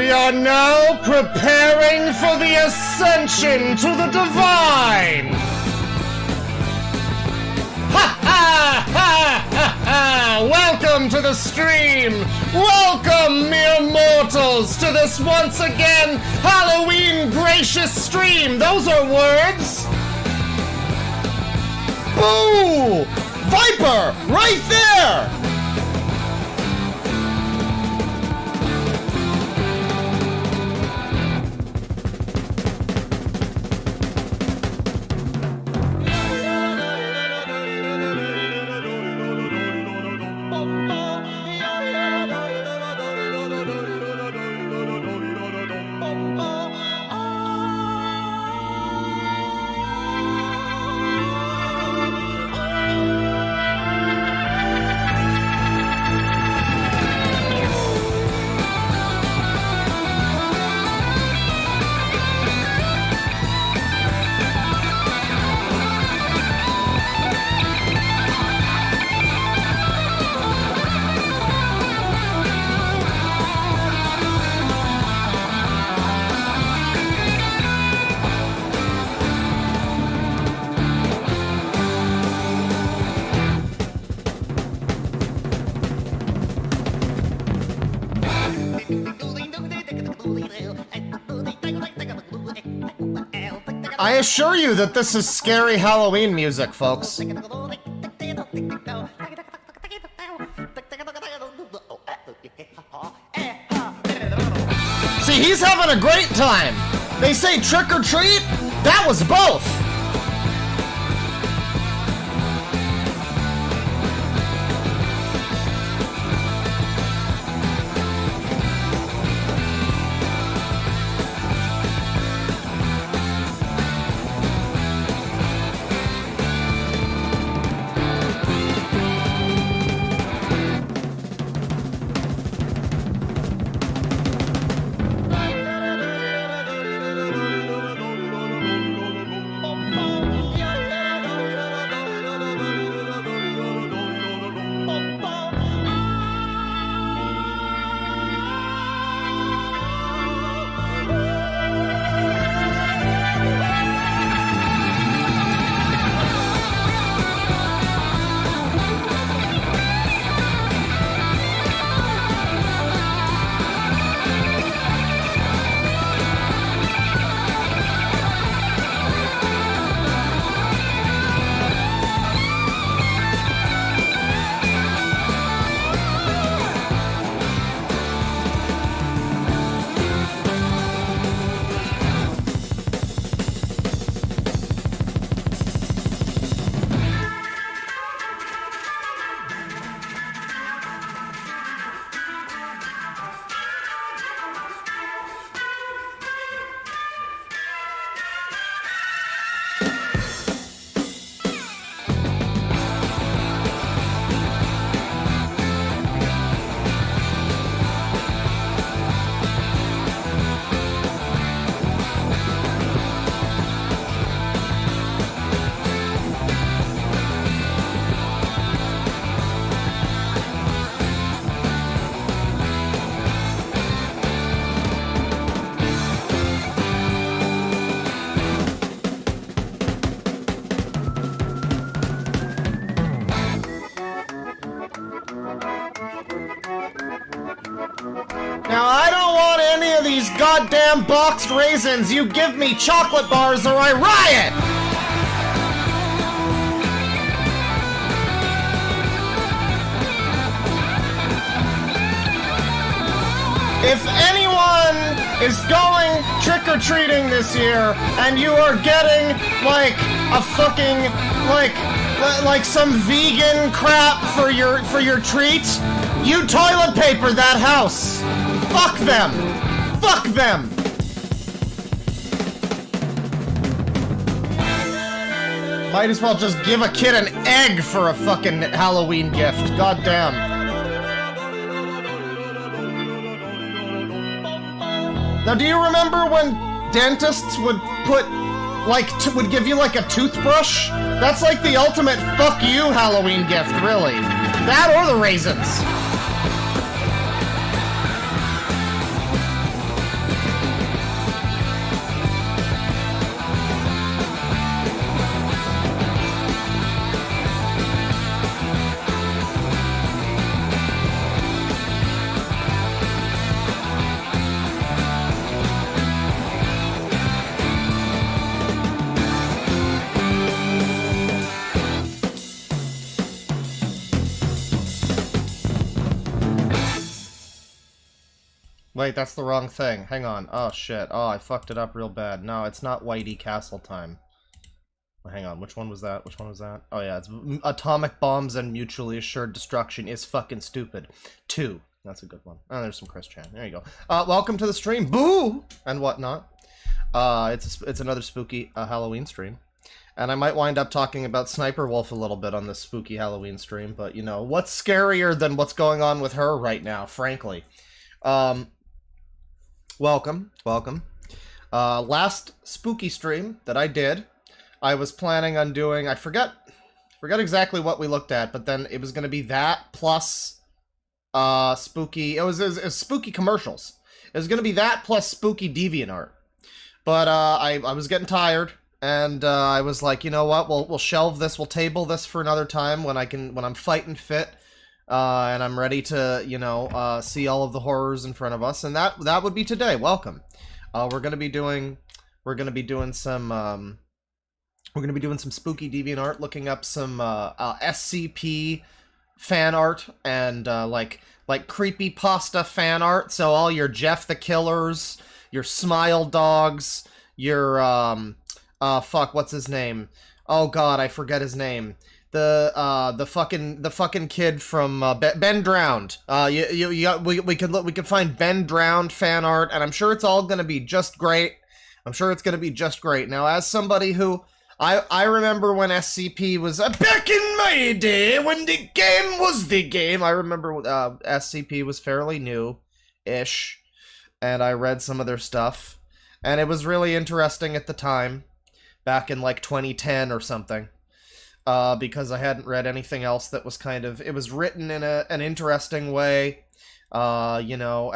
We are now preparing for the ascension to the divine! Ha ha ha ha ha! Welcome to the stream! Welcome, mere mortals, to this once again Halloween gracious stream! Those are words! Boo! Viper! Right there! I assure you that this is scary Halloween music, folks. See, he's having a great time. They say trick or treat? That was both. goddamn boxed raisins, you give me chocolate bars or I riot! If anyone is going trick-or-treating this year and you are getting, like, a fucking, like some vegan crap for your treat, you toilet paper that house. Fuck them. Fuck them. Might as well just give a kid an egg for a fucking Halloween gift. Goddamn. Now, do you remember when dentists would put, like, would give you, like, a toothbrush? That's, like, the ultimate fuck you Halloween gift, really. That or the raisins. Wait, that's the wrong thing. Hang on. Oh, shit. Oh, I fucked it up real bad. No, it's not Whitey Castle time. Hang on. Which one was that? Which one was that? Oh, yeah. It's Atomic Bombs and Mutually Assured Destruction is fucking stupid. 2. That's a good one. Oh, there's some Chris Chan. There you go. Welcome to the stream. Boo! And whatnot. It's another spooky Halloween stream. And I might wind up talking about Sniper Wolf a little bit on this spooky Halloween stream. But, you know, what's scarier than what's going on with her right now, frankly? Welcome. Last spooky stream that I did, I was planning on doing, I forgot exactly what we looked at, but then it was going to be that plus, spooky, it was spooky commercials. It was going to be that plus spooky deviant art. But, I was getting tired, and, I was like, you know what, we'll shelve this, we'll table this for another time when I'm fighting fit. And I'm ready to, you know, see all of the horrors in front of us, and that would be today. Welcome. We're gonna be doing some spooky deviant art, looking up some SCP fan art and like creepypasta fan art. So all your Jeff the Killers, your Smile Dogs, your fuck, what's his name? Oh God, I forget his name. The fucking kid from Ben Drowned. We could find Ben Drowned fan art, and I'm sure it's all gonna be just great. Now, as somebody who I remember when SCP was back in my day when the game was the game. I remember SCP was fairly new-ish, and I read some of their stuff, and it was really interesting at the time, back in like 2010 or something. Because I hadn't read anything else that was kind of, it was written in an interesting way, you know,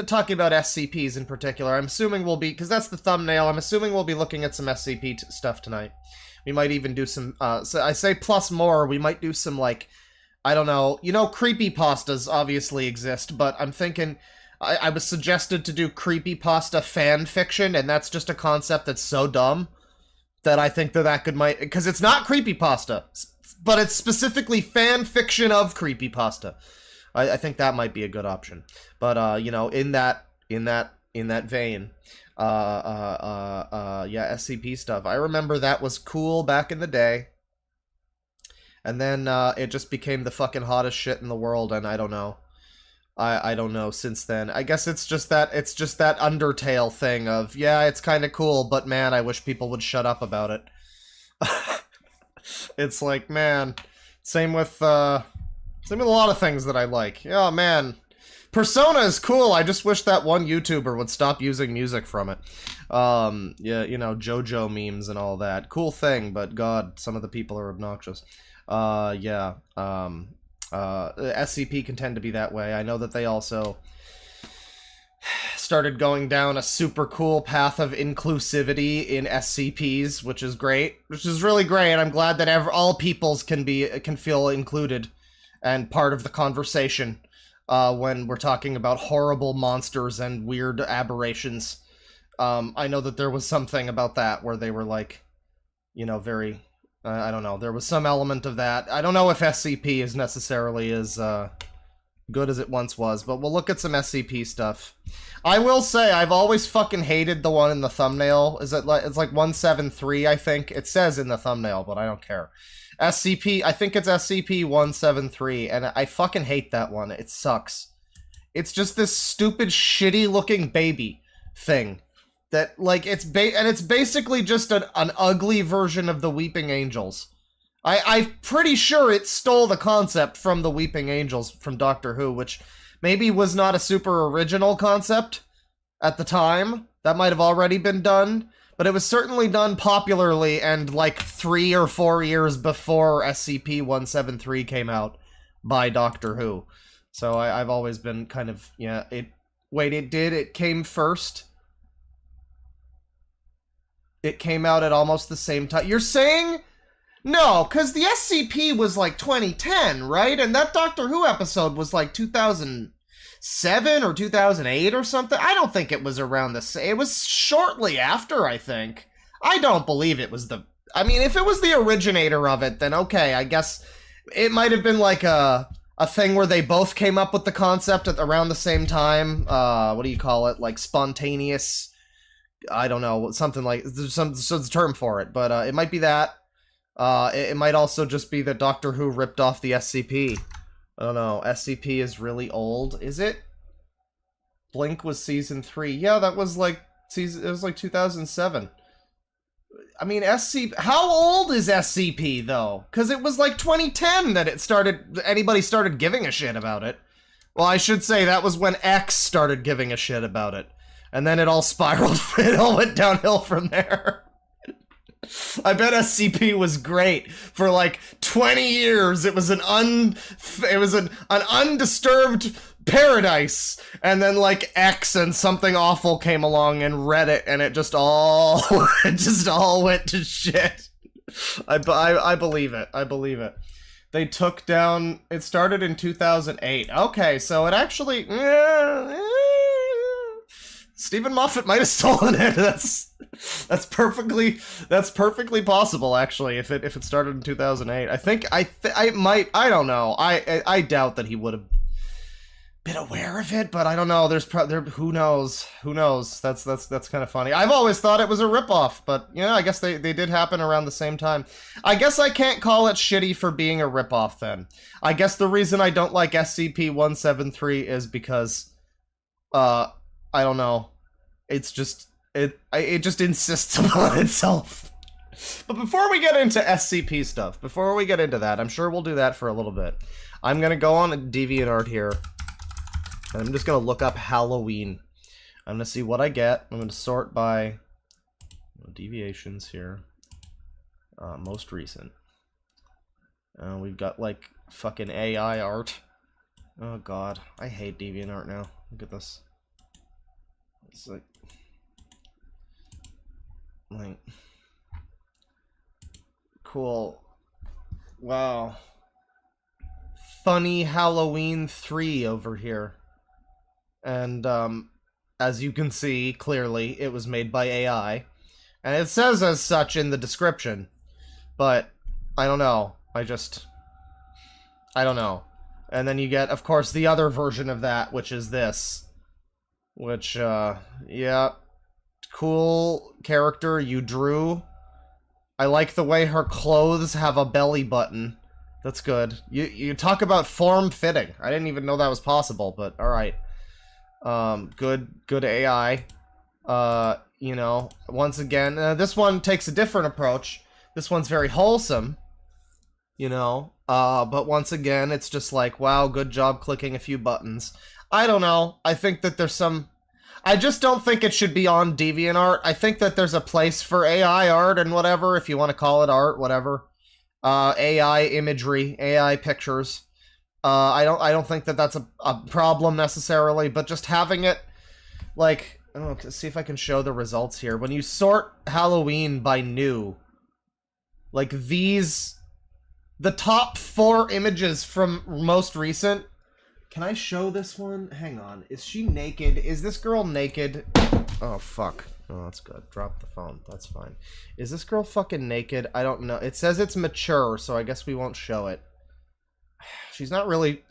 talking about SCPs in particular. I'm assuming we'll be, because that's the thumbnail, I'm assuming we'll be looking at some SCP stuff tonight. We might even do some, so I say plus more, we might do some, like, I don't know, you know, creepypastas obviously exist, but I'm thinking, I was suggested to do creepypasta fan fiction, and that's just a concept that's so dumb that I think that might, because it's not creepypasta, but it's specifically fan fiction of creepypasta. I think that might be a good option. But you know, in that vein, yeah, SCP stuff. I remember that was cool back in the day, and then it just became the fucking hottest shit in the world, and I don't know. I don't know since then. I guess it's just that Undertale thing of, yeah, it's kind of cool, but man, I wish people would shut up about it. It's like, man, same with a lot of things that I like. Oh man, Persona is cool. I just wish that one YouTuber would stop using music from it. Yeah, you know, JoJo memes and all that. Cool thing, but God, some of the people are obnoxious. Yeah. SCP can tend to be that way. I know that they also started going down a super cool path of inclusivity in SCPs, which is great, which is really great. I'm glad that all peoples can feel included and part of the conversation. when we're talking about horrible monsters and weird aberrations. I know that there was something about that where they were like, you know, very, I don't know, there was some element of that. I don't know if SCP is necessarily as good as it once was, but we'll look at some SCP stuff. I will say, I've always fucking hated the one in the thumbnail. Is it like, it's like 173, I think? It says in the thumbnail, but I don't care. SCP, I think it's SCP-173, and I fucking hate that one. It sucks. It's just this stupid, shitty-looking baby thing. That, like, it's basically just an ugly version of the Weeping Angels. I'm pretty sure it stole the concept from the Weeping Angels from Doctor Who, which maybe was not a super original concept at the time. That might have already been done, but it was certainly done popularly and like 3 or 4 years before SCP-173 came out by Doctor Who. So I've always been kind of, yeah, it came first. It came out at almost the same time. You're saying? No, because the SCP was like 2010, right? And that Doctor Who episode was like 2007 or 2008 or something. I don't think it was around the same. It was shortly after, I think. I don't believe it was the... I mean, if it was the originator of it, then okay, I guess it might have been like a thing where they both came up with the concept at around the same time. What do you call it? Like spontaneous... I don't know, something like... There's a term for it, but it might be that. It might also just be that Doctor Who ripped off the SCP. I don't know. SCP is really old. Is it? Blink was season 3. Yeah, that was like it was like 2007. I mean, how old is SCP though? Because it was like 2010 that anybody started giving a shit about it. Well, I should say that was when X started giving a shit about it. And then it all spiraled, it all went downhill from there. I bet SCP was great for like 20 years. It was an undisturbed paradise, and then like X and something awful came along and read it, and it just all went to shit. I believe it. I believe it. They took down. It started in 2008. Okay, so it actually. Stephen Moffat might have stolen it. That's perfectly possible, actually. If it started in 2008, I don't know. I doubt that he would have been aware of it, but I don't know. Who knows? Who knows? That's kind of funny. I've always thought it was a ripoff, but yeah, I guess they did happen around the same time. I guess I can't call it shitty for being a ripoff then. I guess the reason I don't like SCP-173 is because I don't know. It's just it just insists upon itself. But before we get into SCP stuff, before we get into that, I'm sure we'll do that for a little bit. I'm gonna go on DeviantArt here, and I'm just gonna look up Halloween. I'm gonna see what I get. I'm gonna sort by deviations here. Most recent. We've got like fucking AI art. Oh god, I hate DeviantArt now. Look at this. It's like cool. Wow. Funny Halloween 3 over here. And as you can see clearly, it was made by AI. And it says as such in the description. But I don't know. I don't know. And then you get, of course, the other version of that, which is this. Which, yeah, cool character you drew. I like the way her clothes have a belly button. That's good. You talk about form-fitting. I didn't even know that was possible, but alright. Good AI. You know, once again, this one takes a different approach. This one's very wholesome, you know, but once again, it's just like, wow, good job clicking a few buttons. I don't know. I think that there's some... I just don't think it should be on DeviantArt. I think that there's a place for AI art and whatever, if you want to call it art, whatever. AI imagery, AI pictures. I don't think that that's a problem necessarily, but just having it, like... I don't know, let's see if I can show the results here. When you sort Halloween by new, like these... The top 4 images from most recent Can I show this one? Hang on. Is she naked? Is this girl naked? Oh, fuck. Oh, that's good. Drop the phone. That's fine. Is this girl fucking naked? I don't know. It says it's mature, so I guess we won't show it. She's not really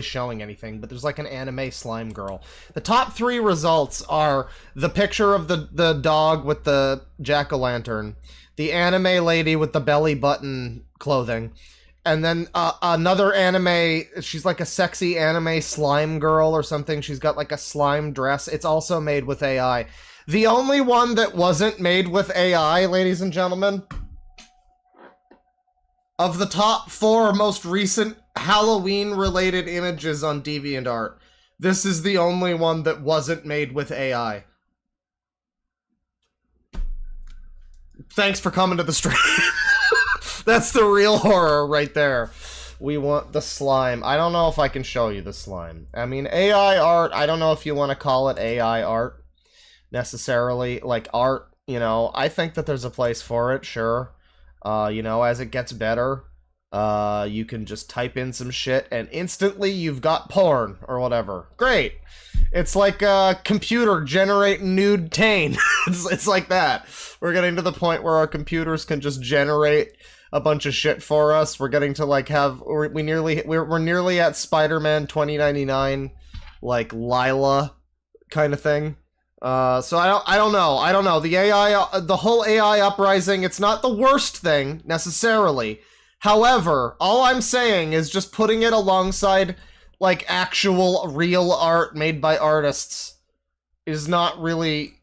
showing anything, but there's like an anime slime girl. The top 3 results are the picture of the dog with the jack-o'-lantern, the anime lady with the belly button clothing, and then another anime, she's like a sexy anime slime girl or something. She's got like a slime dress. It's also made with AI. The only one that wasn't made with AI, ladies and gentlemen, of the top 4 most recent Halloween-related images on DeviantArt, this is the only one that wasn't made with AI. Thanks for coming to the stream. That's the real horror right there. We want the slime. I don't know if I can show you the slime. I mean, AI art, I don't know if you want to call it AI art, necessarily. Like, art, you know, I think that there's a place for it, sure. You know, as it gets better, you can just type in some shit and instantly you've got porn or whatever. Great. It's like a computer generate nude tane. It's like that. We're getting to the point where our computers can just generate a bunch of shit for us. We're getting to like have we're nearly at Spider-Man 2099, like Lila kind of thing. So I don't know. The AI, the whole AI uprising, it's not the worst thing necessarily. However, all I'm saying is just putting it alongside like actual real art made by artists is not really.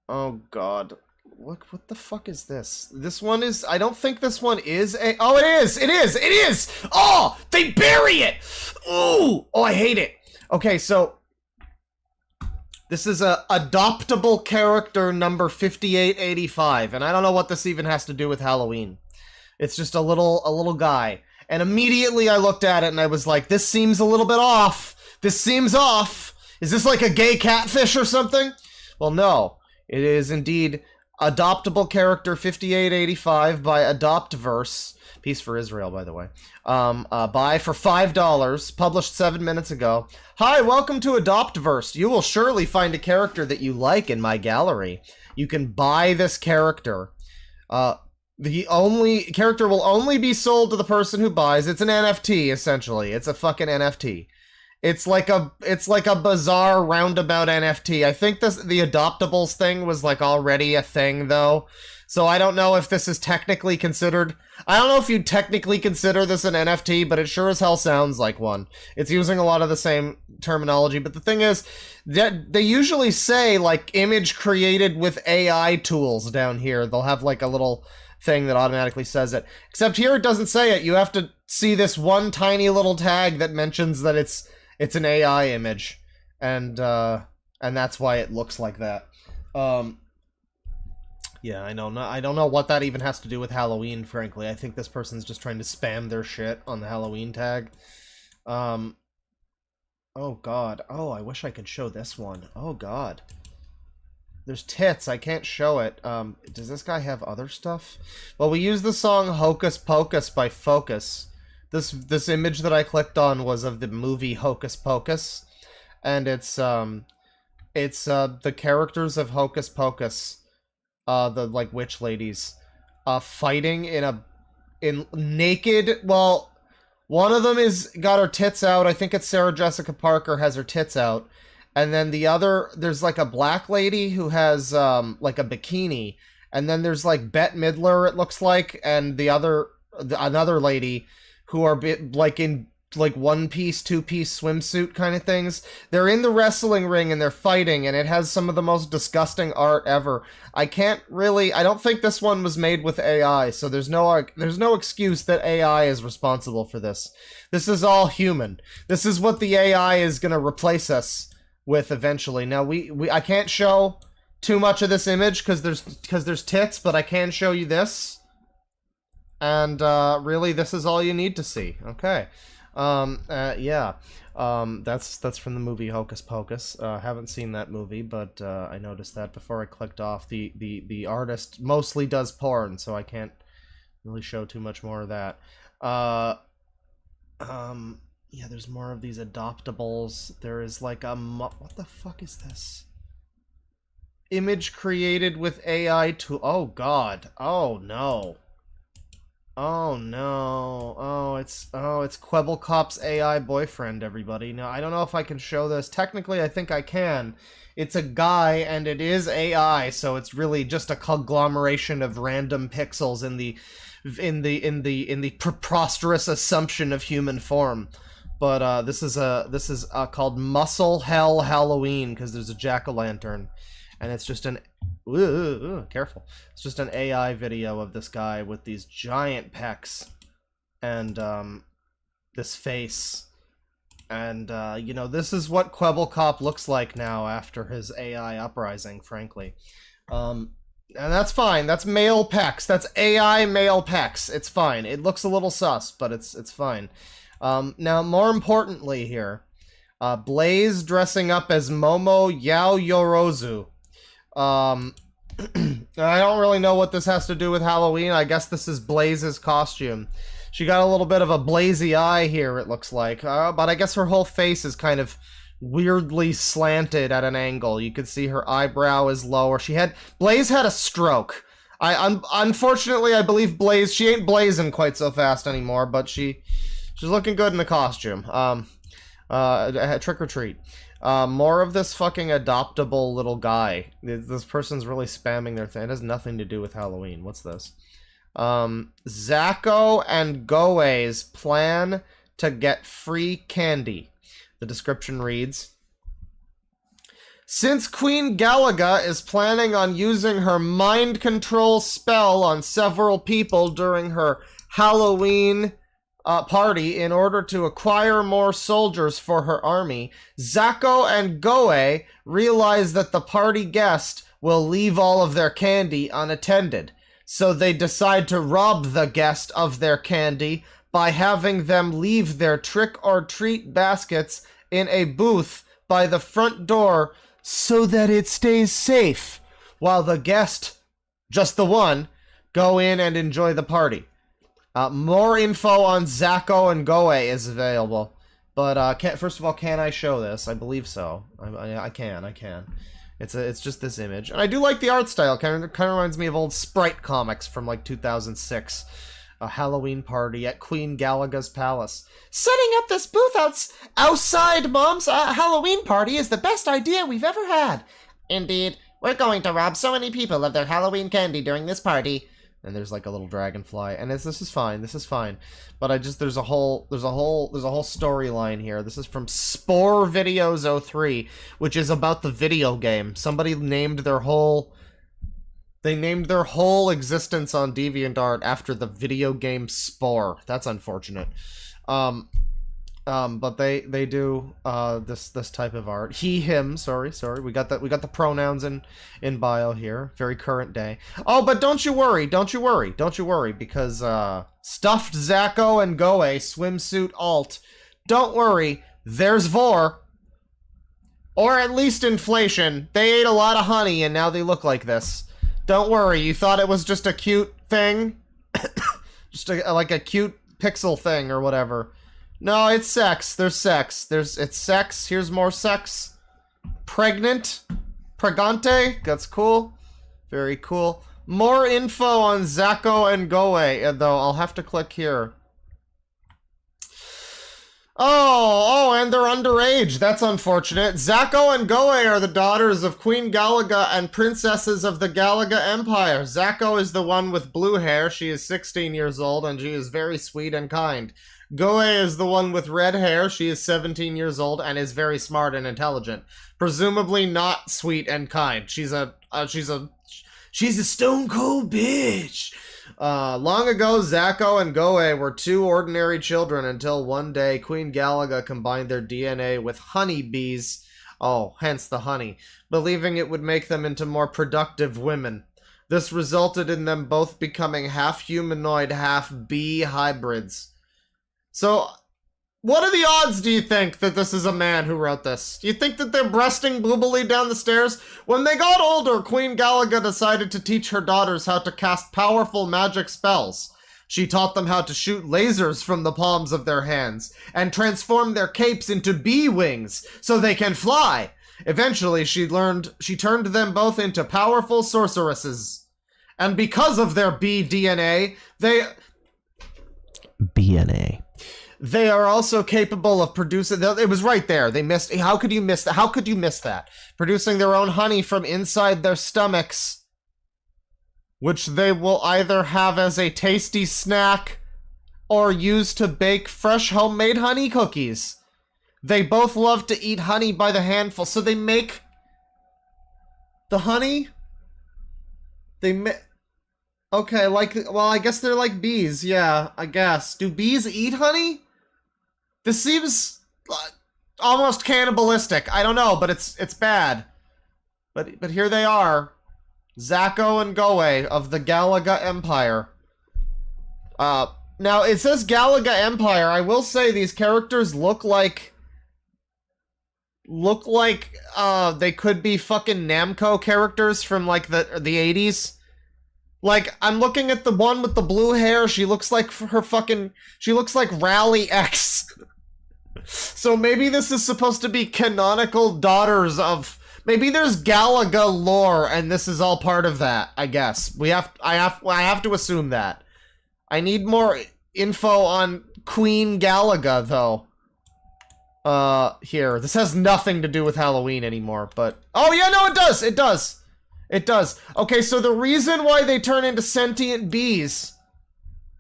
Oh god. Look, what the fuck is this? This one is, I don't think this one is a, oh it is! Oh, they bury it! Ooh! Oh, I hate it. Okay, so this is a adoptable character number 5885, and I don't know what this even has to do with Halloween. It's just a little guy. And immediately I looked at it and I was like, this seems a little bit off. This seems off. Is this like a gay catfish or something? Well, no. It is indeed adoptable character 5885 by Adoptverse. Peace for Israel, by the way. Buy for $5, published 7 minutes ago. Hi, welcome to Adoptverse. You will surely find a character that you like in my gallery. You can buy this character. The character will only be sold to the person who buys. It's an NFT, essentially. It's a fucking NFT. It's like a bizarre roundabout NFT. I think the adoptables thing was like already a thing though. So I don't know if this is technically considered. I don't know if you'd technically consider this an NFT, but it sure as hell sounds like one. It's using a lot of the same terminology, but the thing is that they usually say like image created with AI tools down here. They'll have like a little thing that automatically says it. Except here it doesn't say it. You have to see this one tiny little tag that mentions that it's an AI image, and that's why it looks like that. Yeah, I know. I don't know what that even has to do with Halloween, frankly. I think this person's just trying to spam their shit on the Halloween tag. Oh god. Oh, I wish I could show this one. Oh god. There's tits. I can't show it. Does this guy have other stuff? Well, we used the song Hocus Pocus by Focus. This image that I clicked on was of the movie Hocus Pocus, and it's the characters of Hocus Pocus, the like witch ladies, fighting in naked. Well, one of them is got her tits out. I think it's Sarah Jessica Parker has her tits out, and then the other, there's like a black lady who has like a bikini, and then there's like Bette Midler, it looks like, and another lady who are like in like one-piece, two-piece swimsuit kind of things. They're in the wrestling ring and they're fighting, and it has some of the most disgusting art ever. I don't think this one was made with AI, so there's no excuse that AI is responsible for this. This is all human. This is what the AI is gonna replace us with eventually. Now I can't show too much of this image because there's tits, but I can show you this. And really, this is all you need to see. Okay. Yeah. That's from the movie Hocus Pocus. Haven't seen that movie, but I noticed that before I clicked off. The artist mostly does porn, so I can't really show too much more of that. Yeah, there's more of these adoptables. There is like a what the fuck is this? Image created with AI to oh god. Oh no. Oh no. It's Quebblecop's AI boyfriend, everybody. Now, I don't know if I can show this. Technically, I think I can. It's a guy and it is AI, so it's really just a conglomeration of random pixels in the preposterous assumption of human form. But this is called Muscle Hell Halloween because there's a jack-o'-lantern, and it's just an careful. It's just an AI video of this guy with these giant pecs and this face. And you know, this is what Quebblecop looks like now after his AI uprising, frankly. And that's fine. That's male pecs. That's AI male pecs. It's fine. It looks a little sus, but it's fine. Now, more importantly here, Blaze dressing up as Momo Yaoyorozu. I don't really know what this has to do with Halloween. I guess this is Blaze's costume. She got a little bit of a blazy eye here, it looks like. But I guess her whole face is kind of weirdly slanted at an angle. You can see her eyebrow is lower. Blaze had a stroke. Unfortunately, I believe Blaze, she ain't blazing quite so fast anymore, but she's looking good in the costume. Trick or treat. More of this fucking adoptable little guy. This person's really spamming their thing. It has nothing to do with Halloween. What's this? Zacko and Goei's plan to get free candy. The description reads, since Queen Galaga is planning on using her mind control spell on several people during her Halloween party in order to acquire more soldiers for her army, Zacko and Goei realize that the party guest will leave all of their candy unattended. So they decide to rob the guest of their candy by having them leave their trick-or-treat baskets in a booth by the front door so that it stays safe, while the guest, just the one, go in and enjoy the party. More info on Zacko and Goei is available. But first of all, can I show this? I believe so. I can. It's just this image, and I do like the art style. Kind of reminds me of old Sprite comics from like 2006. A Halloween party at Queen Galaga's palace. Setting up this booth outside Mom's Halloween party is the best idea we've ever had. Indeed, we're going to rob so many people of their Halloween candy during this party. And there's like a little dragonfly, and this is fine. This is fine, but there's a whole storyline here. This is from Spore Videos 03, which is about the video game. Somebody named their whole existence on DeviantArt after the video game Spore. That's unfortunate. But they do this type of art. He, him. Sorry. We got the pronouns in bio here. Very current day. Oh, but don't you worry, because stuffed Zacko and Goei swimsuit alt. Don't worry, there's Vor. Or at least inflation. They ate a lot of honey and now they look like this. Don't worry, you thought it was just a cute thing? Just like a cute pixel thing or whatever. No, it's sex. There's sex. It's sex. Here's more sex. Pregnant. Pregante. That's cool. Very cool. More info on Zacko and Goei, though. I'll have to click here. Oh, and they're underage. That's unfortunate. Zacko and Goei are the daughters of Queen Galaga and princesses of the Galaga Empire. Zacko is the one with blue hair. She is 16 years old, and she is very sweet and kind. Goei is the one with red hair. She is 17 years old and is very smart and intelligent. Presumably not sweet and kind. She's a stone cold bitch. Long ago, Zacko and Goei were two ordinary children until one day Queen Galaga combined their DNA with honeybees. Oh, hence the honey, believing it would make them into more productive women. This resulted in them both becoming half humanoid, half bee hybrids. So, what are the odds, do you think, that this is a man who wrote this? Do you think that they're breasting Boobily down the stairs? When they got older, Queen Galaga decided to teach her daughters how to cast powerful magic spells. She taught them how to shoot lasers from the palms of their hands and transform their capes into bee wings so they can fly. Eventually, she turned them both into powerful sorceresses. And because of their bee DNA, they are also capable of producing... It was right there. They missed... How could you miss that? How could you miss that? Producing their own honey from inside their stomachs, which they will either have as a tasty snack or use to bake fresh homemade honey cookies. They both love to eat honey by the handful, so they make the honey. Okay, well, I guess they're like bees. Yeah, I guess. Do bees eat honey? This seems almost cannibalistic. I don't know, but it's bad. But here they are. Zacho and Goe of the Galaga Empire. Now, it says Galaga Empire. I will say these characters look like they could be fucking Namco characters from, like, the 80s. Like, I'm looking at the one with the blue hair. She looks like she looks like Rally X. So maybe this is supposed to be canonical daughters of... Maybe there's Galaga lore, and this is all part of that, I guess. I have to assume that. I need more info on Queen Galaga, though. Here. This has nothing to do with Halloween anymore, but... Oh, yeah, no, it does! It does! It does. Okay, so the reason why they turn into sentient bees,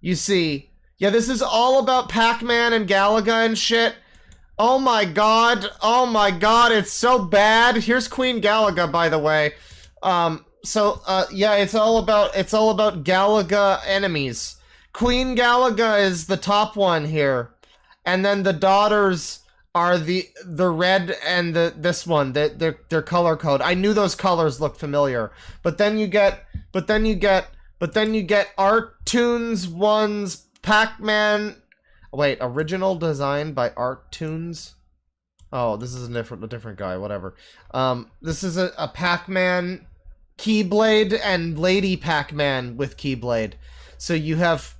you see... Yeah, this is all about Pac-Man and Galaga and shit. Oh my god, it's so bad. Here's Queen Galaga, by the way. Yeah, it's all about Galaga enemies. Queen Galaga is the top one here. And then the daughters are the red and this one, their color code. I knew those colors looked familiar. But then you get Art-Toons 1's Pac-Man. Wait, original design by Art-Toons? Oh, this is a different guy, whatever. This is a Pac-Man Keyblade and Lady Pac-Man with Keyblade. So you have...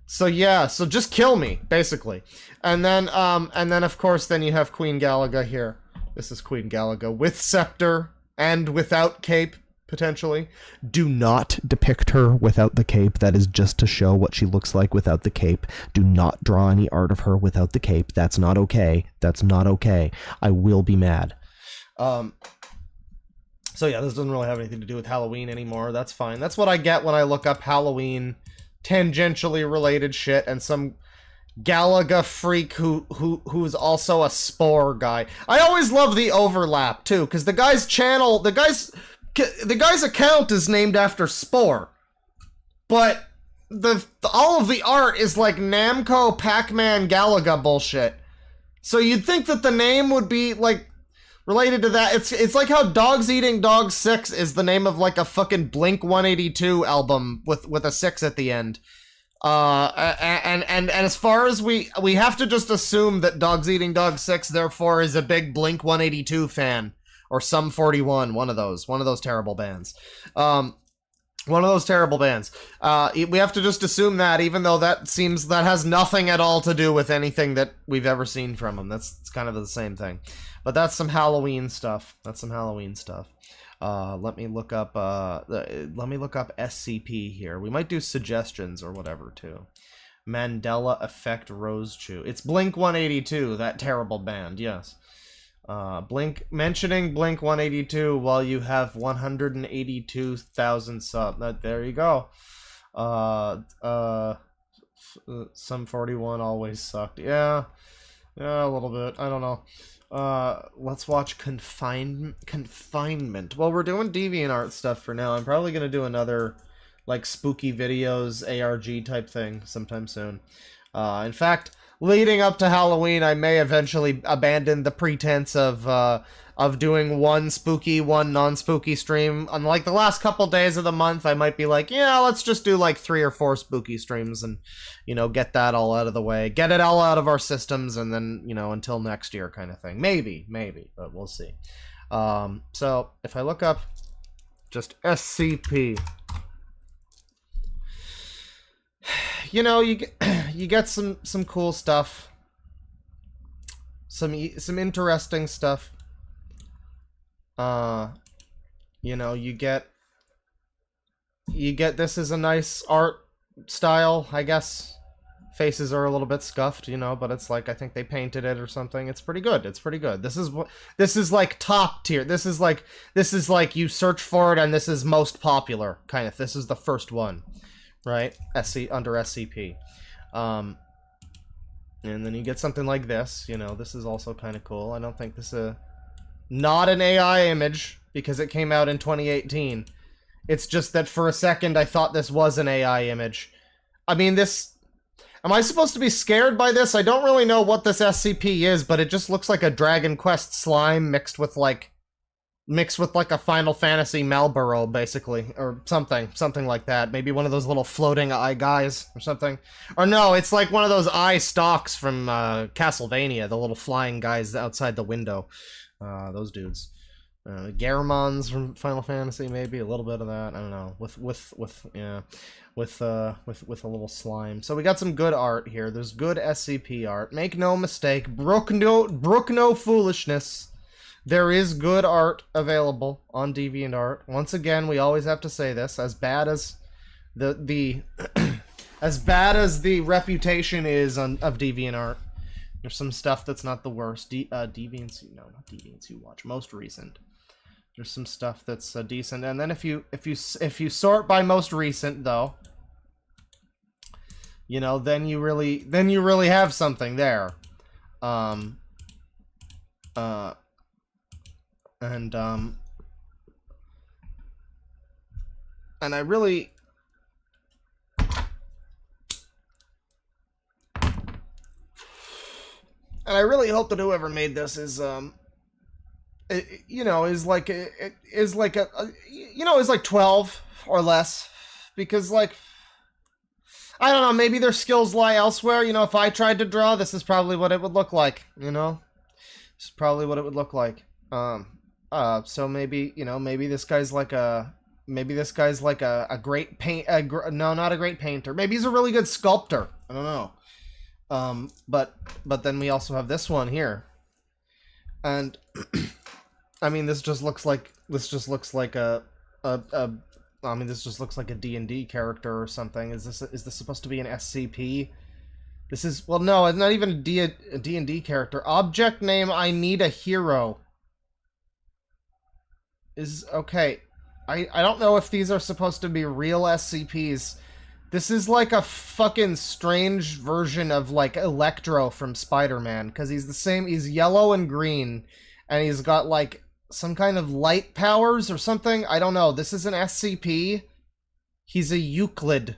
So yeah, so just kill me, basically. And then of course, then you have Queen Galaga here. This is Queen Galaga with scepter and without cape. Potentially. Do not depict her without the cape. That is just to show what she looks like without the cape. Do not draw any art of her without the cape. That's not okay. That's not okay. I will be mad. So yeah, this doesn't really have anything to do with Halloween anymore. That's fine. That's what I get when I look up Halloween tangentially related shit and some Galaga freak who's also a Spore guy. I always love the overlap too, because the guy's account is named after Spore, but all of the art is like Namco Pac-Man Galaga bullshit. So you'd think that the name would be like related to that. It's like how Dogs Eating Dogs 6 is the name of like a fucking Blink 182 album with a 6 at the end. And as far as we have to just assume that Dogs Eating Dogs 6 therefore is a big Blink 182 fan. Or Sum 41, one of those terrible bands. We have to just assume that, even though that has nothing at all to do with anything that we've ever seen from them. It's kind of the same thing. But that's some Halloween stuff. Let me look up SCP here. We might do suggestions or whatever too. Mandela Effect Rose Chew. It's Blink 182, that terrible band, yes. Mentioning Blink 182 while you have 182,000 subs. There you go. Sum 41 always sucked. Yeah, a little bit. I don't know. Let's watch Confinement. Well, we're doing DeviantArt stuff for now. I'm probably gonna do another, like, spooky videos, ARG type thing sometime soon. In fact, leading up to Halloween, I may eventually abandon the pretense of doing one spooky, one non-spooky stream. Unlike the last couple days of the month, I might be like, yeah, let's just do like 3 or 4 spooky streams and, you know, get that all out of the way. Get it all out of our systems and then, you know, until next year kind of thing. Maybe, but we'll see. So, if I look up just SCP... you know, you get some cool stuff, some interesting stuff. You know, you get this is a nice art style, I guess. Faces are a little bit scuffed, you know, but it's like, I think they painted it or something. It's pretty good. It's pretty good. This is like top tier. This is like you search for it and this is most popular kind of. This is the first one, right? Under SCP. And then you get something like this, you know, this is also kind of cool. I don't think this is not an AI image because it came out in 2018. It's just that for a second I thought this was an AI image. I mean, am I supposed to be scared by this? I don't really know what this SCP is, but it just looks like a Dragon Quest slime mixed with like a Final Fantasy Malboro, basically, or something like that. Maybe one of those little floating eye guys or something. Or no, it's like one of those eye stalks from Castlevania, the little flying guys outside the window. Those dudes. Garamons from Final Fantasy, maybe a little bit of that. I don't know. With a little slime. So we got some good art here. There's good SCP art. Make no mistake, brook no foolishness. There is good art available on DeviantArt. Once again, we always have to say this. As bad as as bad as the reputation is of DeviantArt, there's some stuff that's not the worst. Deviants, no, not Deviants. You watch most recent. There's some stuff that's decent, and then if you sort by most recent, though, you know, then you really have something there. And I really hope that whoever made this is you know, is like 12 or less, because like, I don't know, maybe their skills lie elsewhere. You know, if I tried to draw, this is probably what it would look like, you know? This is probably what it would look like. So maybe, you know, maybe this guy's like a great no, not a great painter. Maybe he's a really good sculptor. I don't know. But then we also have this one here. And I mean, this just looks like a D&D character or something. Is this supposed to be an SCP? This is, well, no, it's not even a D&D character. Object name, I need a hero. Is okay. I don't know if these are supposed to be real SCPs. This is like a fucking strange version of like Electro from Spider-Man, because he's the same, he's yellow and green, and he's got like some kind of light powers or something. I don't know. This is an SCP. He's a Euclid.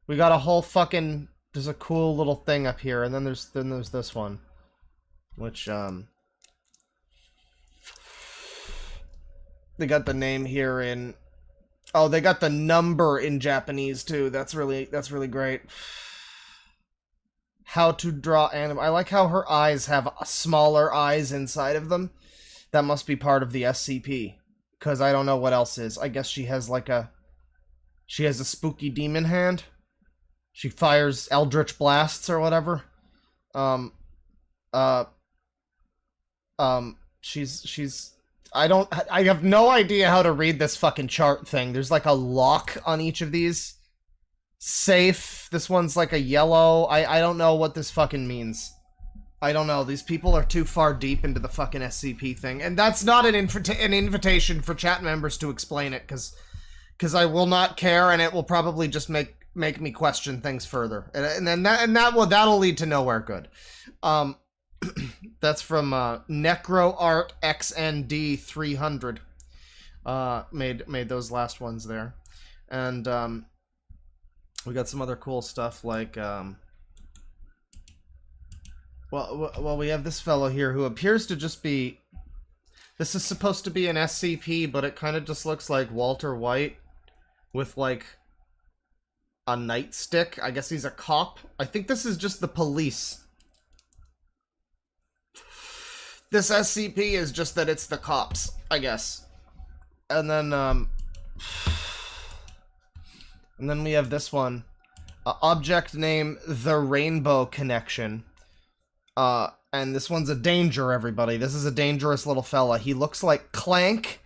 We got a whole fucking, there's a cool little thing up here, and then there's this one, which they got the name here in, oh, they got the number in Japanese too. That's really great. How to draw anime. I like how her eyes have smaller eyes inside of them. That must be part of the SCP, because I don't know what else is. I guess she has a spooky demon hand. She fires eldritch blasts or whatever. She's I have no idea how to read this fucking chart thing. There's like a lock on each of these. Safe. This one's like a yellow. I don't know what this fucking means. I don't know. These people are too far deep into the fucking SCP thing. And that's not an invitation for chat members to explain it, because I will not care, and it will probably just make me question things further. And then that'll lead to nowhere good. That's from NecroArt XND 300. Made those last ones there. And we got some other cool stuff like well, we have this fellow here who appears to just be, this is supposed to be an SCP, but it kind of just looks like Walter White with like a nightstick. I guess he's a cop. I think this is just the police. This SCP is just that it's the cops, I guess. And then we have this one. Object name, the Rainbow Connection. And this one's a danger, everybody. This is a dangerous little fella. He looks like Clank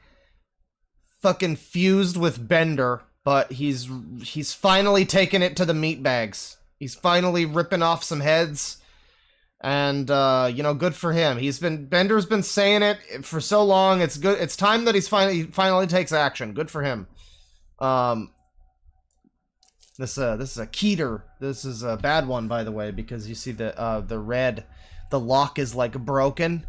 fucking fused with Bender, but he's finally taken it to the meat bags. He's finally ripping off some heads. And, you know, good for him. Bender's been saying it for so long. It's good. It's time that he finally takes action. Good for him. This is a Keter. This is a bad one, by the way, because you see the red, the lock is like broken.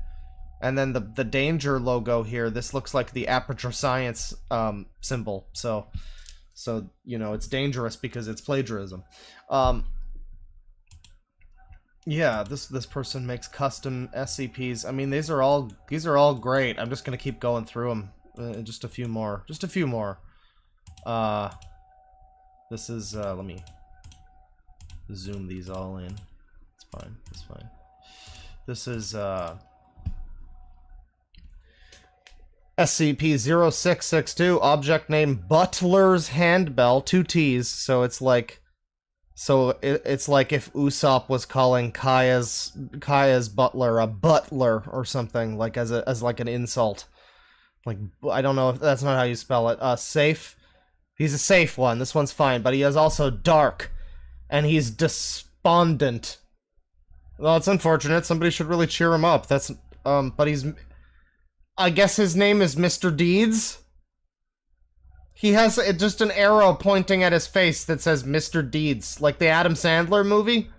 And then the danger logo here, this looks like the Aperture Science, symbol. So, you know, it's dangerous because it's plagiarism. Yeah, this person makes custom SCPs. I mean, these are all great. I'm just gonna keep going through them. Just a few more. This is let me zoom these all in. It's fine. This is SCP-0662. Object name Butler's Handbell. 2 T's. So it's like. It's like if Usopp was calling Kaya's butler a butler or something, like as like an insult. Like, I don't know if that's not how you spell it. Safe. He's a safe one. This one's fine, but he is also dark, and he's despondent. Well, it's unfortunate. Somebody should really cheer him up. That's but he's. I guess his name is Mr. Deeds. He has just an arrow pointing at his face that says Mr. Deeds, like the Adam Sandler movie.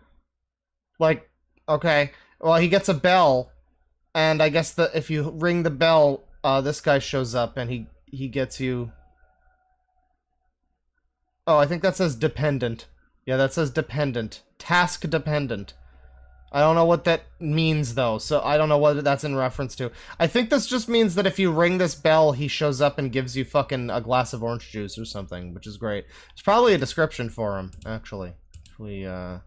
Like, okay, well, he gets a bell, and I guess if you ring the bell, this guy shows up, and he gets you. Oh, I think that says dependent. Yeah, that says dependent. Task dependent. I don't know what that means, though, so I don't know what that's in reference to. I think this just means that if you ring this bell, he shows up and gives you fucking a glass of orange juice or something, which is great. There's probably a description for him, actually. No,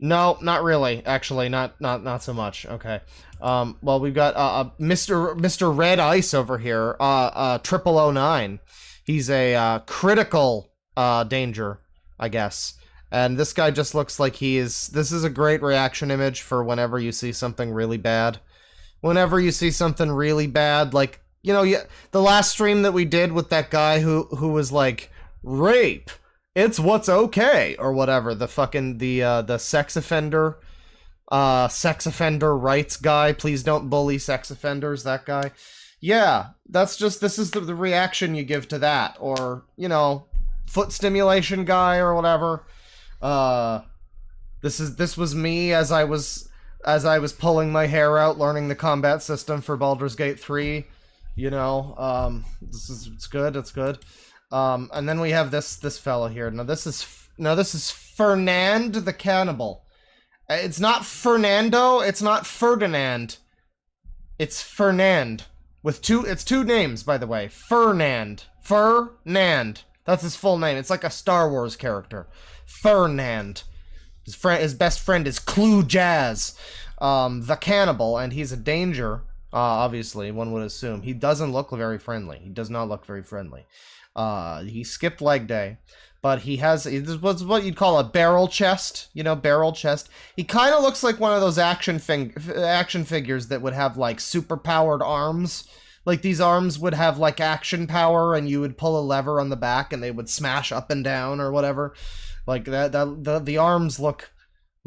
not really. Actually, not so much. Okay. Well, we've got Mr. Red Ice over here. 0009. He's a critical danger, I guess. And this guy just looks like this is a great reaction image for whenever you see something really bad. Whenever you see something really bad, like, you know, the last stream that we did with that guy who was like, rape, it's what's okay, or whatever, the fucking, the sex offender rights guy, please don't bully sex offenders, that guy. Yeah, this is the reaction you give to that, or, you know, foot stimulation guy or whatever. This was me as I was pulling my hair out, learning the combat system for Baldur's Gate 3. You know, it's good. And then we have this fella here. Now this is Fernand the Cannibal. It's not Fernando. It's not Ferdinand. It's Fernand it's two names, by the way. Fernand. That's his full name. It's like a Star Wars character. Fernand. His best friend is Clue Jazz, the Cannibal, and he's a danger. Obviously, one would assume. He doesn't look very friendly. He does not look very friendly. He skipped leg day, but he has what you'd call a barrel chest. You know, barrel chest. He kind of looks like one of those action figures that would have like super powered arms. Like, these arms would have, like, action power, and you would pull a lever on the back, and they would smash up and down, or whatever. Like, the arms look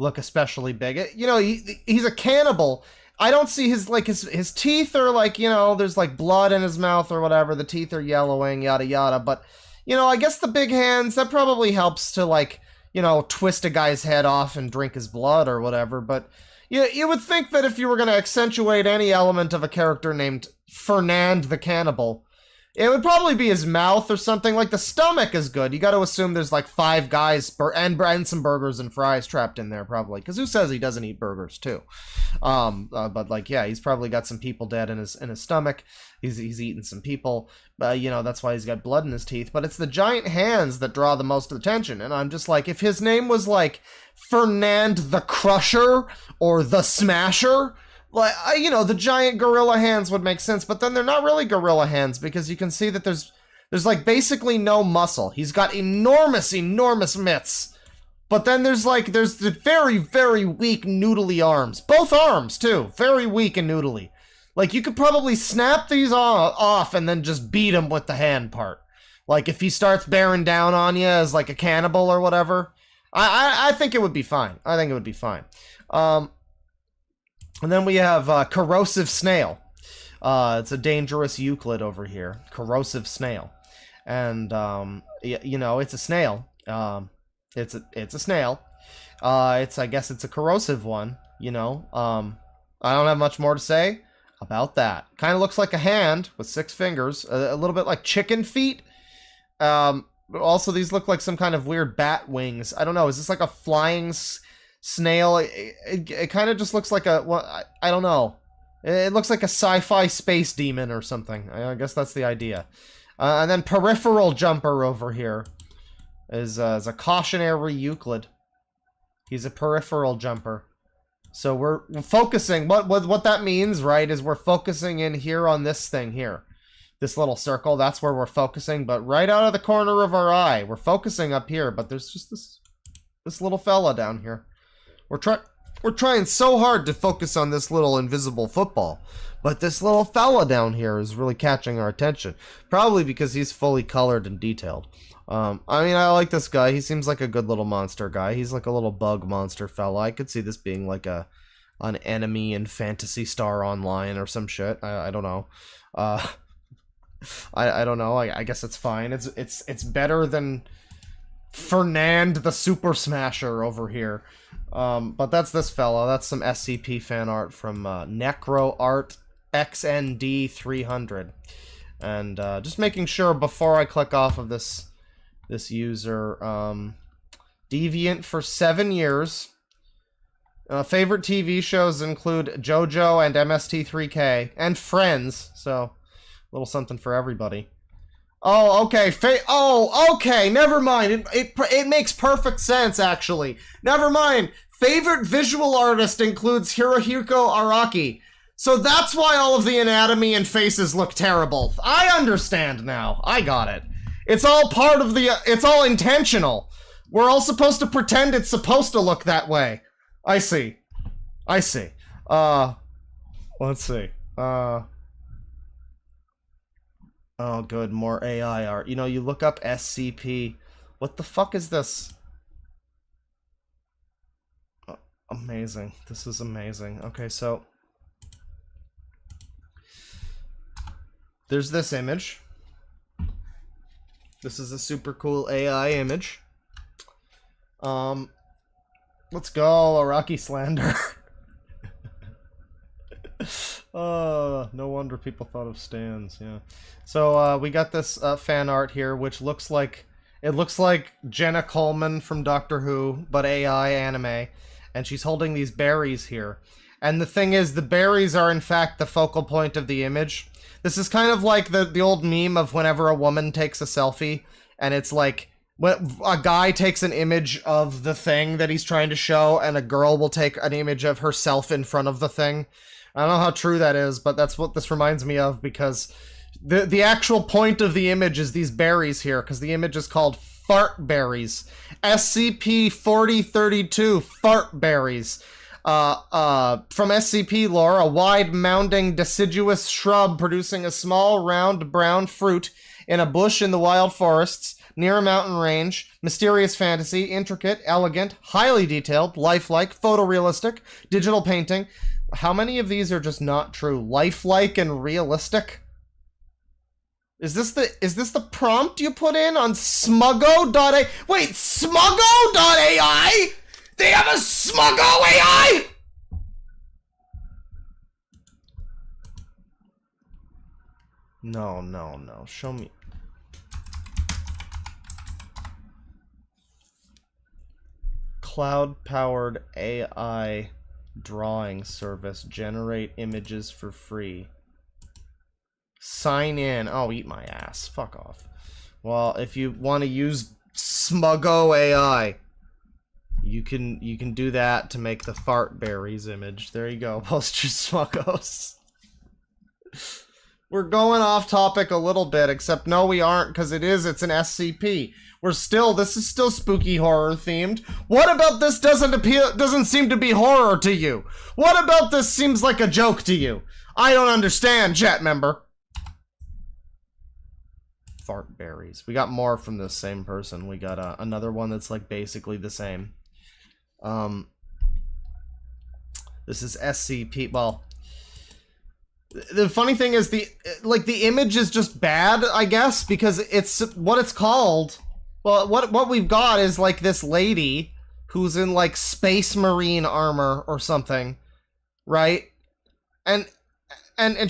especially big. You know, he's a cannibal. I don't see his teeth are, like, you know, there's, like, blood in his mouth or whatever. The teeth are yellowing, yada, yada. But, you know, I guess the big hands, that probably helps to, like, you know, twist a guy's head off and drink his blood or whatever. But you would think that if you were going to accentuate any element of a character named Fernand the Cannibal, it would probably be his mouth or something. Like, the stomach is good. You got to assume there's like 5 guys and some burgers and fries trapped in there, probably. Because who says he doesn't eat burgers too? But like, yeah, he's probably got some people dead in his stomach. He's eaten some people. You know, that's why he's got blood in his teeth. But it's the giant hands that draw the most attention. And I'm just like, if his name was like Fernand the Crusher or the Smasher, like, you know, the giant gorilla hands would make sense, but then they're not really gorilla hands, because you can see that there's like basically no muscle. He's got enormous mitts But then there's the very, very weak noodly arms. Both arms, too. Very weak and noodly. Like, you could probably snap these off and then just beat him with the hand part. Like, if he starts bearing down on you as, like, a cannibal or whatever. I think it would be fine. I think it would be fine. And then we have Corrosive Snail. It's a dangerous Euclid over here. Corrosive Snail. And, you know, it's a snail. It's a snail. I guess it's a corrosive one, you know. I don't have much more to say about that. Kind of looks like a hand with 6 fingers, a little bit like chicken feet. Also, these look like some kind of weird bat wings. I don't know. Is this like a flying snail? It kind of just looks like a... Well, I don't know. It looks like a sci-fi space demon or something. I guess that's the idea. And then Peripheral Jumper over here is a cautionary Euclid. He's a peripheral jumper. So we're focusing. What that means, right, is we're focusing in here on this thing here. This little circle, that's where we're focusing, but right out of the corner of our eye, we're focusing up here, but there's just this little fella down here. We're trying so hard to focus on this little invisible football, but this little fella down here is really catching our attention. Probably because he's fully colored and detailed. I mean, I like this guy. He seems like a good little monster guy. He's like a little bug monster fella. I could see this being like an enemy in Phantasy Star Online or some shit. I don't know. I don't know. I guess it's fine. It's better than Fernand the Super Smasher over here. But that's this fella. That's some SCP fan art from Necro Art XND 300. And just making sure before I click off of this user, Deviant for 7 years. Favorite TV shows include JoJo and MST3K and Friends. So a little something for everybody. Oh, okay. Okay. Never mind. It makes perfect sense, actually. Never mind. Favorite visual artist includes Hirohiko Araki. So that's why all of the anatomy and faces look terrible. I understand now. I got it. It's all part of the... It's all intentional. We're all supposed to pretend it's supposed to look that way. I see. Let's see. Oh, good. More AI art. You know, you look up SCP. What the fuck is this? Oh, amazing. This is amazing. Okay, so... There's this image. This is a super cool AI image. Let's go, Araki slander. No wonder people thought of stands, yeah. So, we got this fan art here, which looks like... It looks like Jenna Coleman from Doctor Who, but AI anime. And she's holding these berries here. And the thing is, the berries are in fact the focal point of the image. This is kind of like the old meme of whenever a woman takes a selfie, and it's like... When a guy takes an image of the thing that he's trying to show, and a girl will take an image of herself in front of the thing. I don't know how true that is, but that's what this reminds me of, because the actual point of the image is these berries here, because the image is called Fart Berries. SCP-4032 Fart Berries. From SCP lore, a wide, mounding, deciduous shrub producing a small, round, brown fruit in a bush in the wild forests, near a mountain range, mysterious fantasy, intricate, elegant, highly detailed, lifelike, photorealistic, digital painting. How many of these are just not true? Lifelike and realistic? Is this the prompt you put in on smuggo.ai? Wait, smuggo.ai? They have a smuggo AI? No. Show me. Cloud-powered AI drawing service. Generate images for free. Sign in. Oh, eat my ass. Fuck off. Well, if you want to use Smuggo AI, you can do that to make the Fart Berries image. There you go. Post your Smuggos. We're going off topic a little bit, except no, we aren't, because it's an SCP. This is still spooky horror themed. What about this doesn't seem to be horror to you? What about this seems like a joke to you? I don't understand, chat member. Fart berries. We got more from the same person. We got another one that's like basically the same. This is SCP. Well, the funny thing is the image is just bad, I guess, because it's what it's called. Well, what we've got is like this lady who's in like space marine armor or something, right? And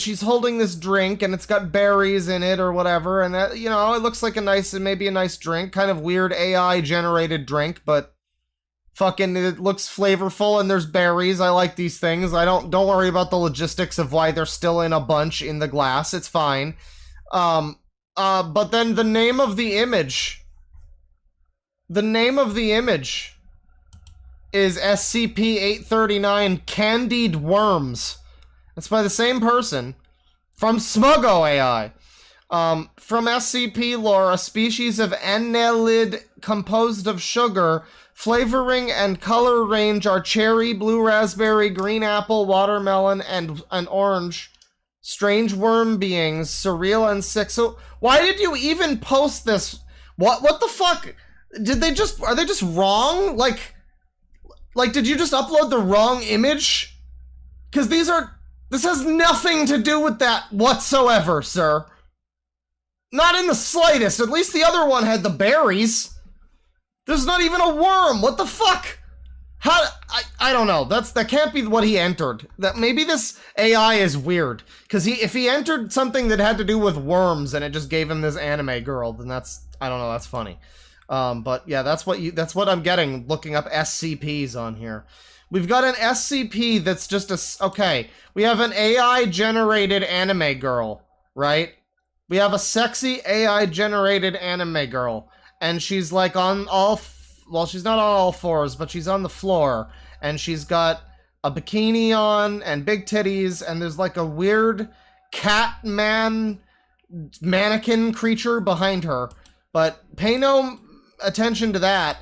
she's holding this drink and it's got berries in it or whatever, and that, you know, it looks like maybe a nice drink, kind of weird AI generated drink, but fucking it looks flavorful and there's berries. I like these things. Don't worry about the logistics of why they're still in a bunch in the glass. It's fine. But then the name of the image is SCP-839 Candied Worms. It's by the same person from Smuggo AI. From SCP lore, a species of annelid composed of sugar. Flavoring and color range are cherry, blue raspberry, green apple, watermelon, and orange. Strange worm beings, surreal and sick. So why did you even post this? What the fuck? Are they just wrong? Like did you just upload the wrong image? Because this has nothing to do with that whatsoever, sir. Not in the slightest. At least the other one had the berries. There's not even a worm. What the fuck? I don't know. That can't be what he entered. That maybe this AI is weird. Because if he entered something that had to do with worms and it just gave him this anime girl, then I don't know, that's funny. But yeah, that's what I'm getting looking up SCPs on here. We've got an SCP that's just okay. We have an AI generated anime girl, right? We have a sexy AI generated anime girl. And she's like on she's not on all fours, but she's on the floor. And she's got a bikini on and big titties. And there's like a weird cat mannequin creature behind her. But pay no attention to that.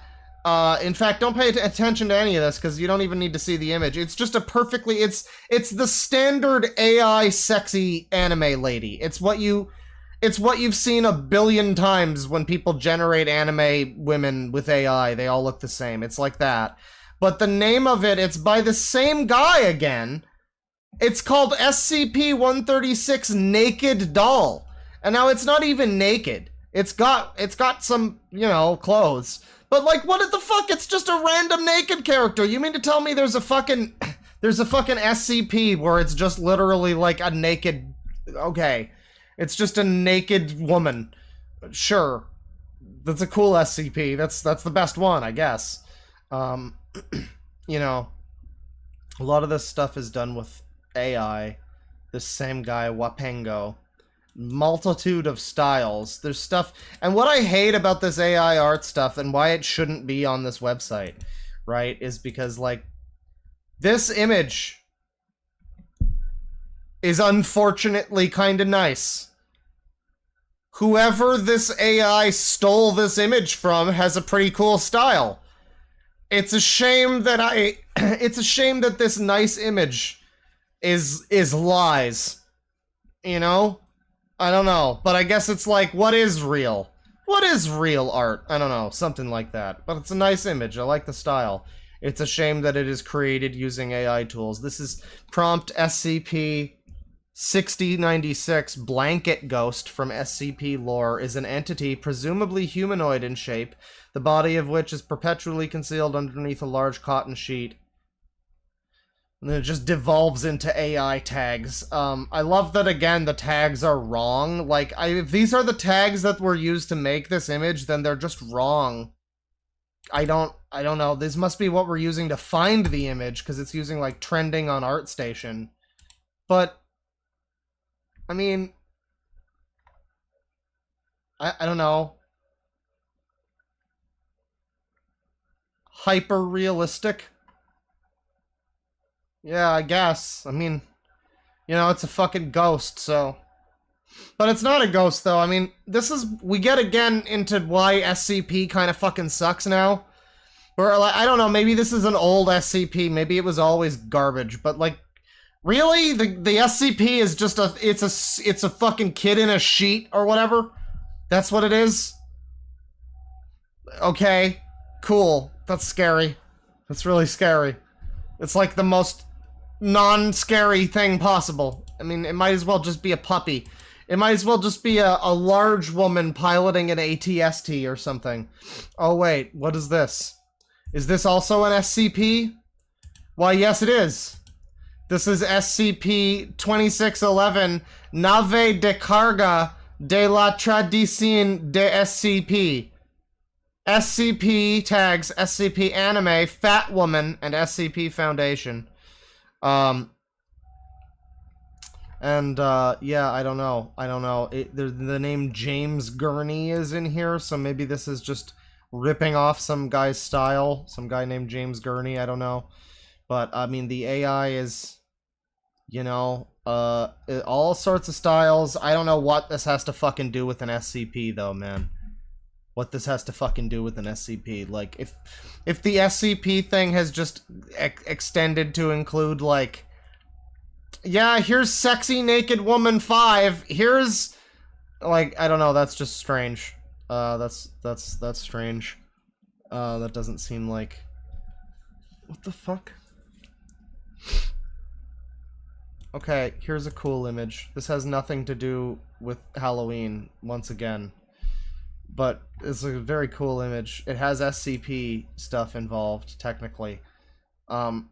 In fact, don't pay attention to any of this because you don't even need to see the image. It's just it's the standard AI sexy anime lady. It's what you've seen a billion times when people generate anime women with AI. They all look the same. It's like that. But the name of it's by the same guy again. It's called SCP-136 Naked Doll. And now it's not even naked. It's got some, clothes. But like, what the fuck? It's just a random naked character. You mean to tell me there's a fucking SCP where it's just literally like a naked, okay. It's just a naked woman. Sure. That's a cool SCP. That's the best one, I guess. A lot of this stuff is done with AI. This same guy, Wapengo. Multitude of styles. There's stuff. And what I hate about this AI art stuff and why it shouldn't be on this website, right, is because, like, this image is unfortunately kind of nice. Whoever this AI stole this image from has a pretty cool style. It's a shame that this nice image is lies. I don't know, but I guess it's like, what is real? What is real art? I don't know, something like that. But it's a nice image. I like the style. It's a shame that it is created using AI tools. This is prompt SCP-6096 Blanket Ghost from SCP lore is an entity presumably humanoid in shape, the body of which is perpetually concealed underneath a large cotton sheet. And then it just devolves into AI tags. I love that, again, the tags are wrong. Like, if these are the tags that were used to make this image, then they're just wrong. I don't know. This must be what we're using to find the image, because it's using, like, trending on ArtStation. But, I mean, I don't know. Hyper-realistic? Yeah, I guess. I mean, it's a fucking ghost, so But it's not a ghost, though. I mean, we get again into why SCP kind of fucking sucks now. Or, like, I don't know, maybe this is an old SCP, maybe it was always garbage, but, like, really? The SCP is just it's a fucking kid in a sheet or whatever? That's what it is? Okay, cool. That's scary. That's really scary. It's like the most non-scary thing possible. I mean, it might as well just be a puppy. It might as well just be a large woman piloting an ATST or something. Oh wait, what is this? Is this also an SCP? Why, yes it is. This is SCP-2611, Nave de Carga de la Tradición de SCP. SCP tags SCP Anime, Fat Woman, and SCP Foundation. Yeah, I don't know. The name James Gurney is in here, so maybe this is just ripping off some guy's style. Some guy named James Gurney, I don't know. But, I mean, the AI is, you know, all sorts of styles. I don't know what this has to fucking do with an SCP, though, man. What this has to fucking do with an SCP. Like, if the SCP thing has just extended to include, like, yeah, here's Sexy Naked Woman 5, here's, like, I don't know, that's just strange. That's strange. That doesn't seem like... What the fuck? Okay, here's a cool image. This has nothing to do with Halloween, once again. But it's a very cool image. It has SCP stuff involved, technically. The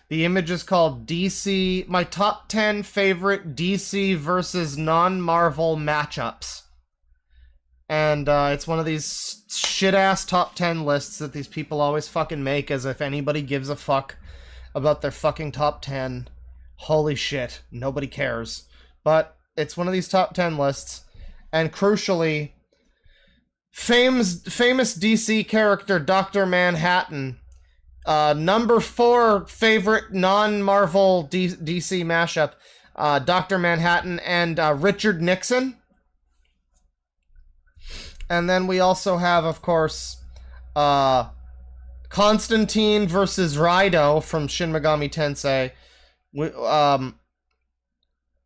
image is called DC... My top 10 favorite DC versus non-Marvel matchups. And it's one of these shit-ass top 10 lists that these people always fucking make as if anybody gives a fuck about their fucking top 10. Holy shit, nobody cares. But it's one of these top 10 lists. And crucially, famous DC character Dr. Manhattan, number 4 favorite non-Marvel DC mashup, Dr. Manhattan and Richard Nixon. And then we also have, of course, Constantine versus Raido from Shin Megami Tensei.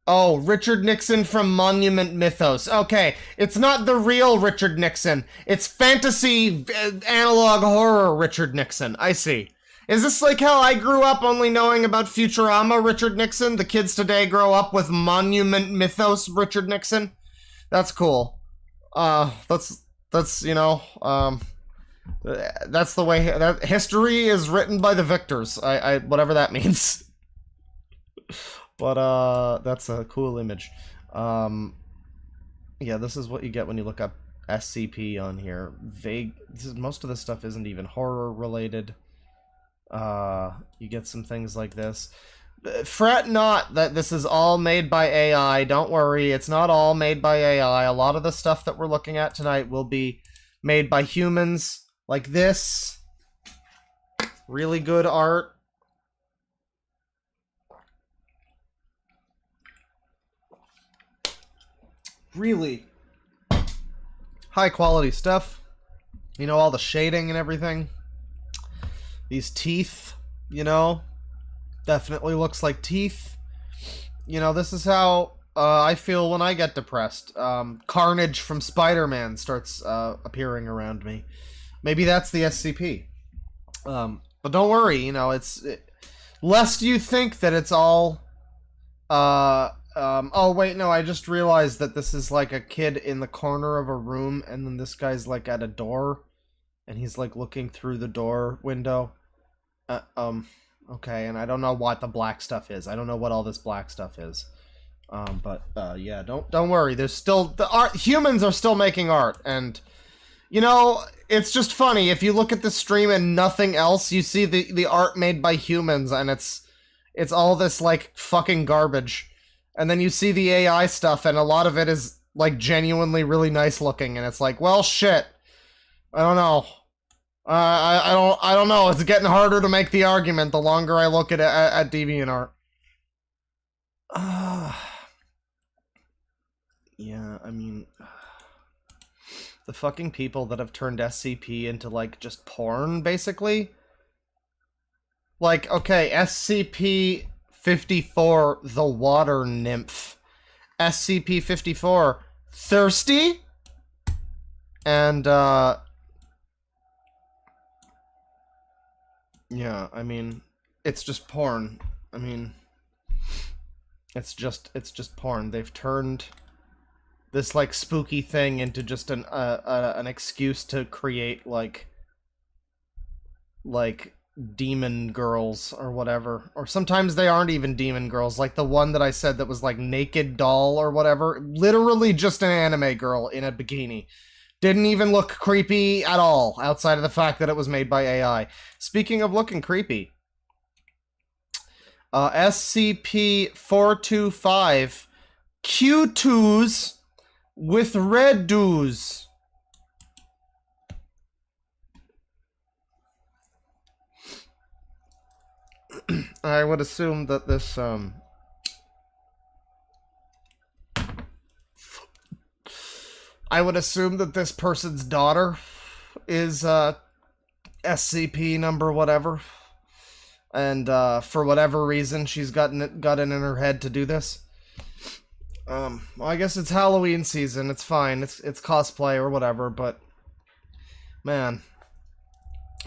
Oh, Richard Nixon from Monument Mythos. Okay, it's not the real Richard Nixon. It's fantasy analog horror Richard Nixon. I see. Is this like how I grew up only knowing about Futurama Richard Nixon? The kids today grow up with Monument Mythos Richard Nixon? That's cool. That's you know, that's the way that history is written by the victors. I whatever that means. But that's a cool image. Yeah, this is what you get when you look up SCP on here. Most of this stuff isn't even horror related. You get some things like this. Fret not that this is all made by AI. Don't worry, it's not all made by AI. A lot of the stuff that we're looking at tonight will be made by humans, like this. Really good art. Really high quality stuff. You know, all the shading and everything. These teeth, you know, definitely looks like teeth. You know, this is how I feel when I get depressed. Carnage from Spider-Man starts appearing around me. Maybe that's the SCP. But don't worry, you know, lest you think that it's all... oh wait, no, I just realized that this is like a kid in the corner of a room, and then this guy's like at a door, and he's like looking through the door window. Okay, and I don't know what the black stuff is. I don't know what all this black stuff is. But yeah, don't worry. There's still the art. Humans are still making art, and you know, it's just funny if you look at the stream and nothing else. You see the art made by humans, and it's all this like fucking garbage. And then you see the AI stuff, and a lot of it is like genuinely really nice looking, and it's like, well, shit. I don't know. I don't know. It's getting harder to make the argument the longer I look at DeviantArt. Yeah, I mean, the fucking people that have turned SCP into, like, just porn, basically. Like, okay, SCP-54, the water nymph. SCP-54, thirsty? And, yeah, I mean, it's just porn. I mean, it's just porn. They've turned this, like, spooky thing into just an excuse to create, like demon girls or whatever. Or sometimes they aren't even demon girls, like the one that I said that was like naked doll or whatever. Literally just an anime girl in a bikini. Didn't even look creepy at all, outside of the fact that it was made by AI. Speaking of looking creepy, SCP-425 Q2s with red doos. I would assume that this, I would assume that this person's daughter is, SCP number whatever. And, for whatever reason, she's got it in her head to do this. Well, I guess it's Halloween season. It's fine. It's cosplay or whatever, but... Man.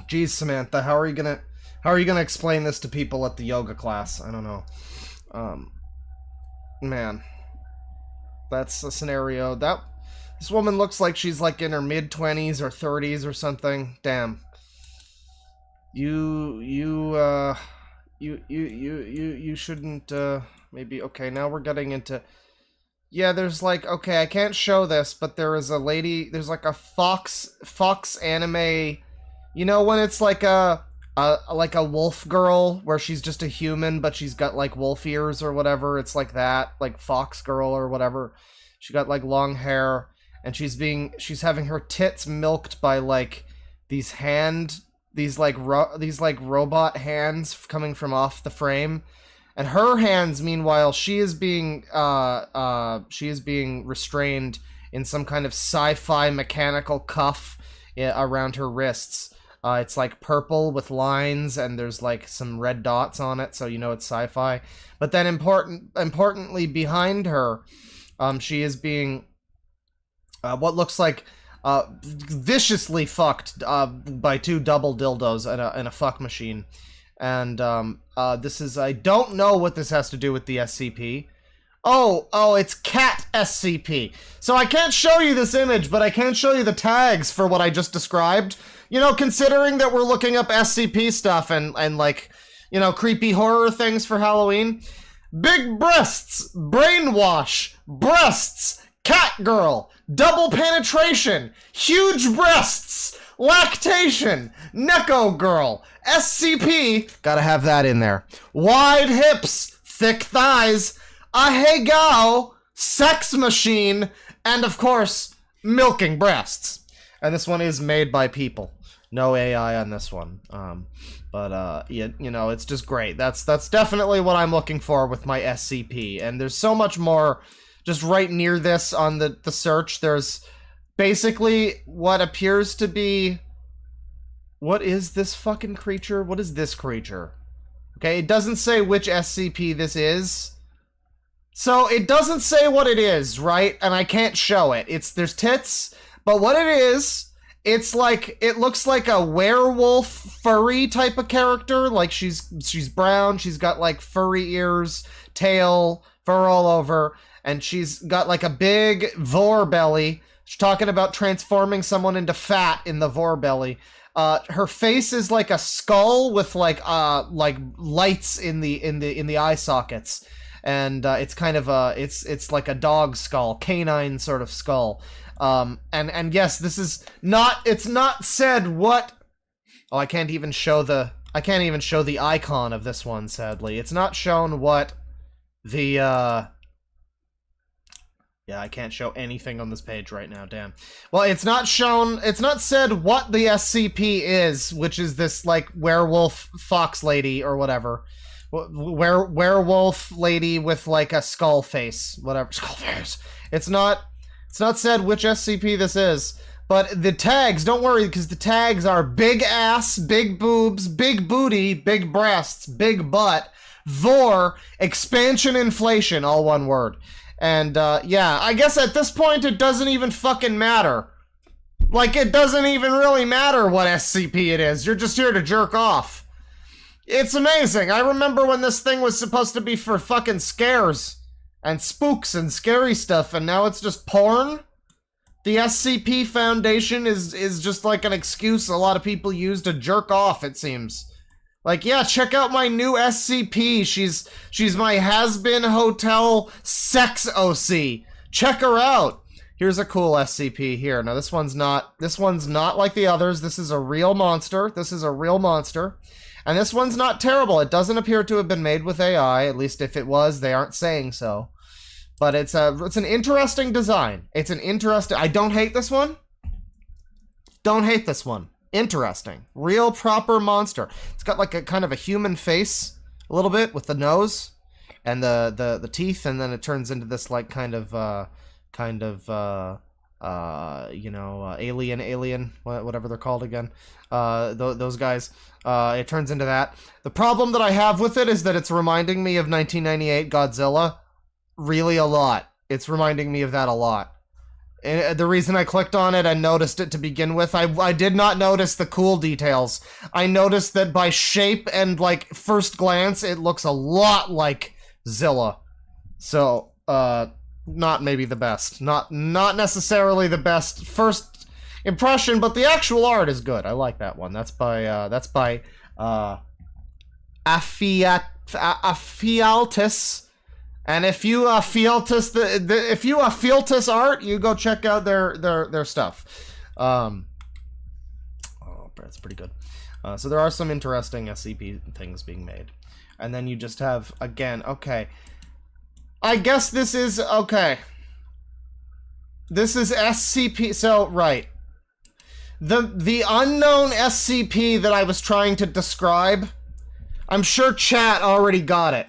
Geez, Samantha, how are you gonna explain this to people at the yoga class? I don't know. Man. That's a scenario. This woman looks like she's like in her mid-20s or 30s or something. Damn. You shouldn't, maybe, okay, now we're getting into... Yeah, there's like, okay, I can't show this, but there is a lady, there's like a fox anime, you know, when it's like a wolf girl, where she's just a human, but she's got like wolf ears or whatever. It's like that, like fox girl or whatever. She got like long hair, and she's having her tits milked by like these robot hands coming from off the frame. And her hands, meanwhile, she is being restrained in some kind of sci-fi mechanical cuff around her wrists. It's like purple with lines, and there's like some red dots on it, so you know it's sci-fi. But then importantly behind her, she is being what looks like viciously fucked by two double dildos in a fuck machine. And this is, I don't know what this has to do with the SCP. Oh, it's cat SCP. So I can't show you this image, but I can show you the tags for what I just described. You know, considering that we're looking up SCP stuff and like, you know, creepy horror things for Halloween. Big breasts, brainwash, breasts, cat girl, double penetration, huge breasts, lactation, Neko girl, SCP, gotta have that in there, wide hips, thick thighs, ahegao, sex machine, and of course, milking breasts. And this one is made by people. No AI on this one. But you know, it's just great. That's definitely what I'm looking for with my SCP. And there's so much more just right near this on the search. There's basically what appears to be... What is this fucking creature? What is this creature? Okay, it doesn't say which SCP this is. So it doesn't say what it is, right? And I can't show it. There's tits, but what it is... It's like, it looks like a werewolf furry type of character. Like she's brown, she's got like furry ears, tail, fur all over, and she's got like a big vor belly. She's talking about transforming someone into fat in the vor belly. Her face is like a skull with like lights in the eye sockets. And it's kind of it's like a dog skull, canine sort of skull. And yes, this is not, it's not said what, oh, I can't even show the icon of this one, sadly. It's not shown what the, yeah, I can't show anything on this page right now, damn. Well, it's not said what the SCP is, which is this, like, werewolf fox lady or whatever. werewolf lady with like a skull face, whatever, skull face. It's not said which SCP this is, but the tags, don't worry, because the tags are big ass, big boobs, big booty, big breasts, big butt, vor, expansion, inflation, all one word. And yeah, I guess at this point it doesn't even fucking matter. Like, it doesn't even really matter what SCP it is. You're just here to jerk off. It's amazing. I remember when this thing was supposed to be for fucking scares and spooks and scary stuff, and now it's just porn? The SCP Foundation is just like an excuse a lot of people use to jerk off, it seems. Like, yeah, check out my new SCP. She's my has-been hotel sex OC. Check her out. Here's a cool SCP here. Now this one's not like the others. This is a real monster. And this one's not terrible. It doesn't appear to have been made with AI. At least if it was, they aren't saying so. But it's an interesting design. I don't hate this one. Interesting. Real proper monster. It's got like a kind of a human face a little bit with the nose and the teeth, and then it turns into this like kind of alien, whatever they're called again. Those guys. It turns into that. The problem that I have with it is that it's reminding me of 1998 Godzilla really a lot. It's reminding me of that a lot. And the reason I clicked on it and noticed it to begin with, I did not notice the cool details. I noticed that by shape and like first glance, it looks a lot like Zilla. So, not maybe the best. Not necessarily the best first impression, but the actual art is good. I like that one. That's by Afialtis. And if you Fealtis art, you go check out their stuff. Oh, that's pretty good. So there are some interesting SCP things being made. And then you just have, again, okay. I guess this is, okay. This is SCP, so, right. The unknown SCP that I was trying to describe, I'm sure chat already got it.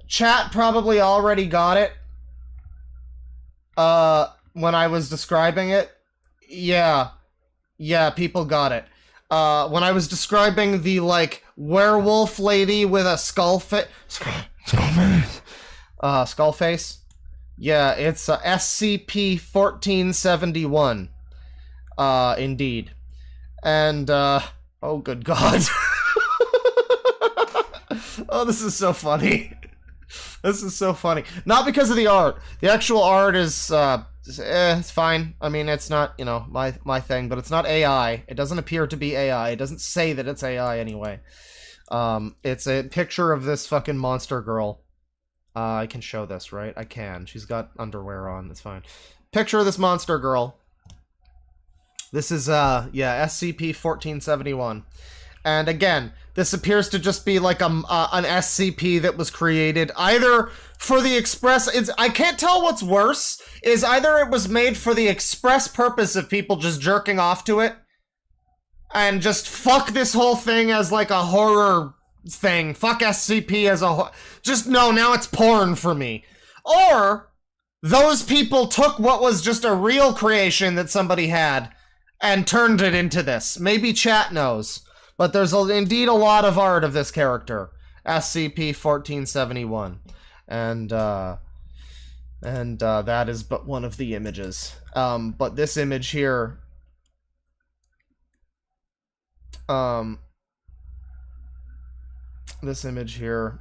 Chat probably already got it. When I was describing it. Yeah, people got it. When I was describing the, like, werewolf lady with a skull face. Skull face. Yeah, it's SCP-1471. Indeed. And, oh good god. Oh, this is so funny. This is so funny. Not because of the art. The actual art is, it's fine. I mean, it's not, you know, my thing, but it's not AI. It doesn't appear to be AI. It doesn't say that it's AI anyway. It's a picture of this fucking monster girl. I can show this, right? I can. She's got underwear on. That's fine. Picture of this monster girl. This is, yeah, SCP-1471. And again, this appears to just be like an SCP that was created either for the express... I can't tell what's worse, is either it was made for the express purpose of people just jerking off to it, and just fuck this whole thing as like a horror thing. Fuck SCP as a... Just, no, now it's porn for me. Or, those people took what was just a real creation that somebody had and turned it into this. Maybe chat knows. But there's indeed a lot of art of this character. SCP-1471. And that is but one of the images. But this image here... this image here...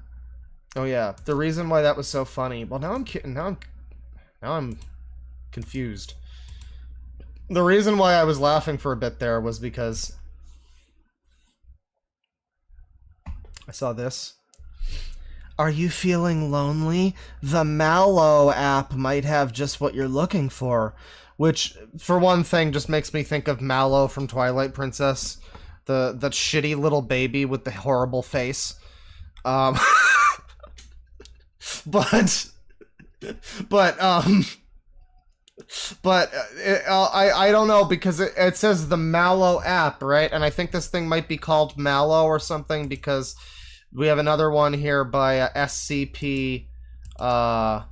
Oh yeah, the reason why that was so funny... Well, now I'm confused. The reason why I was laughing for a bit there was because... I saw this. Are you feeling lonely? The Mallow app might have just what you're looking for. Which, for one thing, just makes me think of Mallow from Twilight Princess. That shitty little baby with the horrible face. I don't know, because it says the Mallow app, right? And I think this thing might be called Mallow or something, because We have another one here by SCP, by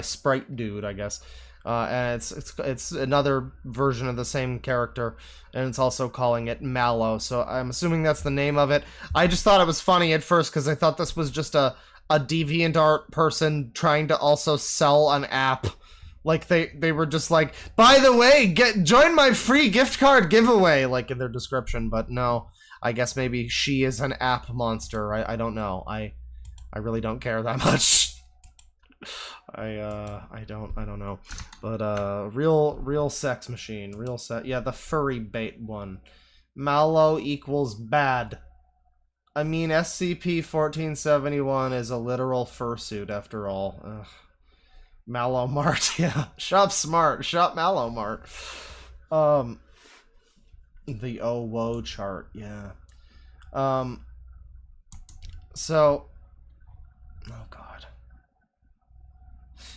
Sprite Dude, I guess. And it's another version of the same character, and it's also calling it Mallow, so I'm assuming that's the name of it. I just thought it was funny at first, because I thought this was just a DeviantArt person trying to also sell an app. Like, they were just like, by the way, join my free gift card giveaway, like, in their description, but no. I guess maybe she is an app monster. I don't know. I really don't care that much. I don't know. But real sex machine, yeah, the furry bait one. Mallow equals bad. I mean, SCP-1471 is a literal fursuit after all. Ugh. Mallow Mart, yeah. Shop smart, shop Mallow Mart. The oh whoa chart, yeah. So, oh god.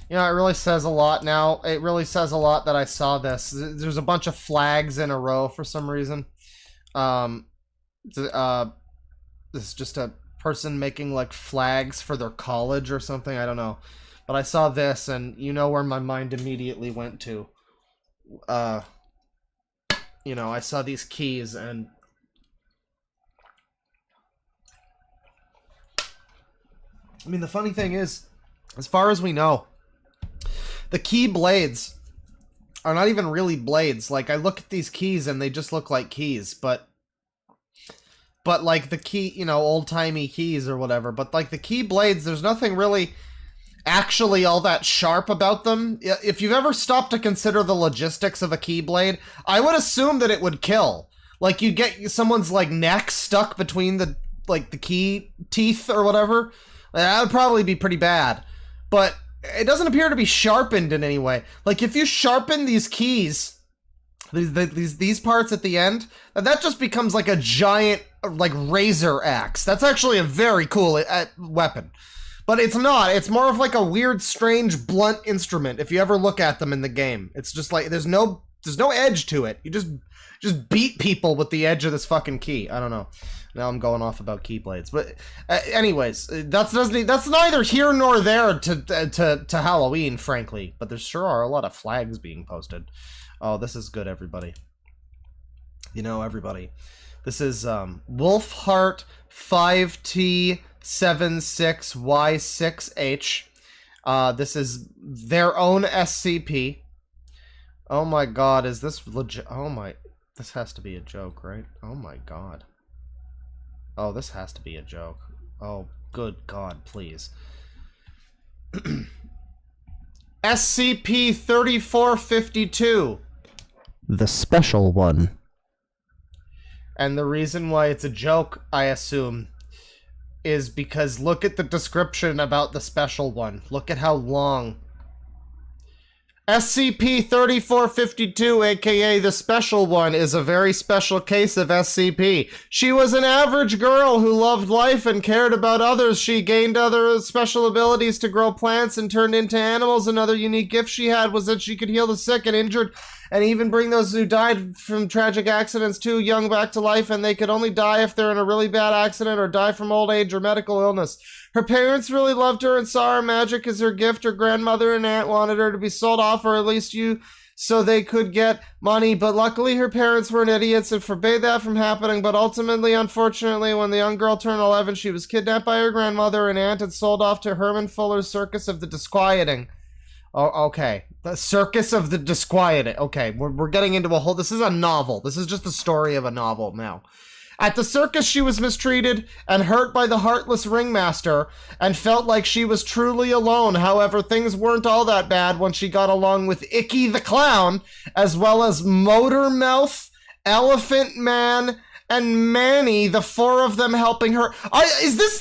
You know, it really says a lot now. It really says a lot that I saw this. There's a bunch of flags in a row for some reason. This is just a person making, like, flags for their college or something. I don't know. But I saw this, and you know where my mind immediately went to. You know, I saw these keys, and... I mean, the funny thing is, as far as we know, the key blades are not even really blades. Like, I look at these keys, and they just look like keys, but like, the key, you know, old-timey keys or whatever, but, like, the key blades, there's nothing really actually all that sharp about them. If you've ever stopped to consider the logistics of a keyblade, I would assume that it would kill. Like, you get someone's, like, neck stuck between the, like, the key teeth or whatever. That would probably be pretty bad. But it doesn't appear to be sharpened in any way. Like, if you sharpen these keys, these parts at the end, that just becomes like a giant, like, razor axe. That's actually a very cool weapon. But it's not. It's more of like a weird, strange, blunt instrument if you ever look at them in the game. It's just like, there's no edge to it. You just beat people with the edge of this fucking key. I don't know. Now I'm going off about keyblades. But anyways, that's neither here nor there to Halloween, frankly. But there sure are a lot of flags being posted. Oh, this is good, everybody. You know, everybody. This is Wolfheart 5T76Y6H. This is their own SCP. Oh my god, is this legit? Oh my... This has to be a joke, right? Oh my god. Oh, this has to be a joke. Oh, good god, please. SCP-3452. The special one. And the reason why it's a joke, I assume, is because look at the description about the special one. Look at how long. SCP-3452, aka the Special One, is a very special case of SCP. She was an average girl who loved life and cared about others. She gained other special abilities to grow plants and turned into animals. Another unique gift she had was that she could heal the sick and injured, and even bring those who died from tragic accidents too young back to life, and they could only die if they're in a really bad accident or die from old age or medical illness. Her parents really loved her and saw her magic as her gift. Her grandmother and aunt wanted her to be sold off, or at least so they could get money, but luckily her parents weren't idiots and forbade that from happening. But ultimately, unfortunately, when the young girl turned 11, she was kidnapped by her grandmother and aunt and sold off to Herman Fuller's Circus of the Disquieting. Oh, okay. The Circus of the Disquieting. Okay, we're getting into a whole... This is a novel. This is just the story of a novel now. At the circus, she was mistreated and hurt by the heartless ringmaster and felt like she was truly alone. However, things weren't all that bad when she got along with Icky the Clown, as well as Motormouth, Elephant Man, and Manny, the four of them helping her. Is this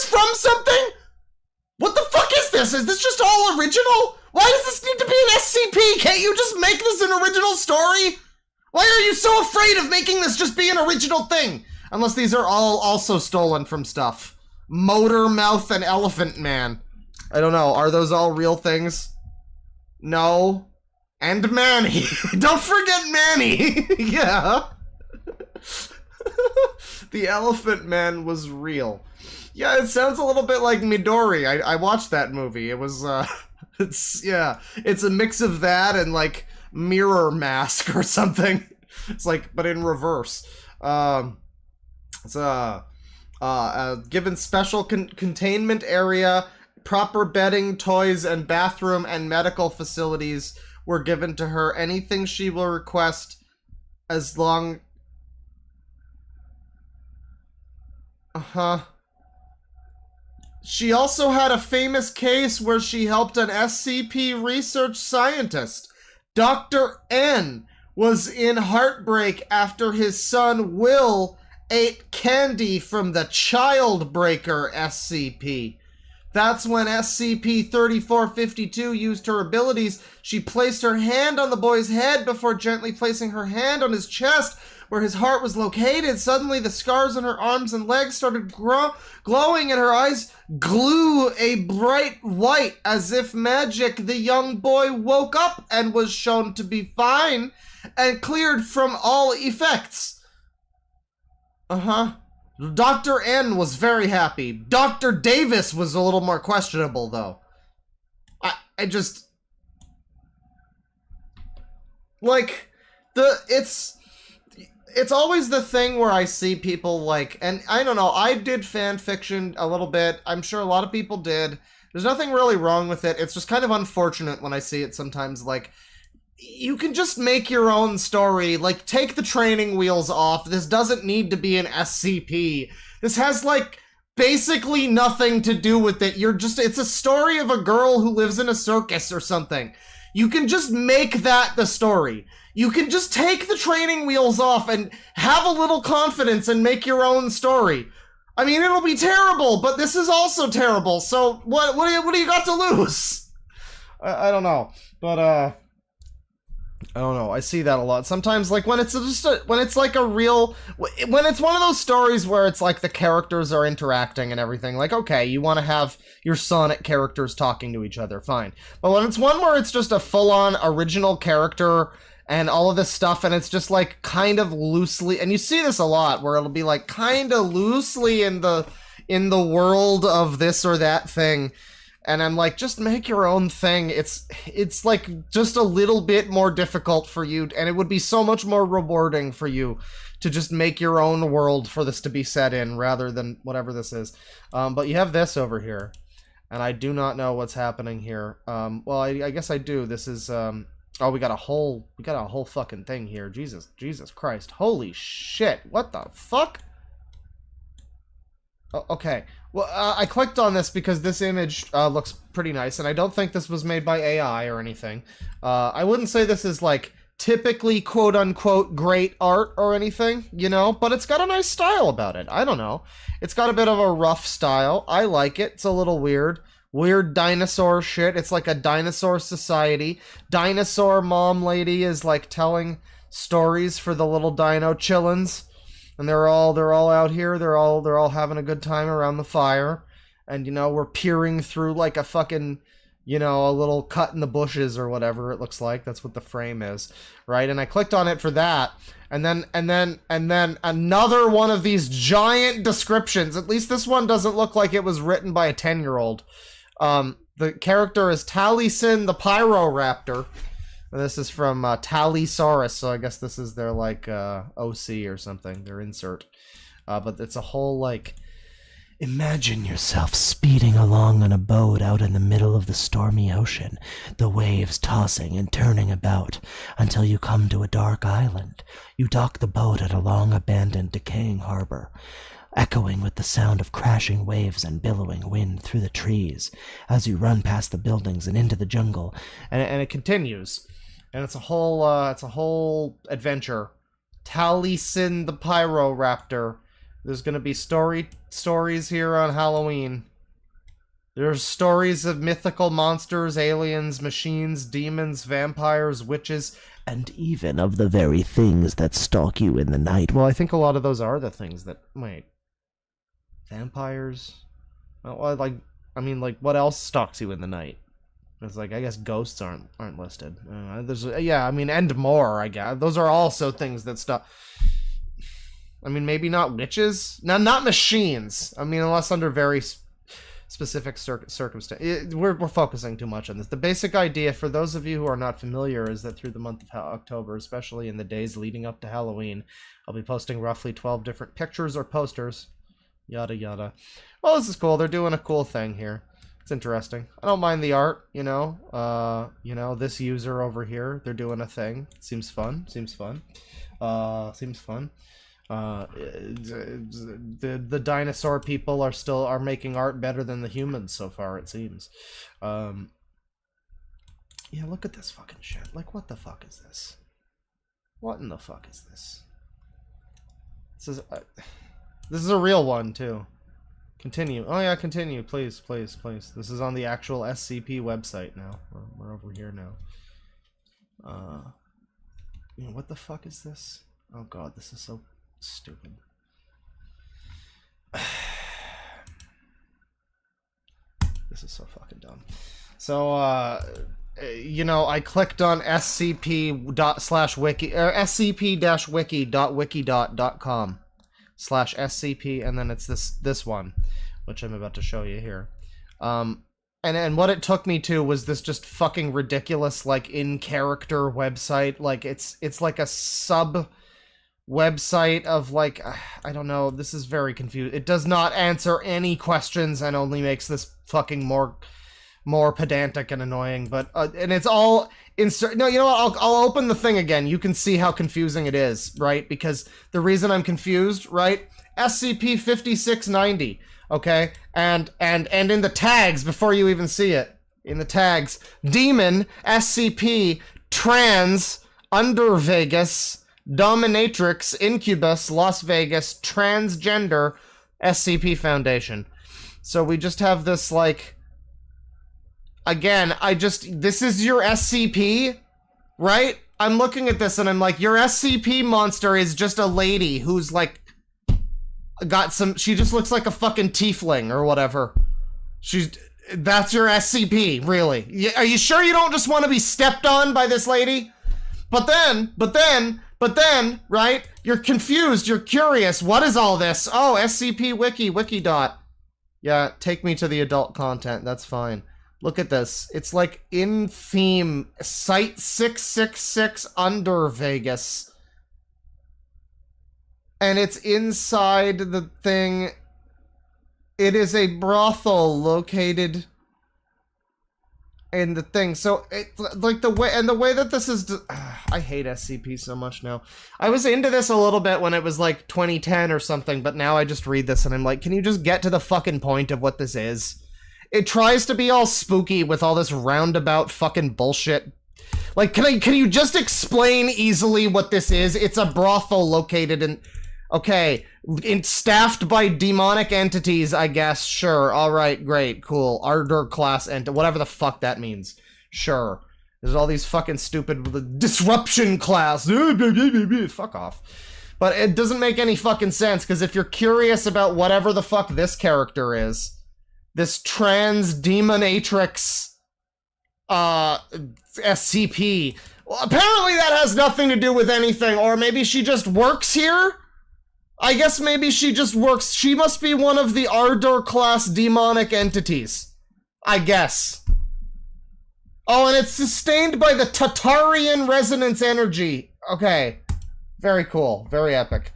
from something? What the fuck is this? Is this just all original? Why does this need to be an SCP? Can't you just make this an original story? Why are you so afraid of making this just be an original thing? Unless these are all also stolen from stuff. Motormouth and Elephant Man. I don't know. Are those all real things? No. And Manny. Don't forget Manny. Yeah. The Elephant Man was real. Yeah, it sounds a little bit like Midori. I watched that movie. It was, it's a mix of that and, like, Mirror Mask or something. It's like, but in reverse. It's, given special containment area, proper bedding, toys, and bathroom and medical facilities were given to her. Anything she will request as long... She also had a famous case where she helped an SCP research scientist. Dr. N was in heartbreak after his son Will ate candy from the Child Breaker SCP. That's when SCP-3452 used her abilities. She placed her hand on the boy's head before gently placing her hand on his chest, where his heart was located. Suddenly, the scars on her arms and legs started glowing, and her eyes glue a bright white. As if magic, the young boy woke up and was shown to be fine and cleared from all effects. Dr. N was very happy. Dr. Davis was a little more questionable, though. I just... Like, it's always the thing where I see people, like, and I don't know, I did fan fiction a little bit. I'm sure a lot of people did. There's nothing really wrong with it. It's just kind of unfortunate when I see it sometimes, like, you can just make your own story. Like, take the training wheels off. This doesn't need to be an SCP. This has, like, basically nothing to do with it. It's a story of a girl who lives in a circus or something. You can just make that the story. You can just take the training wheels off and have a little confidence and make your own story. I mean, it'll be terrible, but this is also terrible. So what do you got to lose? I don't know, but I don't know. I see that a lot. Sometimes, like, when it's when it's one of those stories where it's like the characters are interacting and everything, like, okay, you want to have your Sonic characters talking to each other, fine. But when it's one where it's just a full-on original character and all of this stuff, and it's just, like, kind of loosely, and you see this a lot, where it'll be, like, kind of loosely in the world of this or that thing, and I'm like, just make your own thing. It's like just a little bit more difficult for you, and it would be so much more rewarding for you to just make your own world for this to be set in, rather than whatever this is. But you have this over here, and I do not know what's happening here. Well, I guess I do. This is, oh, we got a whole fucking thing here. Jesus Christ. Holy shit. What the fuck? Oh, okay. Well, I clicked on this because this image looks pretty nice, and I don't think this was made by AI or anything. I wouldn't say this is, like, typically quote-unquote great art or anything, you know, but it's got a nice style about it. I don't know. It's got a bit of a rough style. I like it. It's a little weird. Weird dinosaur shit. It's like a dinosaur society. Dinosaur mom lady is, like, telling stories for the little dino chillins. And they're all out here. They're all having a good time around the fire. And, you know, we're peering through like a fucking, you know, a little cut in the bushes or whatever it looks like. That's what the frame is, right? And I clicked on it for that. And then another one of these giant descriptions. At least this one doesn't look like it was written by a 10-year-old. The character is Taliesin the Pyroraptor. This is from Talisaurus, so I guess this is their, like, OC or something, their insert. But it's a whole, like, imagine yourself speeding along on a boat out in the middle of the stormy ocean, the waves tossing and turning about, until you come to a dark island. You dock the boat at a long-abandoned, decaying harbor, echoing with the sound of crashing waves and billowing wind through the trees, as you run past the buildings and into the jungle. And it continues. And it's a whole adventure. Taliesin the Pyroraptor. There's gonna be stories here on Halloween. There's stories of mythical monsters, aliens, machines, demons, vampires, witches, and even of the very things that stalk you in the night. Well, I think a lot of those are the things that... Wait. Vampires? Well, like, I mean, like, what else stalks you in the night? It's like, I guess ghosts aren't listed. Yeah, I mean, and more, I guess. Those are also things that stuff. I mean, maybe not witches. Now, not machines. I mean, unless under very specific circumstances. We're focusing too much on this. The basic idea, for those of you who are not familiar, is that through the month of October, especially in the days leading up to Halloween, I'll be posting roughly 12 different pictures or posters. Yada yada. Well, this is cool. They're doing a cool thing here. It's interesting. I don't mind the art, you know. This user over here, they're doing a thing. Seems fun. Seems fun. The dinosaur people are making art better than the humans so far, it seems. Yeah, look at this fucking shit. Like, what the fuck is this? What in the fuck is this? This is a real one too. Continue. Oh yeah, continue, please, please, please. This is on the actual SCP website now. We're over here now. You know, what the fuck is this? Oh god, this is so stupid. This is so fucking dumb. So, you know, I clicked on scp./wiki or scp-wiki.wiki.com/scp, and then it's this one, which I'm about to show you here. And what it took me to was this just fucking ridiculous, like, in-character website. Like, it's like a sub website of, like, I don't know, this is very confusing. It does not answer any questions and only makes this fucking more pedantic and annoying. But and it's all insert. No, you know what? I'll open the thing again. You can see how confusing it is, right? Because the reason I'm confused, right? SCP-5690, okay? And in the tags, before you even see it, in the tags, Demon, SCP, Trans, Under Vegas, Dominatrix, Incubus, Las Vegas, Transgender, SCP Foundation. So we just have this, like, again, this is your SCP, right? I'm looking at this and I'm like, your SCP monster is just a lady who's, like, she just looks like a fucking tiefling or whatever. That's your SCP, really? Are you sure you don't just want to be stepped on by this lady? But then, right? You're confused, you're curious. What is all this? Oh, SCP wiki. Yeah, take me to the adult content, that's fine. Look at this. It's like in theme, Site 666 Under Vegas. And it's inside the thing. It is a brothel located in the thing. So, like the way that this is, I hate SCP so much now. I was into this a little bit when it was like 2010 or something, but now I just read this and I'm like, can you just get to the fucking point of what this is? It tries to be all spooky with all this roundabout fucking bullshit. Like, can you just explain easily what this is? It's a brothel located in, okay, staffed by demonic entities, I guess. Sure, alright, great, cool. Ardor class whatever the fuck that means. Sure. There's all these fucking stupid disruption class. Fuck off. But it doesn't make any fucking sense, because if you're curious about whatever the fuck this character is, this trans demonatrix SCP, well, apparently that has nothing to do with anything, or maybe she just works here? I guess maybe she just works. She must be one of the Ardor class demonic entities. I guess. Oh, and it's sustained by the Tatarian resonance energy. Okay. Very cool. Very epic.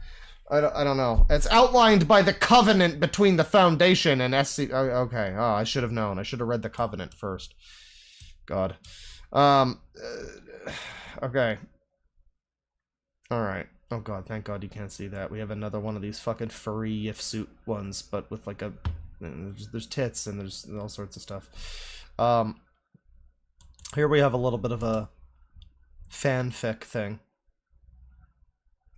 I don't know. It's outlined by the covenant between the Foundation and SC. Okay. Oh, I should have known. I should have read the covenant first. God. Okay. Alright. Oh god, thank god you can't see that. We have another one of these fucking furry yiff suit ones, but with like a... There's tits and there's all sorts of stuff. Here we have a little bit of a fanfic thing.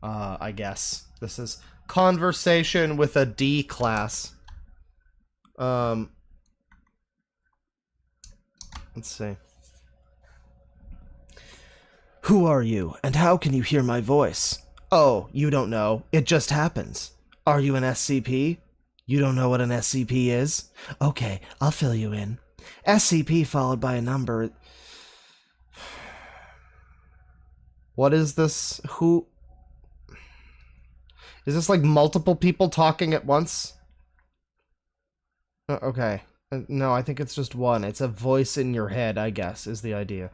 I guess. This is Conversation with a D class. Let's see. Who are you, and how can you hear my voice? Oh, you don't know. It just happens. Are you an SCP? You don't know what an SCP is? Okay, I'll fill you in. SCP followed by a number... What is this? Who... Is this like multiple people talking at once? Okay. No, I think it's just one. It's a voice in your head, I guess, is the idea.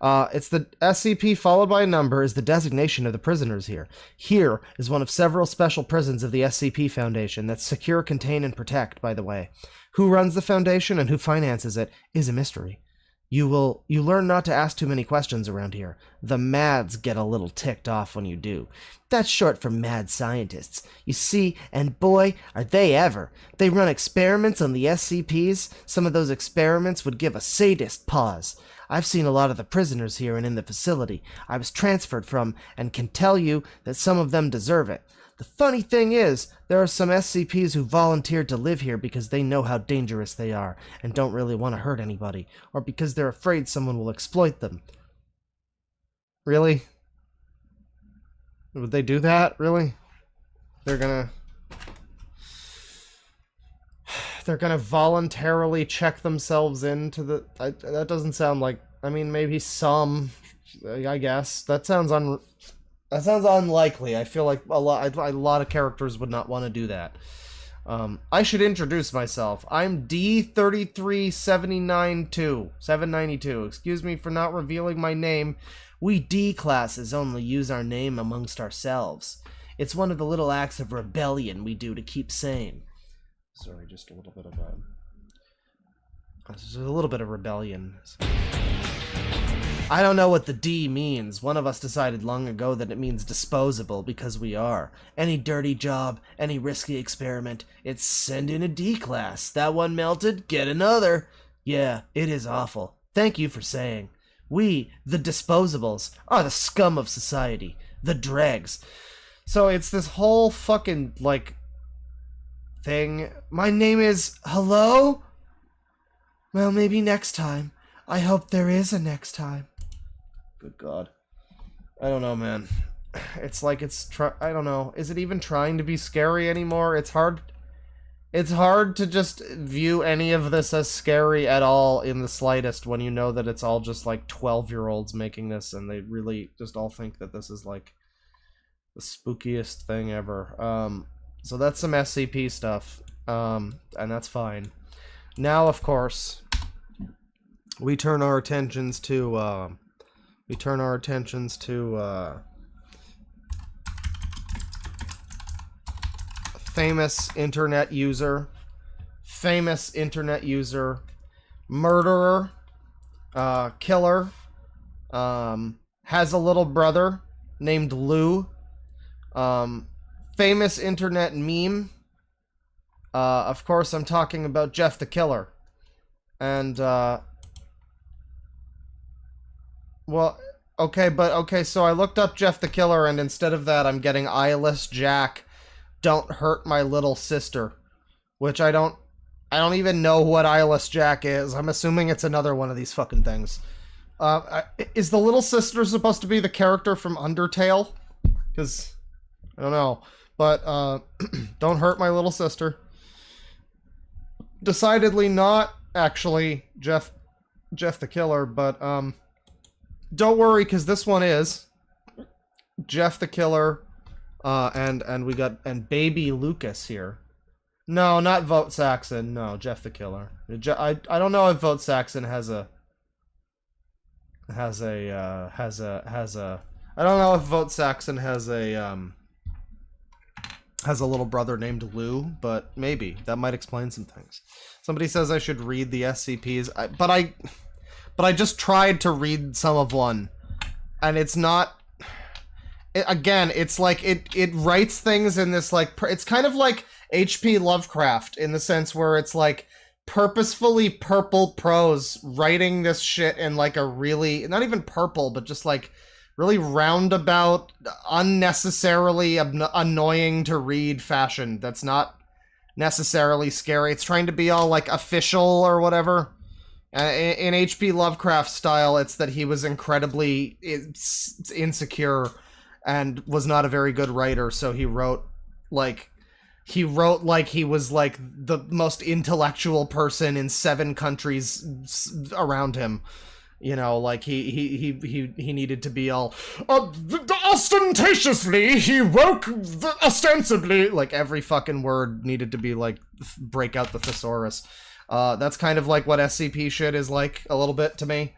It's the SCP followed by a number is the designation of the prisoners here. Here is one of several special prisons of the SCP Foundation that secure, contain, and protect, by the way. Who runs the Foundation and who finances it is a mystery. You learn not to ask too many questions around here. The Mads get a little ticked off when you do. That's short for mad scientists. You see, and boy, are they ever. They run experiments on the SCPs. Some of those experiments would give a sadist pause. I've seen a lot of the prisoners here and in the facility I was transferred from, and can tell you that some of them deserve it. The funny thing is, there are some SCPs who volunteered to live here because they know how dangerous they are, and don't really want to hurt anybody, or because they're afraid someone will exploit them. Really? Would they do that? Really? They're gonna voluntarily check themselves into the... that doesn't sound like... I mean, maybe some, I guess. That sounds unlikely. I feel like a lot of characters would not want to do that. I should introduce myself. I'm D33792. Excuse me for not revealing my name. We D classes only use our name amongst ourselves. It's one of the little acts of rebellion we do to keep sane. Sorry, just a little bit of rebellion. I don't know what the D means. One of us decided long ago that it means disposable because we are. Any dirty job, any risky experiment, it's send in a D class. That one melted, get another. Yeah, it is awful. Thank you for saying. We, the disposables, are the scum of society. The dregs. So it's this whole fucking, like... thing. My name is... Hello? Well, maybe next time. I hope there is a next time. Good God. I don't know, man. It's like I don't know. Is it even trying to be scary anymore? It's hard to just view any of this as scary at all in the slightest when you know that it's all just like 12-year-olds making this and they really just all think that this is like the spookiest thing ever. So that's some SCP stuff, and that's fine. Now, of course, we turn our attentions to, famous internet user, murderer, killer, has a little brother named Lou, famous internet meme. Of course, I'm talking about Jeff the Killer. And, well, okay, so I looked up Jeff the Killer, and instead of that, I'm getting Eyeless Jack, Don't Hurt My Little Sister. Which I don't even know what Eyeless Jack is. I'm assuming it's another one of these fucking things. Is the little sister supposed to be the character from Undertale? Because, I don't know. But, Don't Hurt My Little Sister. Decidedly not, actually, Jeff the Killer, but, don't worry, because this one is Jeff the Killer, and we got, and Baby Lucas here. No, not Vote Saxon, no, Jeff the Killer. I don't know if Vote Saxon has a, I don't know if Vote Saxon has a little brother named Lou, but maybe. That might explain some things. Somebody says I should read the SCPs, but I just tried to read some of one, and it's not... again, it's like, it writes things in this, like... it's kind of like H.P. Lovecraft, in the sense where it's like purposefully purple prose, writing this shit in like a really... not even purple, but just like really roundabout, unnecessarily annoying to read fashion that's not necessarily scary. It's trying to be all like official or whatever. In H.P. Lovecraft style, it's that he was incredibly insecure and was not a very good writer, so he wrote like he was like the most intellectual person in 7 countries around him. You know, like he needed to be all ostentatiously he woke ostensibly, like every fucking word needed to be like break out the thesaurus. That's kind of like what SCP shit is like a little bit to me.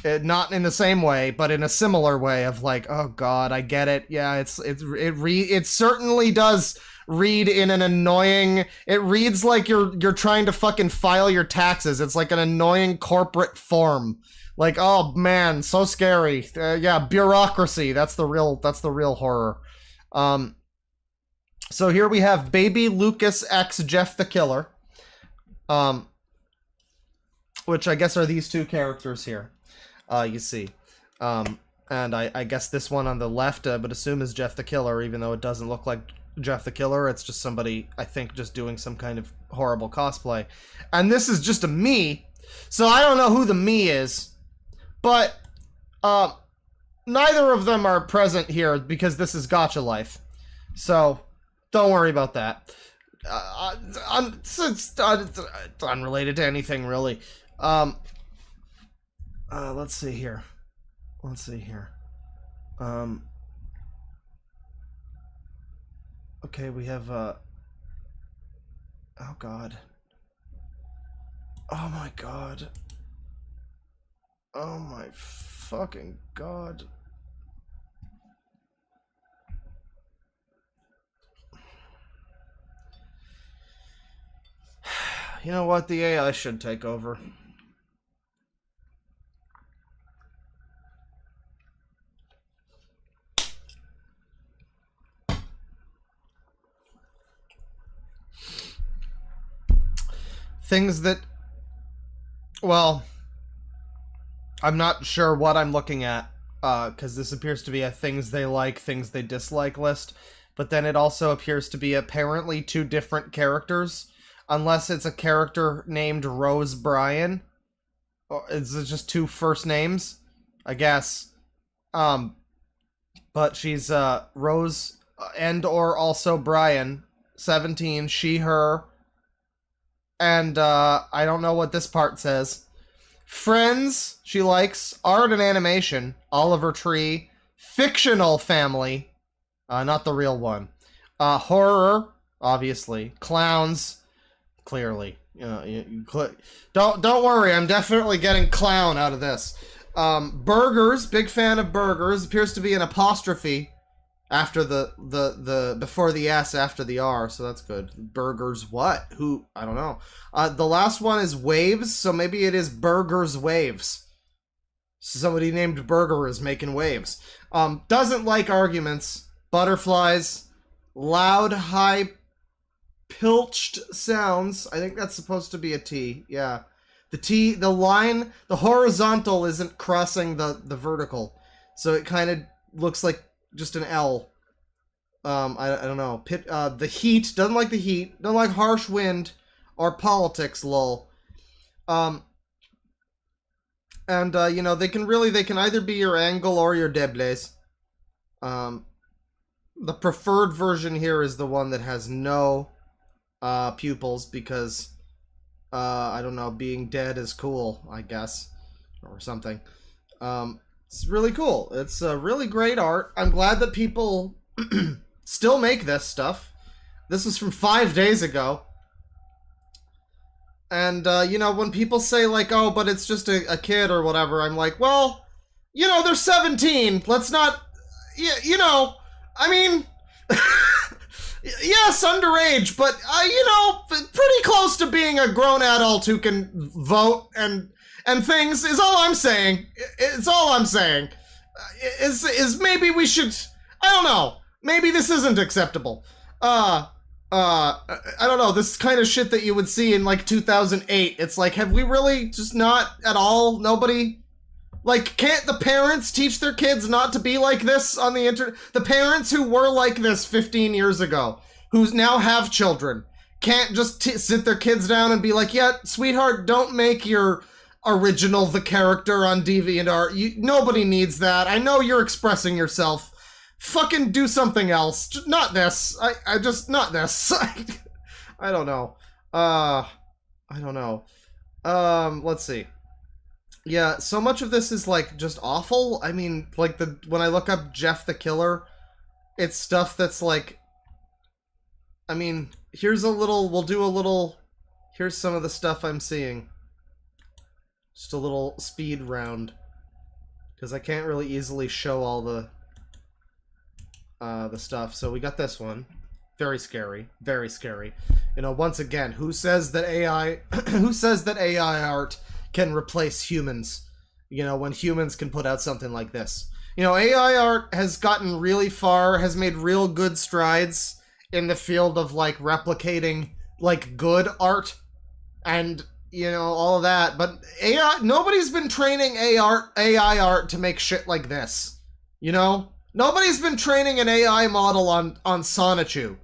Not in the same way, but in a similar way of like, oh god, I get it. Yeah, it certainly does read in an annoying. It reads like you're trying to fucking file your taxes. It's like an annoying corporate form. Like, oh man, so scary. Yeah, bureaucracy. That's the real horror. So here we have Baby Lucas X Jeff the Killer. Which I guess are these two characters here. You see. And I guess this one on the left, I would assume is Jeff the Killer, even though it doesn't look like Jeff the Killer. It's just somebody, I think, just doing some kind of horrible cosplay. And this is just a me. So I don't know who the me is. But, neither of them are present here because this is Gacha Life. So, don't worry about that. It's unrelated to anything, really. Let's see here. Okay, we have, oh god. Oh my god. Oh my fucking god. You know what? The AI should take over. Things that... Well... I'm not sure what I'm looking at, because this appears to be a things they like, things they dislike list, but then it also appears to be apparently two different characters, unless it's a character named Rose Bryan, or is it just two first names? I guess. But she's, Rose, and or also Bryan, 17, she, her, and, I don't know what this part says. Friends, she likes. Art and animation, Oliver Tree. Fictional family, not the real one. Horror, obviously. Clowns, clearly. Don't worry, I'm definitely getting clown out of this. Burgers, big fan of burgers. Appears to be an apostrophe after the before the S, after the R, so that's good. Burgers what? Who? I don't know. The last one is waves, so maybe it is Burgers Waves. Somebody named Burger is making waves. Doesn't like arguments. Butterflies. Loud, high, pilched sounds. I think that's supposed to be a T. Yeah. The T, the line, the horizontal isn't crossing the vertical. So it kind of looks like just an L. I don't know. The heat, doesn't like the heat. Doesn't like harsh wind or politics, lol. You know, they can either be your angle or your debles. The preferred version here is the one that has no pupils because, I don't know, being dead is cool, I guess, or something. It's really cool. It's really great art. I'm glad that people still make this stuff. This was from 5 days ago. And, you know, when people say, like, oh, but it's just a kid or whatever, I'm like, well, you know, they're 17. Let's not, you know, I mean, yes, underage, but, you know, pretty close to being a grown adult who can vote and things is all I'm saying. It's all I'm saying. Is maybe we should, I don't know, maybe this isn't acceptable. I don't know, this kind of shit that you would see in like 2008. It's like, have we really just not at all, nobody, like, can't the parents teach their kids not to be like this on the internet? The parents who were like this 15 years ago, who now have children, can't just sit their kids down and be like, yeah, sweetheart, don't make your original the character on DeviantArt. Nobody needs that. I know you're expressing yourself. Fucking do something else. Not this. I just, not this. I don't know. I don't know. Let's see. Yeah, so much of this is, like, just awful. I mean, like, when I look up Jeff the Killer, it's stuff that's, like... I mean, here's a little... We'll do a little... Here's some of the stuff I'm seeing. Just a little speed round. Because I can't really easily show all the stuff. So we got this one. Very scary. Very scary. You know, once again, who says that AI... who says that AI art can replace humans? You know, when humans can put out something like this. You know, AI art has gotten really far, has made real good strides in the field of, like, replicating, like, good art. And, you know, all of that. But AI... Nobody's been training AI art to make shit like this. You know? Nobody's been training an AI model on Sonichu.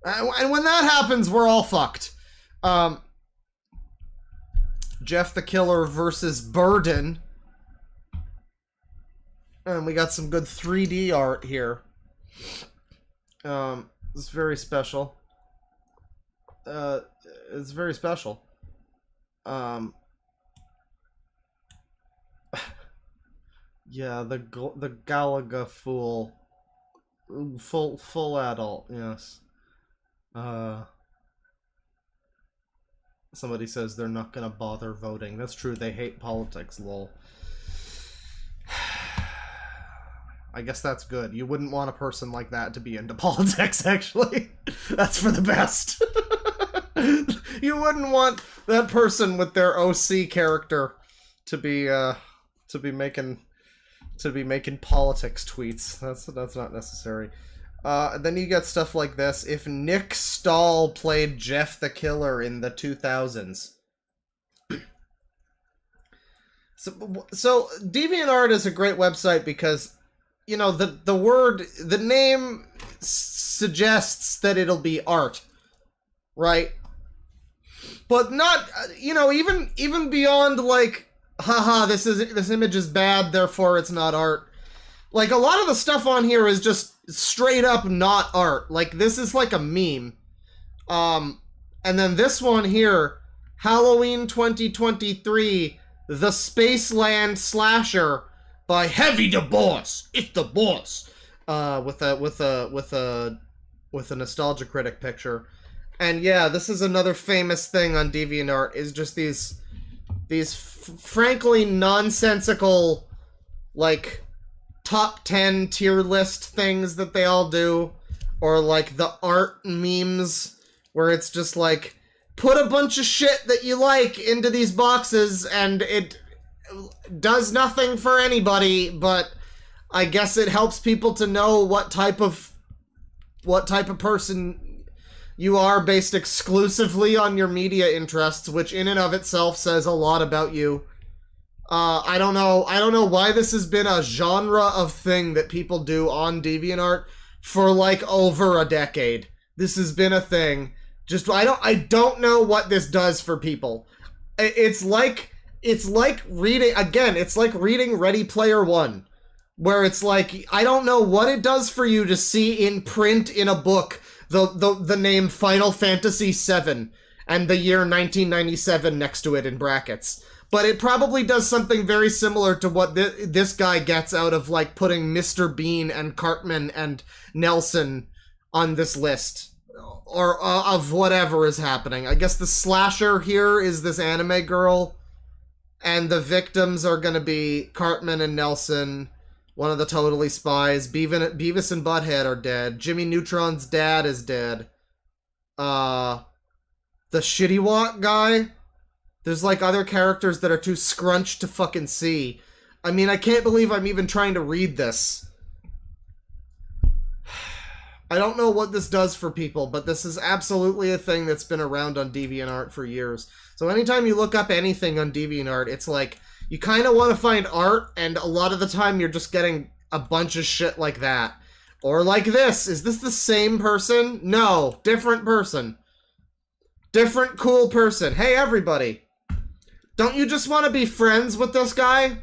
And when that happens, we're all fucked. Jeff the Killer versus Burden. And we got some good 3D art here. It's very special. It's very special. Yeah, the Galaga Fool. Full adult, yes. Somebody says they're not gonna bother voting. That's true, they hate politics, lol. I guess that's good. You wouldn't want a person like that to be into politics, actually. That's for the best. You wouldn't want that person with their OC character to be making politics tweets. That's not necessary. Then you get stuff like this. If Nick Stahl played Jeff the Killer in the 2000s. So DeviantArt is a great website because, you know, the name suggests that it'll be art, right? But not, you know, even beyond, like, haha, this image is bad, therefore it's not art. Like, a lot of the stuff on here is just straight up not art. Like, this is like a meme. And then this one here, Halloween 2023, The Spaceland Slasher by Heavy the Boss. It's the boss. With a Nostalgia Critic picture. And yeah, this is another famous thing on DeviantArt, is just these frankly nonsensical, like, top 10 tier list things that they all do, or like the art memes where it's just like, put a bunch of shit that you like into these boxes and it does nothing for anybody, but I guess it helps people to know what type of person you are based exclusively on your media interests, which in and of itself says a lot about you. I don't know why this has been a genre of thing that people do on DeviantArt for like over a decade. This has been a thing. Just I don't know what this does for people. It's like reading, again, it's like reading Ready Player One, where it's like, I don't know what it does for you to see in print in a book the name Final Fantasy VII and the year 1997 next to it in brackets. But it probably does something very similar to what this guy gets out of, like, putting Mr. Bean and Cartman and Nelson on this list. Or of whatever is happening. I guess the slasher here is this anime girl. And the victims are gonna be Cartman and Nelson. One of the Totally Spies. Beavis and Butthead are dead. Jimmy Neutron's dad is dead. The Shitty Walk guy? There's, like, other characters that are too scrunched to fucking see. I mean, I can't believe I'm even trying to read this. I don't know what this does for people, but this is absolutely a thing that's been around on DeviantArt for years. So anytime you look up anything on DeviantArt, it's like, you kind of want to find art, and a lot of the time you're just getting a bunch of shit like that. Or like this. Is this the same person? No, different person. Different cool person. Hey, everybody. Don't you just want to be friends with this guy?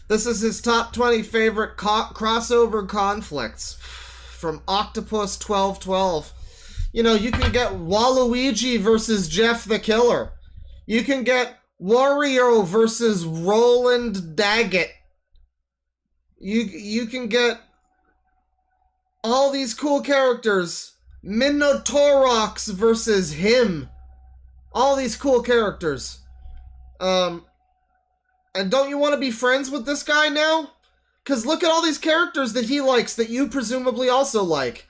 This is his top 20 favorite crossover conflicts from Octopus 1212 You can get Waluigi versus Jeff the Killer. You can get Wario versus Roland Daggett. You can get all these cool characters. Minotorox versus him. All these cool characters. And don't you want to be friends with this guy now? Because look at all these characters that he likes that you presumably also like.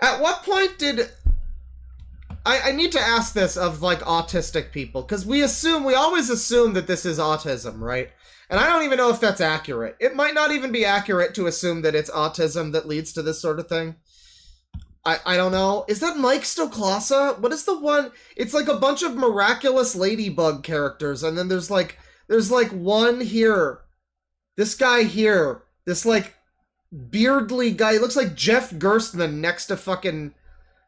At what point did... I need to ask this of, like, autistic people, because we always assume that this is autism, right? And I don't even know if that's accurate. It might not even be accurate to assume that it's autism that leads to this sort of thing. I don't know. Is that Mike Stoklasa? What is the one? It's like a bunch of miraculous ladybug characters, and then there's like one here. This guy here. This, like, beardly guy. He looks like Jeff Gerstmann next to fucking,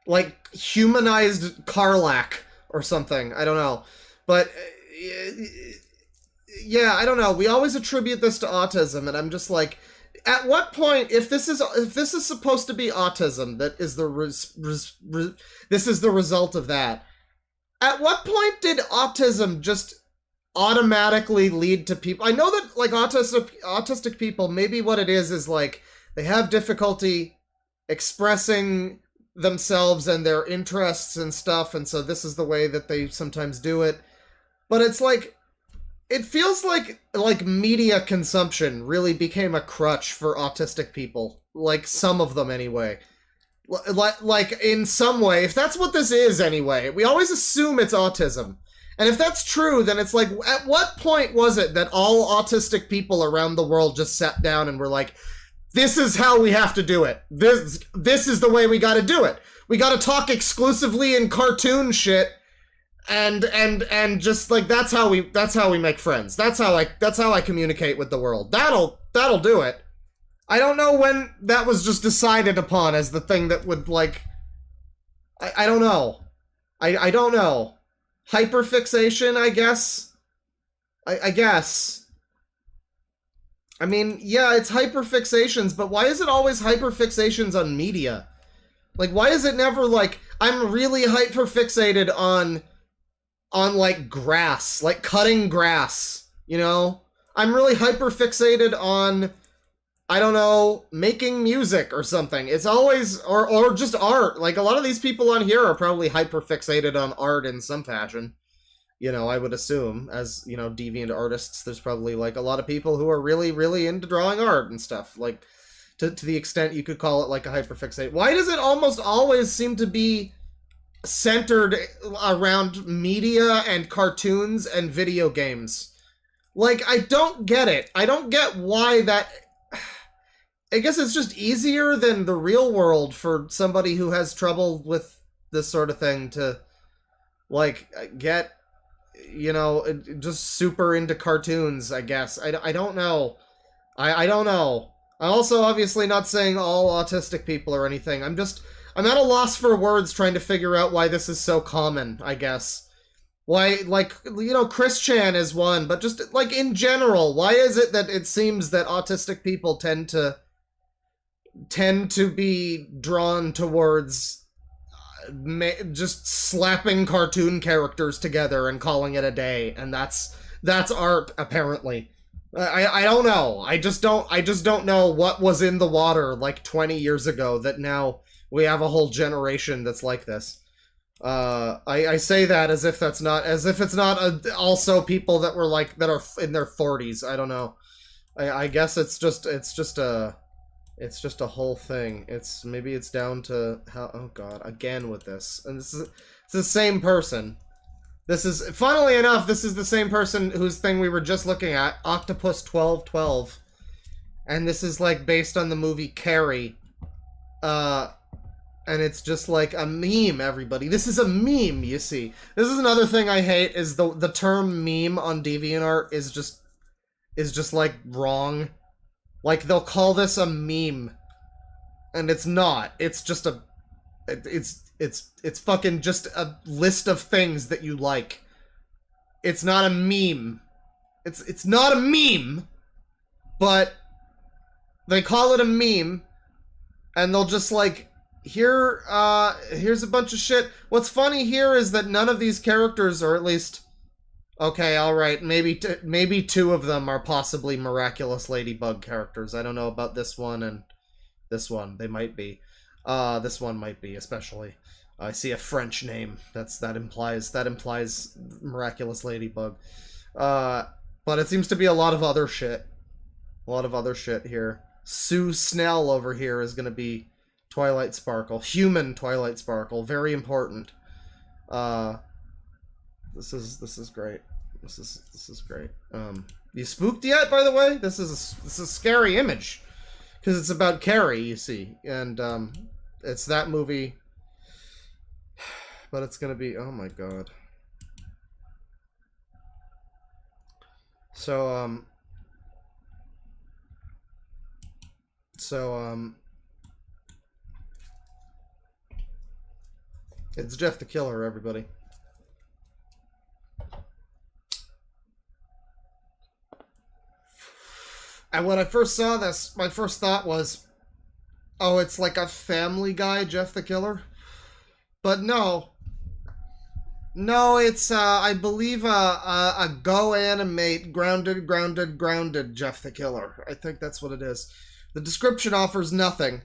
like, humanized Karlach or something. I don't know. But, yeah, I don't know. We always attribute this to autism, and I'm just like... At what point, if this is supposed to be autism, that is this is the result of that, at what point did autism just automatically lead to people? I know that, like, autistic people, maybe what it is like, they have difficulty expressing themselves and their interests and stuff, and so this is the way that they sometimes do it. But it's like... It feels like media consumption really became a crutch for autistic people. Like, some of them anyway. Like, in some way, if that's what this is anyway, we always assume it's autism. And if that's true, then it's like, at what point was it that all autistic people around the world just sat down and were like, this is how we have to do it. This is the way we gotta do it. We gotta talk exclusively in cartoon shit. And just like that's how we make friends. That's how I communicate with the world. That'll do it. I don't know when that was just decided upon as the thing that would, like, I don't know. I don't know. Hyperfixation, I guess. I guess. I mean, yeah, it's hyperfixations, but why is it always hyperfixations on media? Like, why is it never like, I'm really hyperfixated on like grass, like cutting grass, you know? I'm really hyperfixated on, I don't know, making music or something. It's always, or just art. Like, a lot of these people on here are probably hyperfixated on art in some fashion. You know, I would assume, as, you know, deviant artists, there's probably, like, a lot of people who are really, really into drawing art and stuff. Like, to the extent you could call it, like, a hyperfixate. Why does it almost always seem to be centered around media and cartoons and video games? Like, I don't get it. I don't get why that... I guess it's just easier than the real world for somebody who has trouble with this sort of thing to, like, get, you know, just super into cartoons, I guess. I don't know. I don't know. I'm also obviously not saying all autistic people or anything. I'm at a loss for words trying to figure out why this is so common, I guess. Why, like, you know, Chris Chan is one, but just, like, in general, why is it that it seems that autistic people tend to be drawn towards just slapping cartoon characters together and calling it a day, and that's art, apparently. I don't know. I just don't know what was in the water like 20 years ago that now we have a whole generation that's like this. I say that as if it's not also people that were like, that are in their 40s. I don't know. I guess it's just a whole thing. Maybe it's down to how, oh god, again with this. And it's the same person. This is, funnily enough, this is the same person whose thing we were just looking at, Octopus 1212. And this is, like, based on the movie Carrie. And it's just like a meme, everybody. This is a meme, you see. This is another thing I hate, is the term meme on DeviantArt is just like wrong. Like, they'll call this a meme. And it's not. It's just it's fucking just a list of things that you like. It's not a meme. It's not a meme, but they call it a meme, and they'll just like, here's a bunch of shit. What's funny here is that none of these characters, or at least, okay, all right, maybe two of them are possibly miraculous Ladybug characters. I don't know about this one and this one. They might be. This one might be, especially. I see a French name. That implies miraculous Ladybug. But it seems to be a lot of other shit. A lot of other shit here. Sue Snell over here is gonna be Twilight Sparkle. Human Twilight Sparkle. Very important. This is great. This is great. You spooked yet, by the way? This is a scary image. Because it's about Carrie, you see. And it's that movie. But it's gonna be, oh my god. So it's Jeff the Killer, everybody. And when I first saw this, my first thought was, oh, it's like a Family Guy Jeff the Killer? But no. No, it's, I believe, a Go Animate grounded Jeff the Killer. I think that's what it is. The description offers nothing.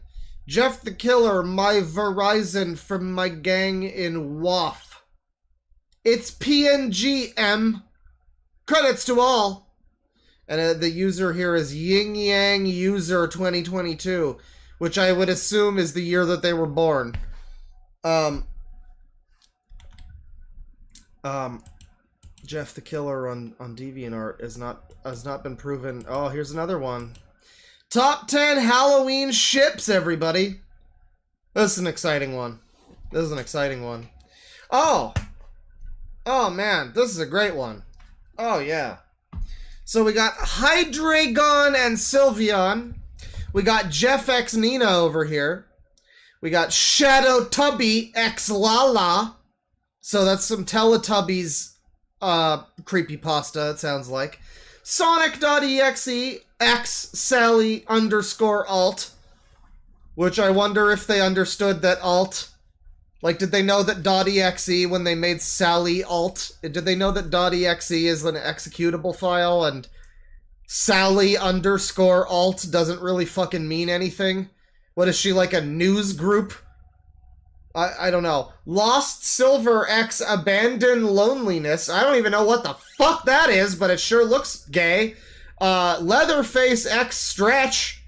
Jeff the Killer, my Verizon from my gang in WAF. It's PNG, M. Credits to all. And the user here is Ying Yang User 2022, which I would assume is the year that they were born. Jeff the Killer on DeviantArt has not been proven. Oh, here's another one. Top 10 Halloween ships, everybody. This is an exciting one. This is an exciting one. Oh! Oh, man. This is a great one. Oh, yeah. So we got Hydreigon and Sylveon. We got Jeff X Nina over here. We got Shadow Tubby X Lala. So that's some Teletubbies creepypasta, it sounds like. Sonic.exe X Sally _ alt. Which I wonder if they understood that alt. Like, did they know that .exe when they made Sally alt? Did they know that .exe is an executable file and Sally _ alt doesn't really fucking mean anything? What is she, like a news group? I don't know. Lost Silver X Abandon Loneliness. I don't even know what the fuck that is, but it sure looks gay. Leatherface X Stretch.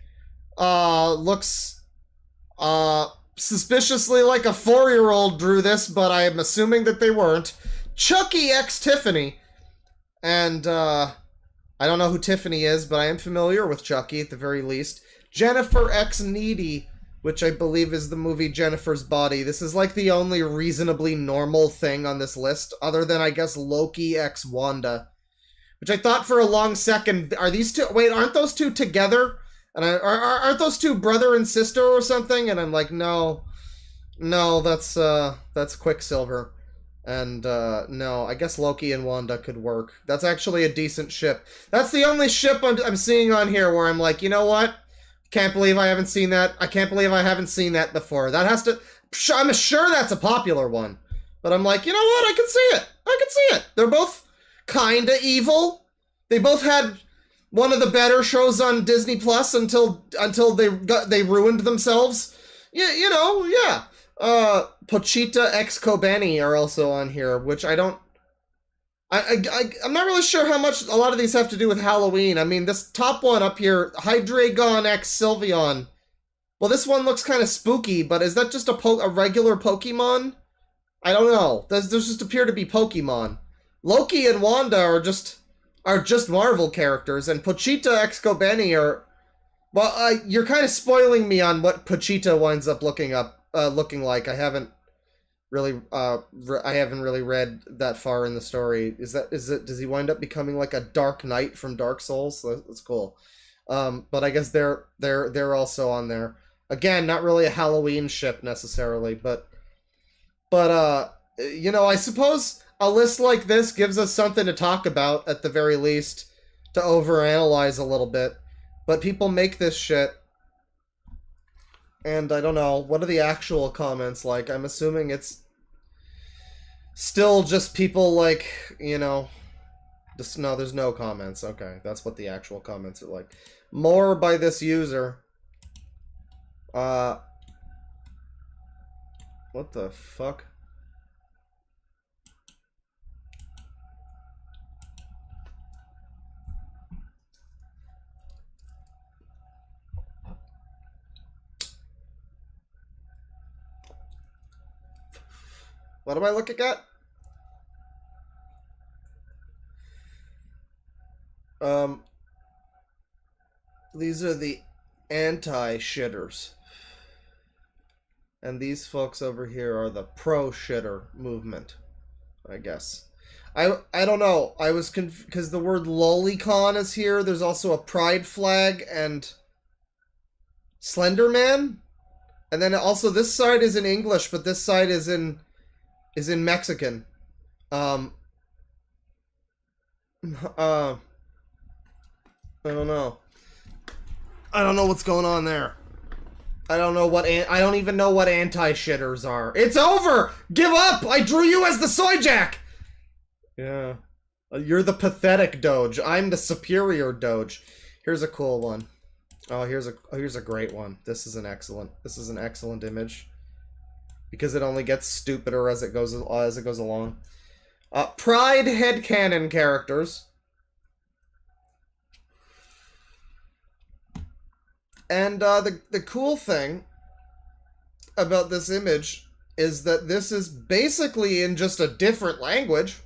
Looks suspiciously like a 4-year-old drew this, but I am assuming that they weren't. Chucky X Tiffany. And I don't know who Tiffany is, but I am familiar with Chucky at the very least. Jennifer X Needy, which I believe is the movie Jennifer's Body. This is like the only reasonably normal thing on this list, other than, I guess, Loki X Wanda. Which I thought for a long second, are these two, wait, aren't those two together? And aren't those two brother and sister or something? And I'm like, no, that's Quicksilver. And, no, I guess Loki and Wanda could work. That's actually a decent ship. That's the only ship I'm seeing on here where I'm like, you know what? Can't believe I haven't seen that. I can't believe I haven't seen that before. That has to... I'm sure that's a popular one. But I'm like, you know what? I can see it. I can see it. They're both kinda evil. They both had one of the better shows on Disney Plus until they ruined themselves. Yeah, you know, yeah. Pochita X Kobeni are also on here, which I don't... I'm not really sure how much a lot of these have to do with Halloween. I mean, this top one up here, Hydreigon X Sylveon. Well, this one looks kind of spooky, but is that just a regular Pokemon? I don't know. Those just appear to be Pokemon. Loki and Wanda are just Marvel characters, and Pochita X Kobeni are... Well, you're kind of spoiling me on what Pochita winds up looking like. I haven't really read that far in the story. Does he wind up becoming like a Dark Knight from Dark Souls? That's cool. But I guess they're also on there. Again, not really a Halloween ship necessarily, but you know, I suppose a list like this gives us something to talk about at the very least, to overanalyze a little bit. But people make this shit. And I don't know, what are the actual comments like? I'm assuming it's still just people like, you know, just, no, there's no comments. Okay, that's what the actual comments are like. More by this user. What the fuck? What am I looking at? These are the anti-shitters. And these folks over here are the pro-shitter movement, I guess. I don't know. I was because the word lolicon is here. There's also a pride flag and Slenderman. And then also this side is in English, but this side is in Mexican. I don't know. I don't know what's going on there. I don't know what I don't even know what anti-shitters are. It's over! Give up! I drew you as the soy jack! Yeah. You're the pathetic Doge. I'm the superior Doge. Here's a cool one. Oh, here's a great one. This is an excellent image. Because it only gets stupider as it goes along. Pride headcanon characters. And the cool thing about this image is that this is basically in just a different language.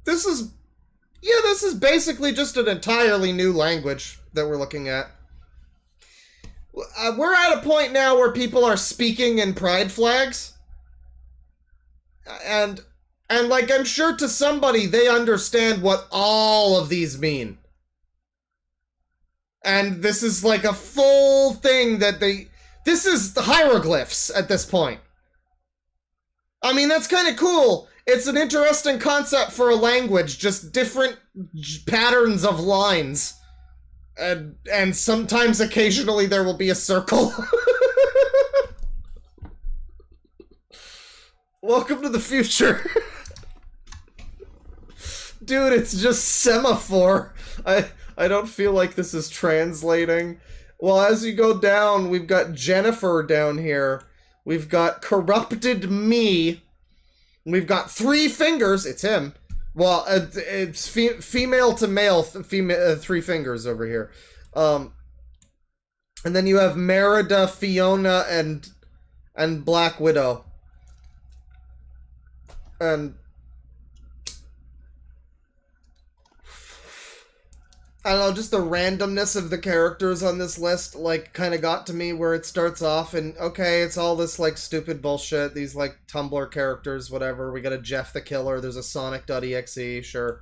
This is basically just an entirely new language that we're looking at. We're at a point now where people are speaking in pride flags. And like, I'm sure to somebody they understand what all of these mean. And this is like a full thing that this is the hieroglyphs at this point. I mean, that's kind of cool. It's an interesting concept for a language, just different patterns of lines. And sometimes, occasionally, there will be a circle. Welcome to the future. Dude, it's just semaphore. I don't feel like this is translating. Well, as you go down, we've got Jennifer down here. We've got corrupted me. We've got 3 fingers. It's him. Well, it's female to male, 3 fingers over here. And then you have Merida, Fiona, and Black Widow. And I don't know, just the randomness of the characters on this list, like, kind of got to me, where it starts off and, okay, it's all this, like, stupid bullshit, these, like, Tumblr characters, whatever, we got a Jeff the Killer, there's a Sonic.exe, sure.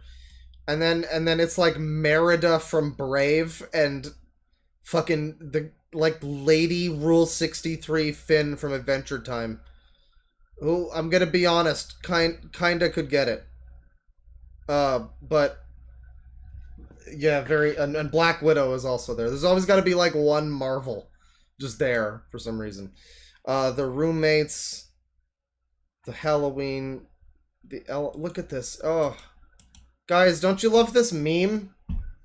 And then it's, like, Merida from Brave, and fucking, the, like, Lady Rule 63 Finn from Adventure Time. Who, I'm gonna be honest, kinda could get it. But... yeah, and Black Widow is also there. There's always got to be like one Marvel just there for some reason. The roommates, the Halloween, look at this. Oh, guys, don't you love this meme?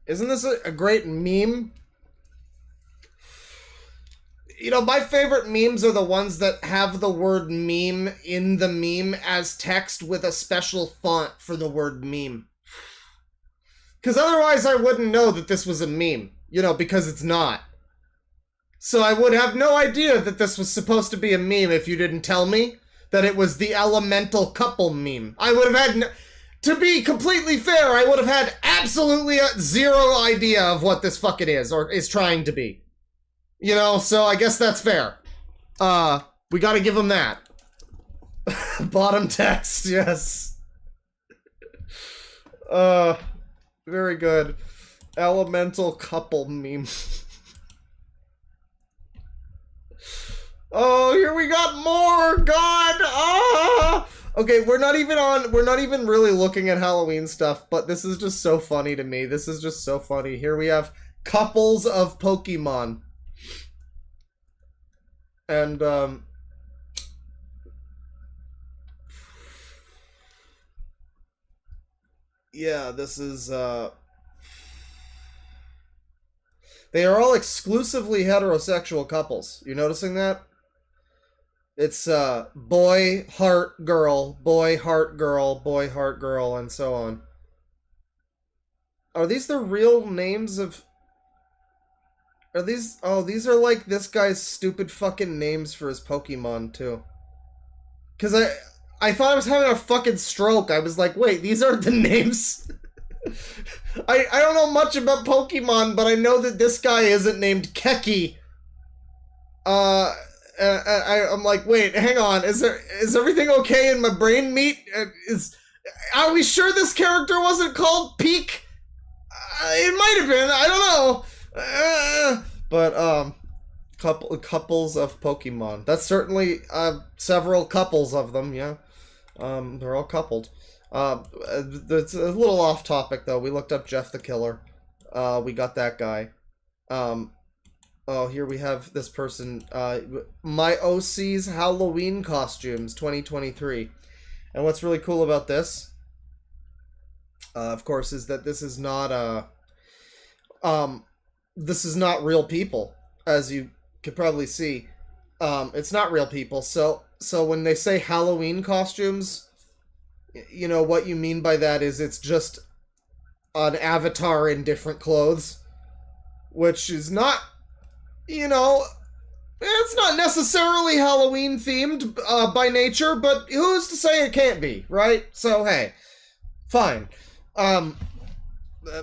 Isn't this a great meme? You know, my favorite memes are the ones that have the word meme in the meme as text with a special font for the word meme. Because otherwise I wouldn't know that this was a meme, you know, because it's not. So I would have no idea that this was supposed to be a meme if you didn't tell me that it was the elemental couple meme. I would have had, to be completely fair, I would have had absolutely zero idea of what this fucking is, or is trying to be. You know, so I guess that's fair. We gotta give him that. Bottom text, yes. Very good. Elemental couple meme. Oh, here we got more! God! Ah! Okay, we're not even really looking at Halloween stuff, but this is just so funny to me. This is just so funny. Here we have couples of Pokemon. And, yeah, this is, they are all exclusively heterosexual couples. You noticing that? It's, boy, heart, girl, boy, heart, girl, boy, heart, girl, and so on. Are these the real names of... Are these... Oh, these are like this guy's stupid fucking names for his Pokemon, too. Because I thought I was having a fucking stroke. I was like, wait, these aren't the names? I don't know much about Pokemon, but I know that this guy isn't named Keki. I'm like, wait, hang on. Is everything okay in my brain meat? Are we sure this character wasn't called Peak? It might have been. I don't know. But couples of Pokemon. That's certainly several couples of them. Yeah. They're all coupled. It's a little off topic though. We looked up Jeff the Killer. We got that guy. Oh, here we have this person. My OC's Halloween costumes 2023. And what's really cool about this, of course, is that this is not this is not real people, as you could probably see. It's not real people. So when they say Halloween costumes, you know what you mean by that is it's just an avatar in different clothes, which is not, you know, it's not necessarily Halloween themed by nature, but who's to say it can't be, right? So hey, fine.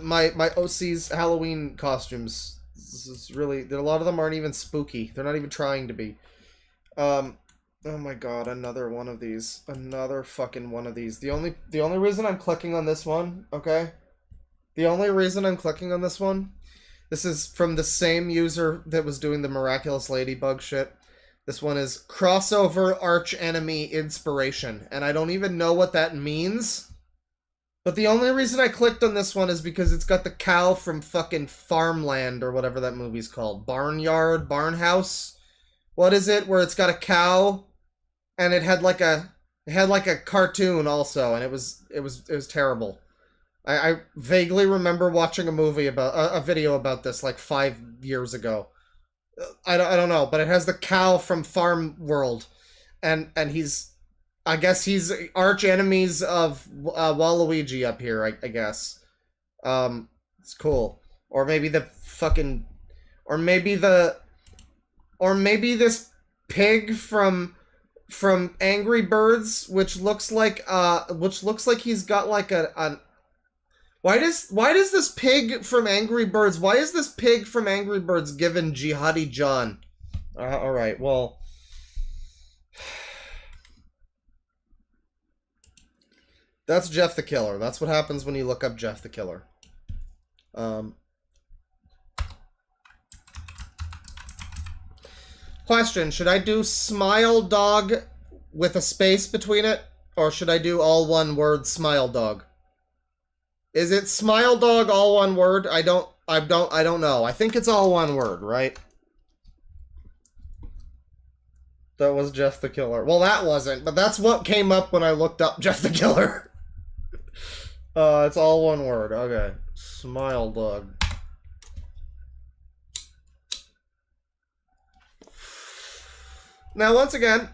My OC's Halloween costumes, this is really, a lot of them aren't even spooky. They're not even trying to be. Oh my god, another one of these. Another fucking one of these. The only reason I'm clicking on this one, okay? The only reason I'm clicking on this one, this is from the same user that was doing the Miraculous Ladybug shit. This one is crossover arch enemy inspiration, and I don't even know what that means. But the only reason I clicked on this one is because it's got the cow from fucking Farmland or whatever that movie's called. Barnyard, Barnhouse. What is it where it's got a cow and it had like a cartoon also, and it was terrible. I vaguely remember watching a movie about a video about this like 5 years ago. I don't know, but it has the cow from Farm World, and I guess he's arch enemies of Waluigi up here. I guess. It's cool. Or maybe this pig from Angry Birds, which looks like he's got like a why does this pig from Angry Birds, why is this pig from Angry Birds given Jihadi John? Alright, well, that's Jeff the Killer. That's what happens when you look up Jeff the Killer. Question, should I do Smile Dog with a space between it, or should I do all one word Smile Dog? Is it Smile Dog all one word? I don't know. I think it's all one word, right? That was Jeff the Killer. Well, that wasn't, but that's what came up when I looked up Jeff the Killer. It's all one word. Okay. Smile Dog. Now, once again,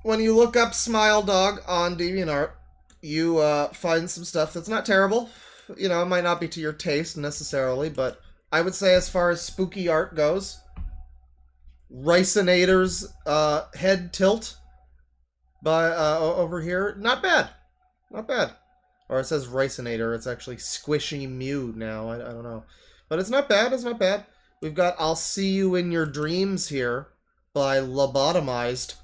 when you look up Smile Dog on DeviantArt, you find some stuff that's not terrible. You know, it might not be to your taste necessarily, but I would say as far as spooky art goes, Ricinator's head tilt by over here, not bad. Not bad. Or it says Ricinator, it's actually Squishy Mew now, I don't know. But it's not bad, it's not bad. We've got I'll See You in Your Dreams here by Lobotomized.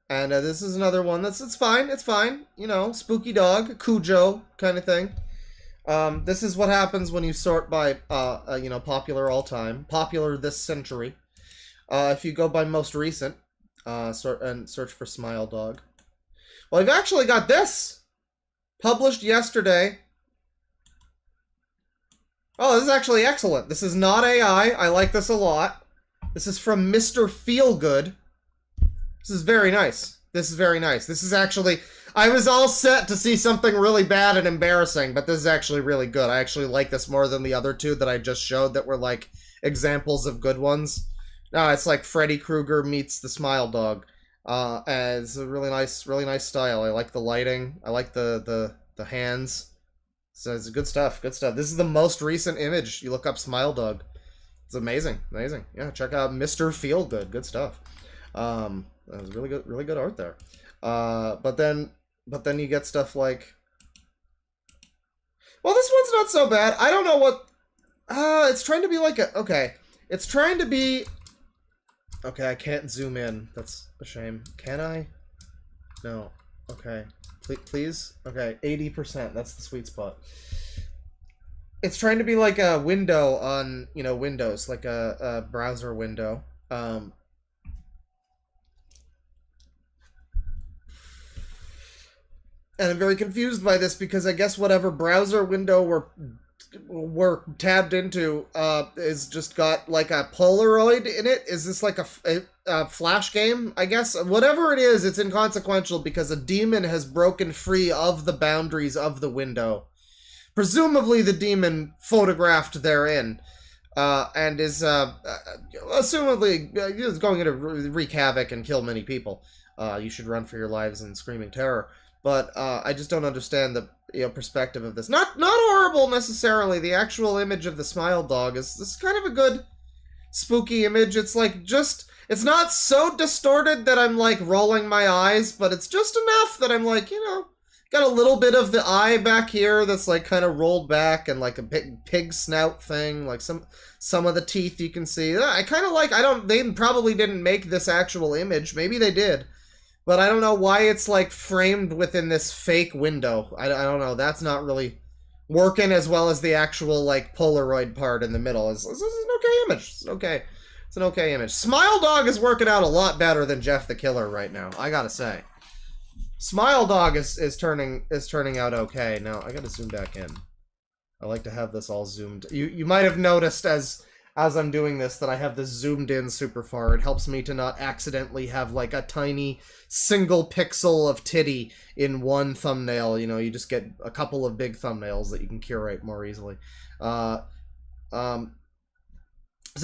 And this is another one it's fine, you know, spooky dog, Cujo kind of thing. This is what happens when you sort by, you know, popular all time, popular this century. If you go by most recent, search for Smile Dog. Well, I've actually got this, published yesterday. Oh, this is actually excellent. This is not AI. I like this a lot. This is from Mr. Feelgood. This is very nice. This is very nice. This is actually... I was all set to see something really bad and embarrassing, but this is actually really good. I actually like this more than the other two that I just showed that were, like, examples of good ones. No, it's like Freddy Krueger meets the Smile Dog. And it's a really nice style. I like the lighting. I like the hands. So it's good stuff. Good stuff. This is the most recent image. You look up Smile Dog. It's amazing. Amazing. Yeah, check out Mr. Feelgood. Good stuff. That was really good art there. But then you get stuff like, well, this one's not so bad. I don't know what, it's trying to be like a, okay. It's trying to be, okay, I can't zoom in. That's a shame. Can I? No. Okay. Please? Okay, 80%. That's the sweet spot. It's trying to be like a window on, you know, Windows, like a browser window. And I'm very confused by this because I guess whatever browser window we're tabbed into is just got like a Polaroid in it. Is this like a flash game? I guess whatever it is, it's inconsequential because a demon has broken free of the boundaries of the window. Presumably the demon photographed therein, and is assumably going to wreak havoc and kill many people. You should run for your lives in screaming terror. But I just don't understand the perspective of this. Not horrible necessarily. The actual image of the Smile Dog is kind of a good spooky image. It's like it's not so distorted that I'm like rolling my eyes, but it's just enough that I'm like, got a little bit of the eye back here that's like kind of rolled back and like a pig snout thing, like some of the teeth you can see. I kind of like, they probably didn't make this actual image. Maybe they did. But I don't know why it's, like, framed within this fake window. I don't know. That's not really working as well as the actual, like, Polaroid part in the middle. It's an okay image. It's okay. It's an okay image. Smile Dog is working out a lot better than Jeff the Killer right now, I gotta say. Smile Dog is turning out okay. Now, I gotta zoom back in. I like to have this all zoomed. You might have noticed as I'm doing this that I have this zoomed in super far. It helps me to not accidentally have like a tiny single pixel of titty in one thumbnail. You just get a couple of big thumbnails that you can curate more easily. So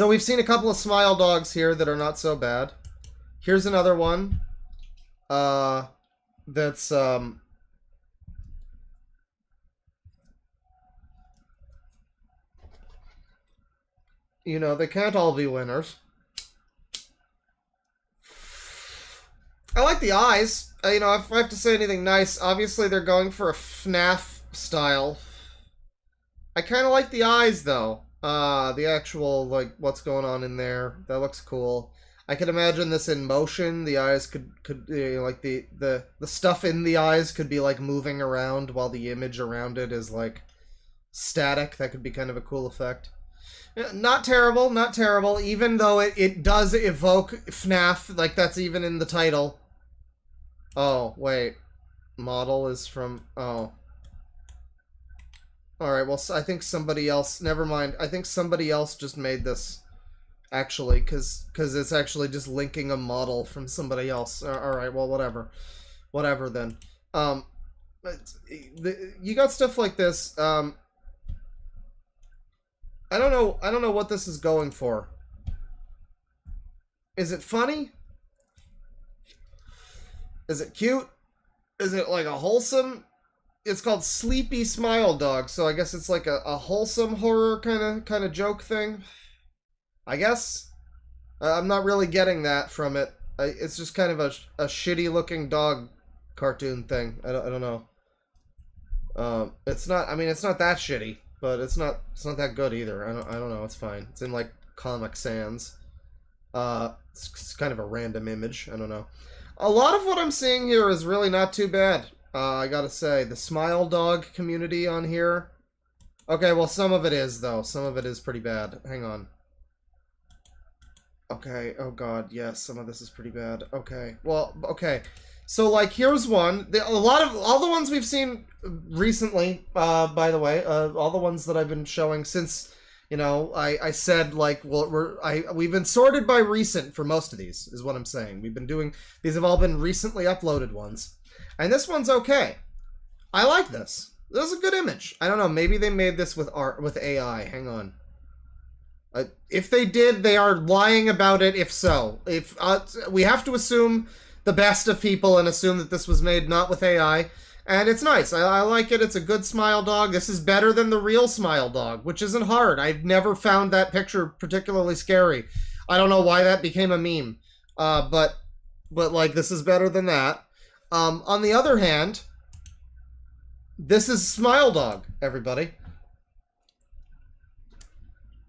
we've seen a couple of Smile Dogs here that are not so bad. Here's another one. That's they can't all be winners. I like the eyes. If I have to say anything nice, obviously they're going for a FNAF style. I kind of like the eyes, though. The actual, like, what's going on in there. That looks cool. I could imagine this in motion. The eyes could like, the stuff in the eyes could be, like, moving around while the image around it is, like, static. That could be kind of a cool effect. Not terrible, not terrible, even though it does evoke FNAF, like that's even in the title. Oh, wait. Model is from, oh. Alright, well, I think somebody else, never mind. I think somebody else just made this, actually, because it's actually just linking a model from somebody else. Alright, well, whatever. Whatever, then. You got stuff like this, I don't know what this is going for. Is it funny? Is it cute? Is it like a wholesome? It's called Sleepy Smile Dog, so I guess it's like a wholesome horror kind of joke thing. I guess. I'm not really getting that from it. It's just kind of a shitty looking dog cartoon thing. I don't know. It's not that shitty. But it's not that good either. I don't know. It's fine. It's in like Comic Sans. It's kind of a random image. I don't know. A lot of what I'm seeing here is really not too bad. I gotta say, the Smile Dog community on here. Okay, well some of it is though. Some of it is pretty bad. Hang on. Okay. Oh god. Yes, some of this is pretty bad. Okay. Well. Okay. So like, here's one. All the ones we've seen recently, by the way, all the ones that I've been showing since, you know, I said, like, well, we've been sorted by recent for most of these, is what I'm saying. We've been doing, these have all been recently uploaded ones. And this one's okay. I like this. This is a good image. I don't know, maybe they made this with AI. Hang on. If they did, they are lying about it, if so. If we have to assume the best of people and assume that this was made not with AI. And it's nice. I like it. It's a good smile dog. This is better than the real smile dog, which isn't hard. I've never found that picture particularly scary. I don't know why that became a meme. But like, this is better than that. On the other hand, this is smile dog, everybody.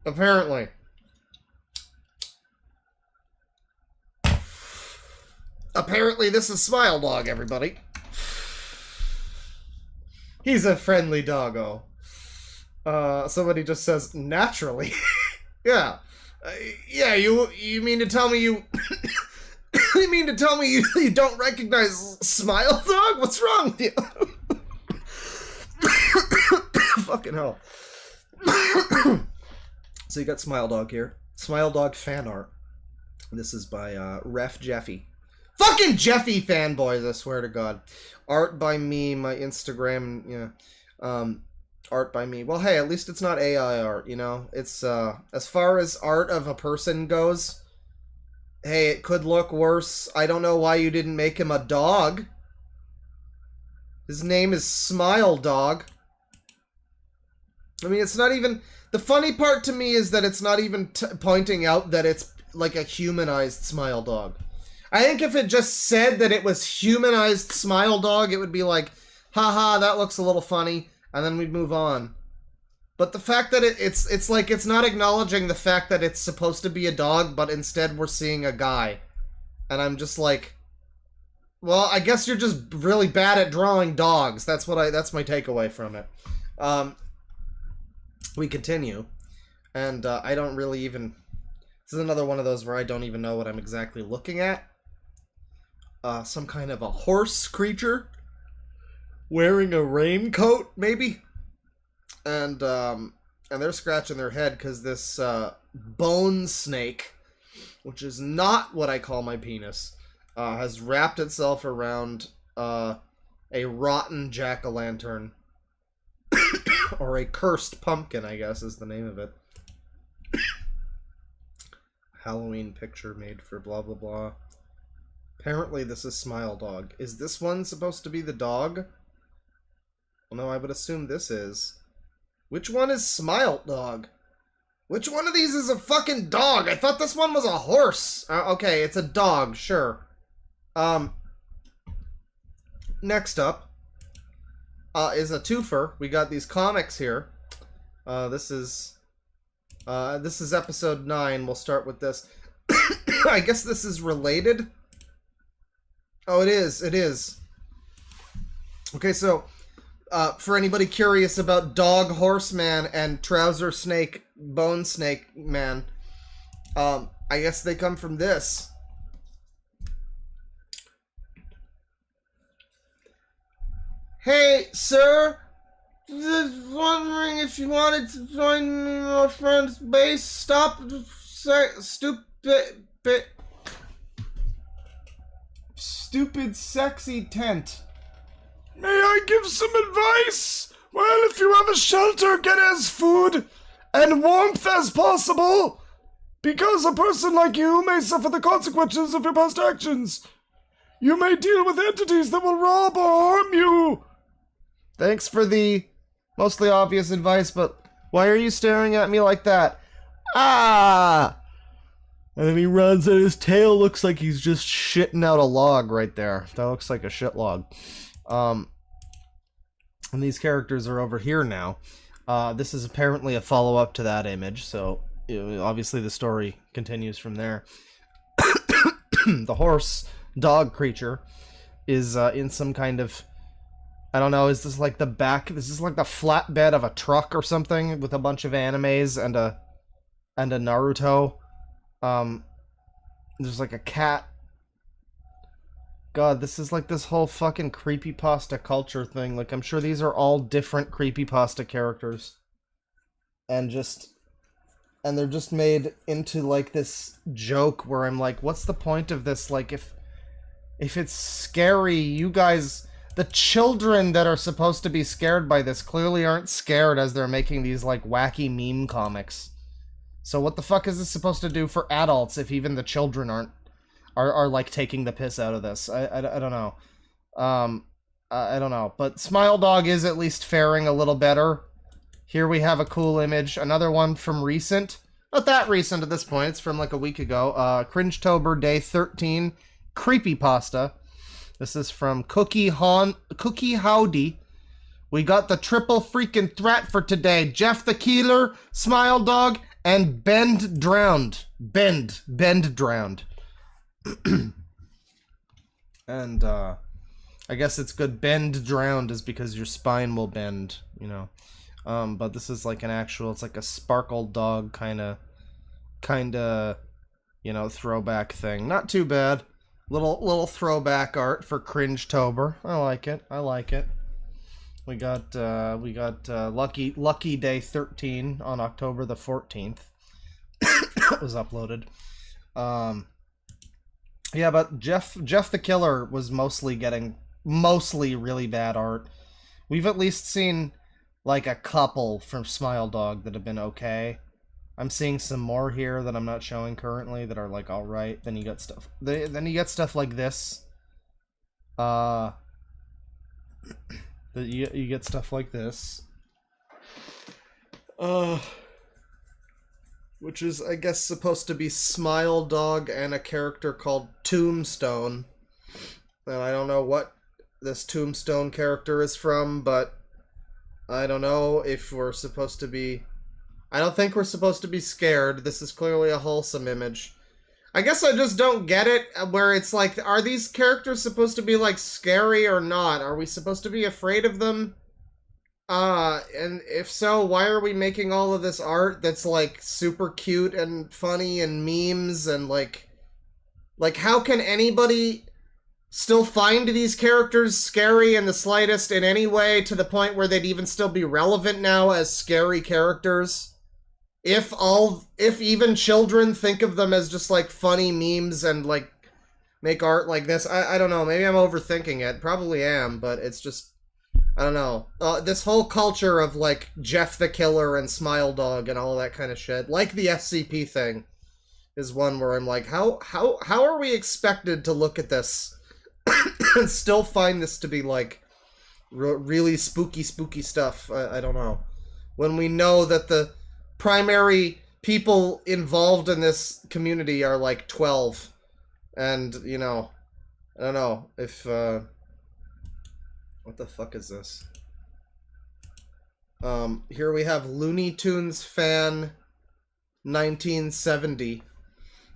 Apparently. Apparently this is Smile Dog, everybody. He's a friendly doggo. Somebody just says, naturally. Yeah. Yeah, you mean to tell me you... you mean to tell me you don't recognize Smile Dog? What's wrong with you? Fucking hell. So you got Smile Dog here. Smile Dog fan art. This is by Ref Jeffy. Fucking Jeffy fanboys, I swear to God. Art by me, my Instagram, yeah. Art by me. Well, hey, at least it's not AI art, you know? It's, as far as art of a person goes, hey, it could look worse. I don't know why you didn't make him a dog. His name is Smile Dog. I mean, it's not even... The funny part to me is that it's not even pointing out that it's like a humanized Smile Dog. I think if it just said that it was humanized Smile Dog, it would be like, haha, that looks a little funny, and then we'd move on. But the fact that it's like it's not acknowledging the fact that it's supposed to be a dog, but instead we're seeing a guy. And I'm just like, well, I guess you're just really bad at drawing dogs. That's my takeaway from it. We continue, and I don't really even... This is another one of those where I don't even know what I'm exactly looking at. Some kind of a horse creature wearing a raincoat, maybe? And they're scratching their head because this bone snake, which is not what I call my penis, has wrapped itself around a rotten jack-o'-lantern. Or a cursed pumpkin, I guess, is the name of it. Halloween picture made for blah blah blah. Apparently this is Smile Dog. Is this one supposed to be the dog? Well, no, I would assume this is. Which one is Smile Dog? Which one of these is a fucking dog? I thought this one was a horse. Okay, it's a dog, sure. Next up. Is a twofer. We got these comics here. This is episode 9. We'll start with this. I guess this is related. Oh, it is. It is. Okay, so for anybody curious about Dog Horseman and Trouser Snake Bone Snake Man, I guess they come from this. Hey, sir, just wondering if you wanted to join me in my friend's base. Stop stupid sexy tent. May I give some advice? Well, if you have a shelter, get as food and warmth as possible, because a person like you may suffer the consequences of your past actions. You may deal with entities that will rob or harm you. Thanks for the mostly obvious advice, but why are you staring at me like that? Ah! And then he runs and his tail looks like he's just shitting out a log right there. That looks like a shit log. And these characters are over here now. This is apparently a follow-up to that image, so obviously the story continues from there. The horse dog creature is in some kind of... I don't know, is this like the back... This is like the flatbed of a truck or something with a bunch of animes and a Naruto. There's like a cat. God, this is like this whole fucking creepypasta culture thing. Like, I'm sure these are all different creepypasta characters. And they're just made into like this joke where I'm like, what's the point of this? Like, if it's scary, you guys, the children that are supposed to be scared by this clearly aren't scared as they're making these like wacky meme comics. So what the fuck is this supposed to do for adults if even the children are like taking the piss out of this? I don't know. I don't know. But Smile Dog is at least faring a little better. Here we have a cool image. Another one from recent. Not that recent at this point. It's from like a week ago. Cringetober Day 13. Creepypasta. This is from Cookie Howdy. We got the triple freaking threat for today. Jeff the Keeler, Smile Dog, and Bend Drowned. Bend Drowned. And I guess it's good. Bend Drowned is because your spine will bend, you know. But this is like an actual, it's like a sparkle dog kind of, you know, throwback thing. Not too bad. Little throwback art for Cringetober. I like it. We got Lucky Day 13 on October the 14th. was uploaded. Yeah, but Jeff the Killer was mostly getting really bad art. We've at least seen like a couple from Smile Dog that have been okay. I'm seeing some more here that I'm not showing currently that are like all right. Then you got stuff. Then you get stuff like this. You get stuff like this. Which is, I guess, supposed to be Smile Dog and a character called Tombstone. And I don't know what this Tombstone character is from, but I don't know if we're supposed to be... I don't think we're supposed to be scared. This is clearly a wholesome image. I guess I just don't get it, where it's like, are these characters supposed to be, like, scary or not? Are we supposed to be afraid of them? And if so, why are we making all of this art that's, like, super cute and funny and memes and, like, how can anybody still find these characters scary in the slightest in any way to the point where they'd even still be relevant now as scary characters? If even children think of them as just, like, funny memes and, like, make art like this, I don't know, maybe I'm overthinking it, probably am, but it's just, I don't know. This whole culture of, like, Jeff the Killer and Smile Dog and all that kind of shit, like the SCP thing, is one where I'm like, how are we expected to look at this and still find this to be, like, really spooky stuff? I don't know. When we know that the primary people involved in this community are, like, 12. And, you know, I don't know if, what the fuck is this? Here we have Looney Tunes fan 1970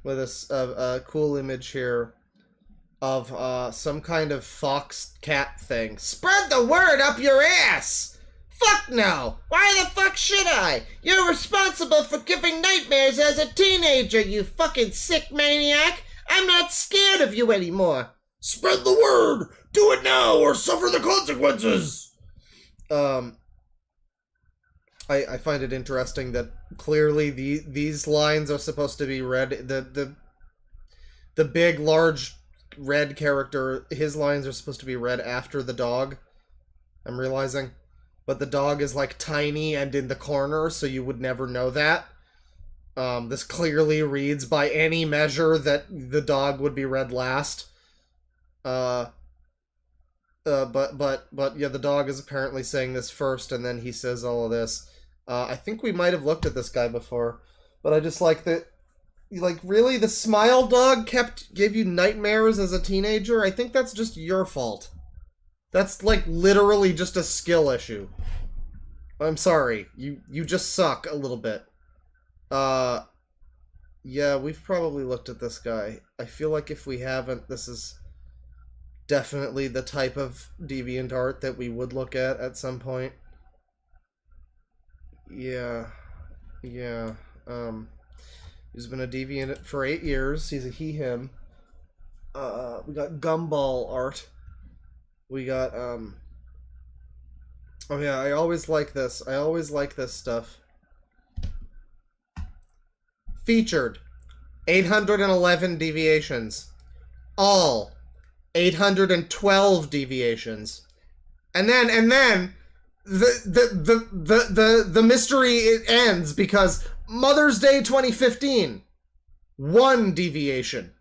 with a cool image here of some kind of fox cat thing. Spread the word up your ass! Fuck no! Why the fuck should I? You're responsible for giving nightmares as a teenager, you fucking sick maniac! I'm not scared of you anymore! Spread the word! Do it now or suffer the consequences! I find it interesting that clearly these lines are supposed to be read. The big, large, red character, his lines are supposed to be read after the dog. I'm realizing. But the dog is, like, tiny and in the corner, so you would never know that. This clearly reads by any measure that the dog would be read last. But yeah, the dog is apparently saying this first, and then he says all of this. I think we might have looked at this guy before, but I just like that. Like, really, the Smile Dog gave you nightmares as a teenager? I think that's just your fault. That's, like, literally just a skill issue. I'm sorry. You just suck a little bit. Yeah, we've probably looked at this guy. I feel like if we haven't, this is definitely the type of deviant art that we would look at some point. Yeah. He's been a deviant for 8 years. He's a he/him. We got gumball art. We got, oh yeah, I always like this. I always like this stuff. Featured. 811 deviations. All. 812 deviations. And then the mystery it ends because Mother's Day 2015. 1 deviation.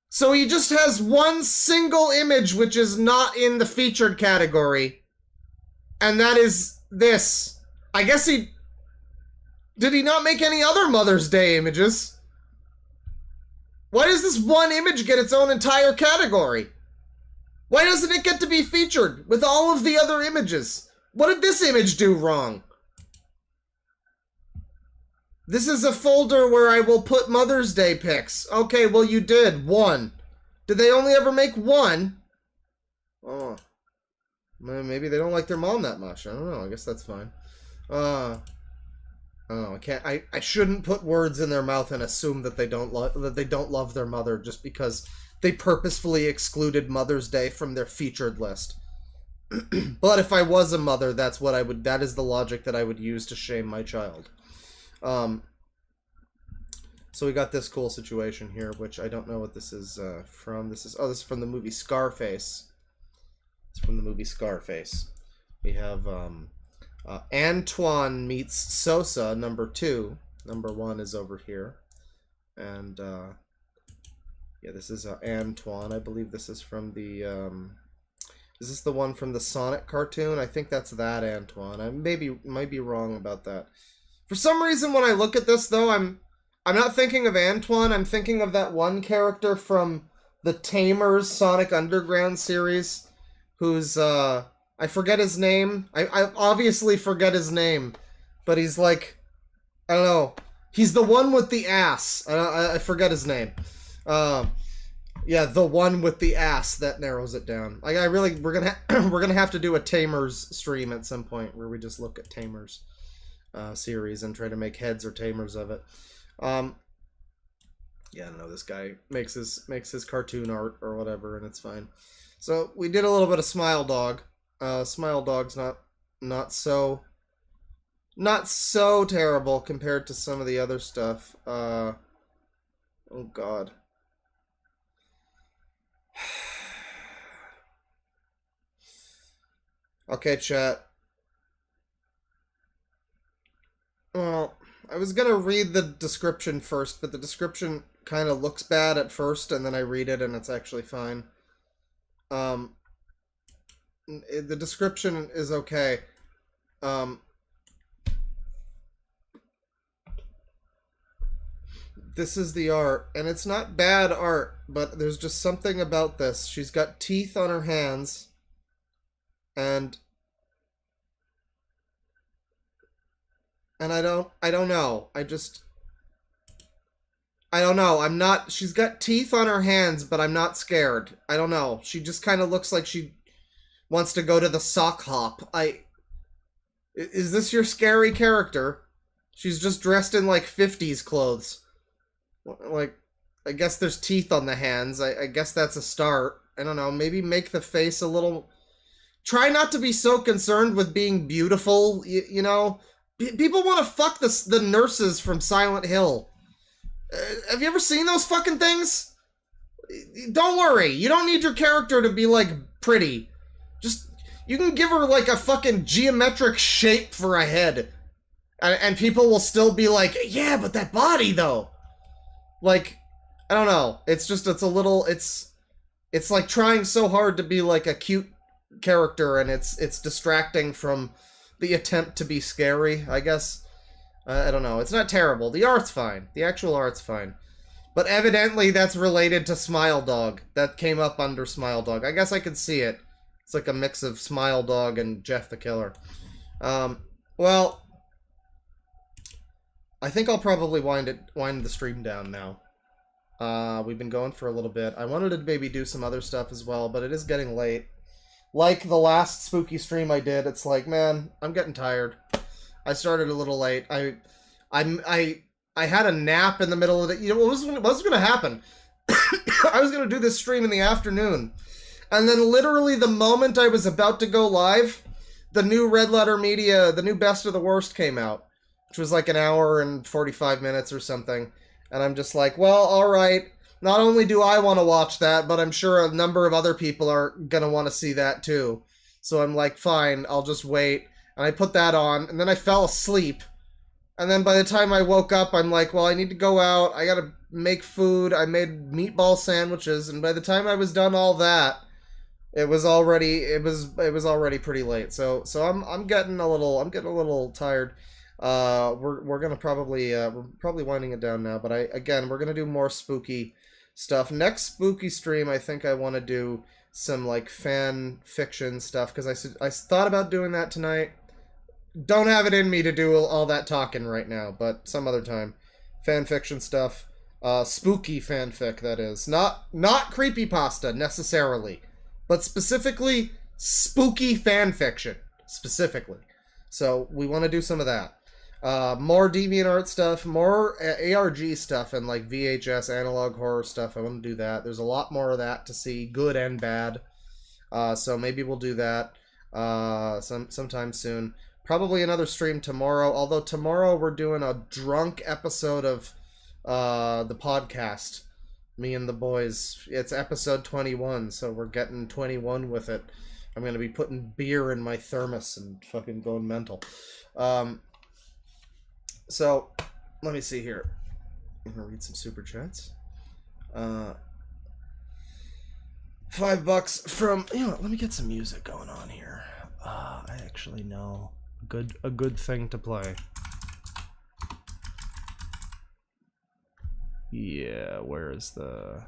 So he just has one single image which is not in the featured category. And that is this. I guess he... Did he not make any other Mother's Day images? Why does this one image get its own entire category? Why doesn't it get to be featured with all of the other images? What did this image do wrong? This is a folder where I will put Mother's Day pics. Okay, well you did. 1. Did they only ever make 1? Oh. Maybe they don't like their mom that much. I don't know. I guess that's fine. I don't know. I can't. I shouldn't put words in their mouth and assume that they don't love their mother just because they purposefully excluded Mother's Day from their featured list. But if I was a mother, that's what I would. That is the logic that I would use to shame my child. So we got this cool situation here, which I don't know what this is from. This is from the movie Scarface. It's from the movie Scarface. We have Antoine meets Sosa, number 2. Number 1 is over here. And yeah, this is Antoine. I believe this is from the is this the one from the Sonic cartoon? I think that's that Antoine. I might be wrong about that. For some reason, when I look at this, though, I'm not thinking of Antoine. I'm thinking of that one character from the Tamers Sonic Underground series, who's I forget his name. I obviously forget his name, but he's like, I don't know. He's the one with the ass. I forget his name. Yeah, the one with the ass. That narrows it down. Like, we're gonna have to do a Tamers stream at some point where we just look at Tamers series and try to make heads or Tamers of it. Yeah, I don't know. This guy makes his cartoon art or whatever, and it's fine. So we did a little bit of Smile Dog. Smile Dog's not so terrible compared to some of the other stuff. Oh God. Okay, chat. Well, I was gonna read the description first, but the description kind of looks bad at first, and then I read it, and it's actually fine. The description is okay. This is the art, and it's not bad art, but there's just something about this. She's got teeth on her hands, and I don't know. I don't know. She's got teeth on her hands, but I'm not scared. I don't know. She just kind of looks like she wants to go to the sock hop. Is this your scary character? She's just dressed in, like, 50s clothes. Like, I guess there's teeth on the hands. I guess that's a start. I don't know. Maybe make the face a little... Try not to be so concerned with being beautiful, you know? People want to fuck the nurses from Silent Hill. Have you ever seen those fucking things? Don't worry. You don't need your character to be, like, pretty. Just, you can give her, like, a fucking geometric shape for a head. And people will still be like, yeah, but that body, though. Like, I don't know. It's just, it's like trying so hard to be, like, a cute character, and it's distracting from the attempt to be scary, I guess. I don't know. It's not terrible. The art's fine. The actual art's fine. But evidently that's related to Smile Dog. That came up under Smile Dog. I guess I could see it. It's like a mix of Smile Dog and Jeff the Killer. Well, I think I'll probably wind the stream down now. We've been going for a little bit. I wanted to maybe do some other stuff as well, but it is getting late. Like the last spooky stream I did, it's like, man, I'm getting tired. I started a little late. I had a nap in the middle of it. You know what was going to happen? I was gonna do this stream in the afternoon. And then literally the moment I was about to go live, the new Red Letter Media, the new Best of the Worst came out, which was like an hour and 45 minutes or something. And I'm just like, well, alright. Not only do I want to watch that, but I'm sure a number of other people are gonna want to see that too. So I'm like, fine, I'll just wait. And I put that on, and then I fell asleep. And then by the time I woke up, I'm like, well, I need to go out. I gotta make food. I made meatball sandwiches, and by the time I was done all that, it was already pretty late. So I'm getting a little tired. We're probably winding it down now. But we're gonna do more spooky stuff. Next spooky stream, I think I want to do some like fan fiction stuff because I thought about doing that tonight. Don't have it in me to do all that talking right now, but some other time. Fan fiction stuff. Spooky fanfic, that is. Not creepypasta, necessarily. But specifically, spooky fanfiction. Specifically. So, we want to do some of that. More DeviantArt stuff, more ARG stuff, and like VHS analog horror stuff. I want to do that. There's a lot more of that to see, good and bad. So maybe we'll do that sometime soon. Probably another stream tomorrow, although tomorrow we're doing a drunk episode of the podcast. Me and the boys. It's episode 21, so we're getting 21 with it. I'm going to be putting beer in my thermos and fucking going mental. So, let me see here. I'm going to read some super chats. $5 from... You know what, let me get some music going on here. I actually know a good thing to play. Yeah, where is the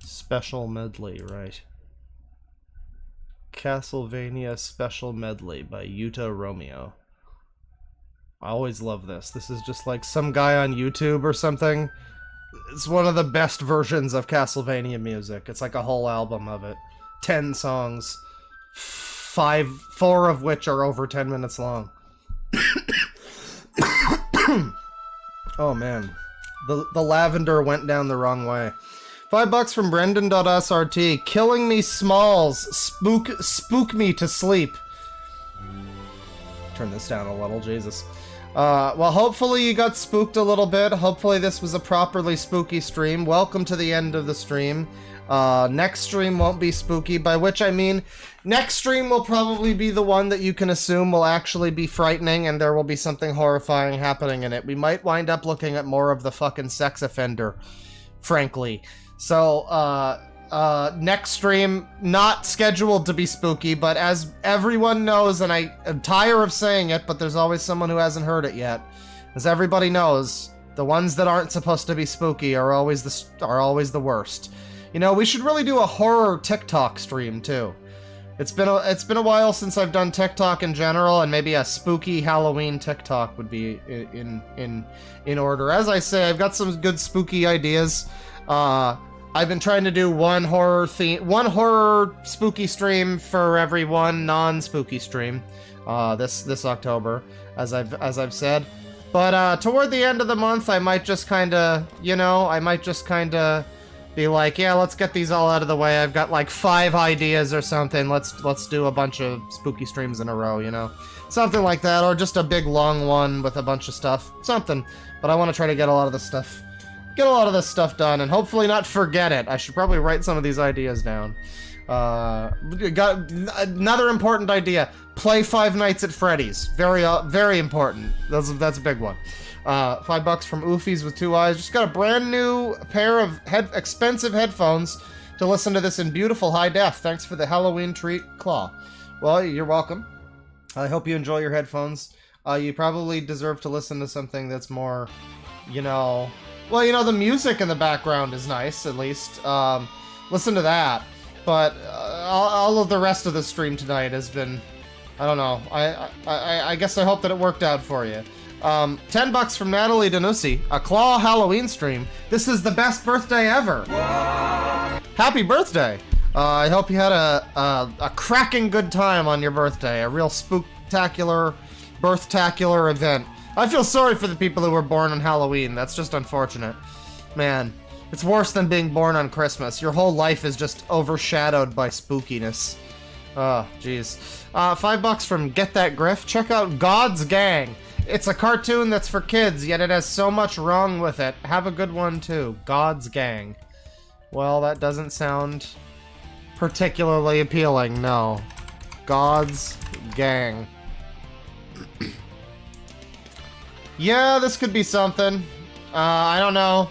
special medley, right? Castlevania Special Medley by Yuta Romeo. I always love this. This is just like some guy on YouTube or something. It's one of the best versions of Castlevania music. It's like a whole album of it. 10 songs. 4 of which are over 10 minutes long. Oh man. The lavender went down the wrong way. $5 from Brendan.srt. Killing me smalls. Spook me to sleep. Turn this down a little, Jesus. Well, hopefully you got spooked a little bit. Hopefully this was a properly spooky stream. Welcome to the end of the stream. Next stream won't be spooky, by which I mean next stream will probably be the one that you can assume will actually be frightening and there will be something horrifying happening in it. We might wind up looking at more of the fucking sex offender, frankly. So, next stream, not scheduled to be spooky, but as everyone knows, and I am tired of saying it, but there's always someone who hasn't heard it yet. As everybody knows, the ones that aren't supposed to be spooky are always the worst. You know, we should really do a horror TikTok stream too. It's been a while since I've done TikTok in general, and maybe a spooky Halloween TikTok would be in order. As I say, I've got some good spooky ideas. I've been trying to do one horror spooky stream for every one non-spooky stream this October, as I've said. But toward the end of the month, I might just kind of, be like, yeah, let's get these all out of the way. I've got like 5 ideas or something. Let's do a bunch of spooky streams in a row, you know? Something like that, or just a big long one with a bunch of stuff. Something. But I want to try to get a lot of this stuff done, and hopefully not forget it. I should probably write some of these ideas down. Got another important idea. Play Five Nights at Freddy's. Very important. That's a big one. $5 from Oofies with 2 eyes. Just got a brand new pair of expensive headphones to listen to this in beautiful high def. Thanks for the Halloween treat, Claw. Well, you're welcome. I hope you enjoy your headphones. You probably deserve to listen to something that's more, well, the music in the background is nice, at least. Listen to that. But all of the rest of the stream tonight has been, I don't know. I guess I hope that it worked out for you. $10 from Natalie Danussi. A Claw Halloween stream. This is the best birthday ever. What? Happy birthday. I hope you had a cracking good time on your birthday. A real spooktacular, birthtacular event. I feel sorry for the people who were born on Halloween. That's just unfortunate. Man, It's worse than being born on Christmas. Your whole life is just overshadowed by spookiness. Oh, jeez. $5 from Get That Griff. Check out God's Gang. It's a cartoon that's for kids, yet it has so much wrong with it. Have a good one, too. God's Gang. Well, that doesn't sound particularly appealing, no. God's Gang. Yeah, this could be something. I don't know.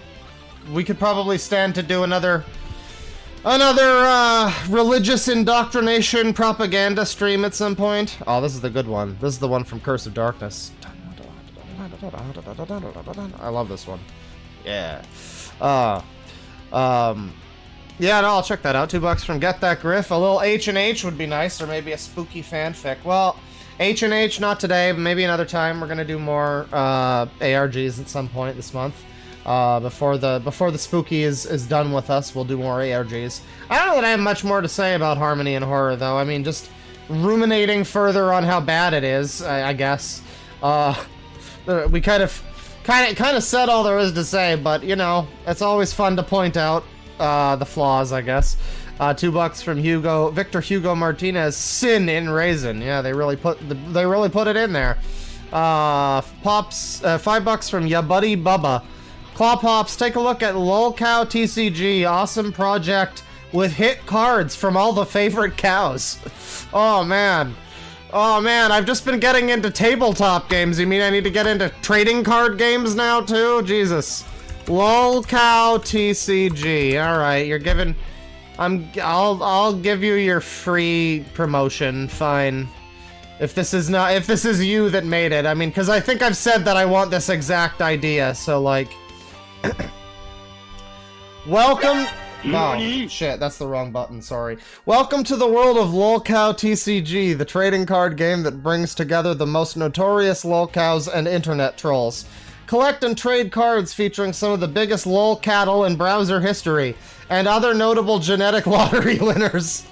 We could probably stand to do another religious indoctrination propaganda stream at some point. Oh, this is the good one. This is the one from Curse of Darkness. I love this one. Yeah. Yeah, no, I'll check that out. $2 from Get That Griff. A little H&H would be nice, or maybe a spooky fanfic. Well, H&H, not today, but maybe another time. We're gonna do more ARGs at some point this month. Before the spooky is done with us, we'll do more ARGs. I don't know that I have much more to say about Harmony and Horror, though. I mean, just ruminating further on how bad it is, I guess. We kind of said all there is to say, but you know, it's always fun to point out the flaws, I guess. $2 from Victor Hugo Martinez. Sin in Raisin. Yeah, they really put it in there. Pops. $5 from Ya Buddy Bubba. Claw Pops. Take a look at LolCow TCG. Awesome project with hit cards from all the favorite cows. Oh man. Oh man, I've just been getting into tabletop games. You mean I need to get into trading card games now too? Jesus. LolCow TCG. All right, you're giving. I'll give you your free promotion. Fine. If this is you that made it, I mean, because I think I've said that I want this exact idea. So like, welcome. Oh shit, that's the wrong button. Sorry. Welcome to the world of LolCow TCG, the trading card game that brings together the most notorious LolCows and internet trolls. Collect and trade cards featuring some of the biggest lol cattle in browser history, and other notable genetic lottery winners.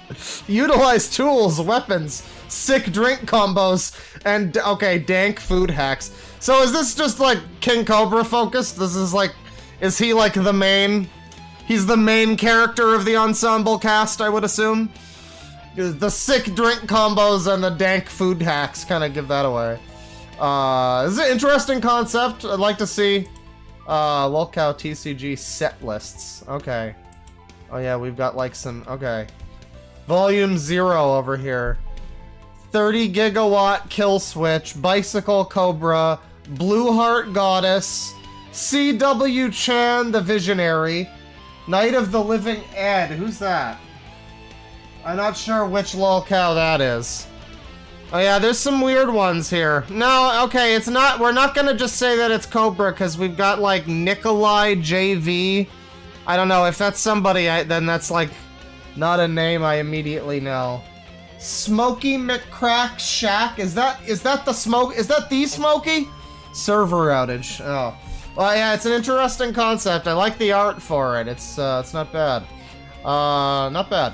Utilize tools, weapons, sick drink combos, and, okay, dank food hacks. So is this just, like, King Cobra focused? This is, like, is he, like, the main... He's the main character of the ensemble cast, I would assume? The sick drink combos and the dank food hacks kind of give that away. This is an interesting concept. I'd like to see LolCow TCG set lists. Okay. Oh yeah, we've got like some, okay. Volume 0 over here. 30 gigawatt kill switch, bicycle cobra, blue heart goddess, CW Chan the visionary, Night of the Living Ed. Who's that? I'm not sure which LolCow that is. Oh yeah, there's some weird ones here. No, okay, it's not, we're not gonna just say that it's Cobra, because we've got, like, Nikolai JV. I don't know, if that's somebody, then that's, like, not a name I immediately know. Smokey McCrack Shack? Is that the Smoke? Is that the Smokey? Server outage. Oh. Well, yeah, it's an interesting concept. I like the art for it. It's not bad. Not bad.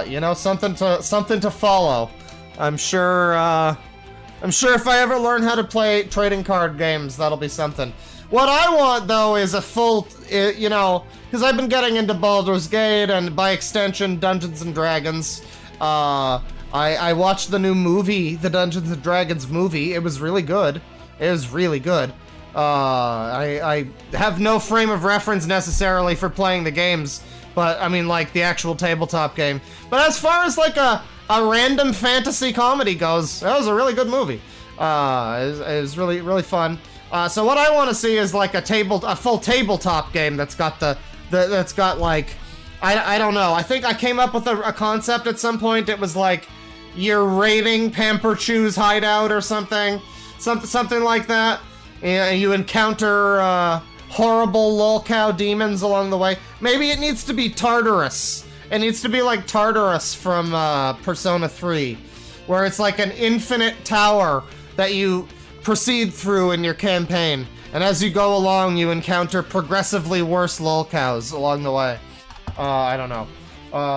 You know, something to follow. I'm sure if I ever learn how to play trading card games, that'll be something. What I want, though, is a full, you know, because I've been getting into Baldur's Gate and, by extension, Dungeons & Dragons. I watched the new movie, the Dungeons & Dragons movie. It was really good. It was really good. I have no frame of reference necessarily for playing the games, but, I mean, like, the actual tabletop game. But as far as, like, a random fantasy comedy goes, that was a really good movie. It was really, really fun. So what I want to see is like a full tabletop game that's got that's got like, I don't know. I think I came up with a concept at some point. It was like you're raiding Pamper Chew's hideout or something like that. And you encounter horrible LolCow demons along the way. Maybe it needs to be Tartarus. It needs to be like Tartarus from Persona 3, where it's like an infinite tower that you proceed through in your campaign, and as you go along, you encounter progressively worse LolCows along the way. I don't know,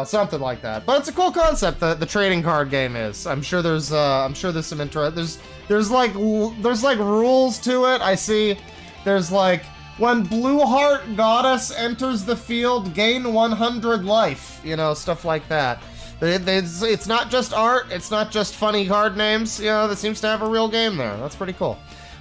something like that. But it's a cool concept. The trading card game is. I'm sure there's some interest. There's like rules to it. I see. There's like When Blue Heart Goddess enters the field, gain 100 life. You know, stuff like that. It's not just art, it's not just funny card names, you know, that seems to have a real game there. That's pretty cool.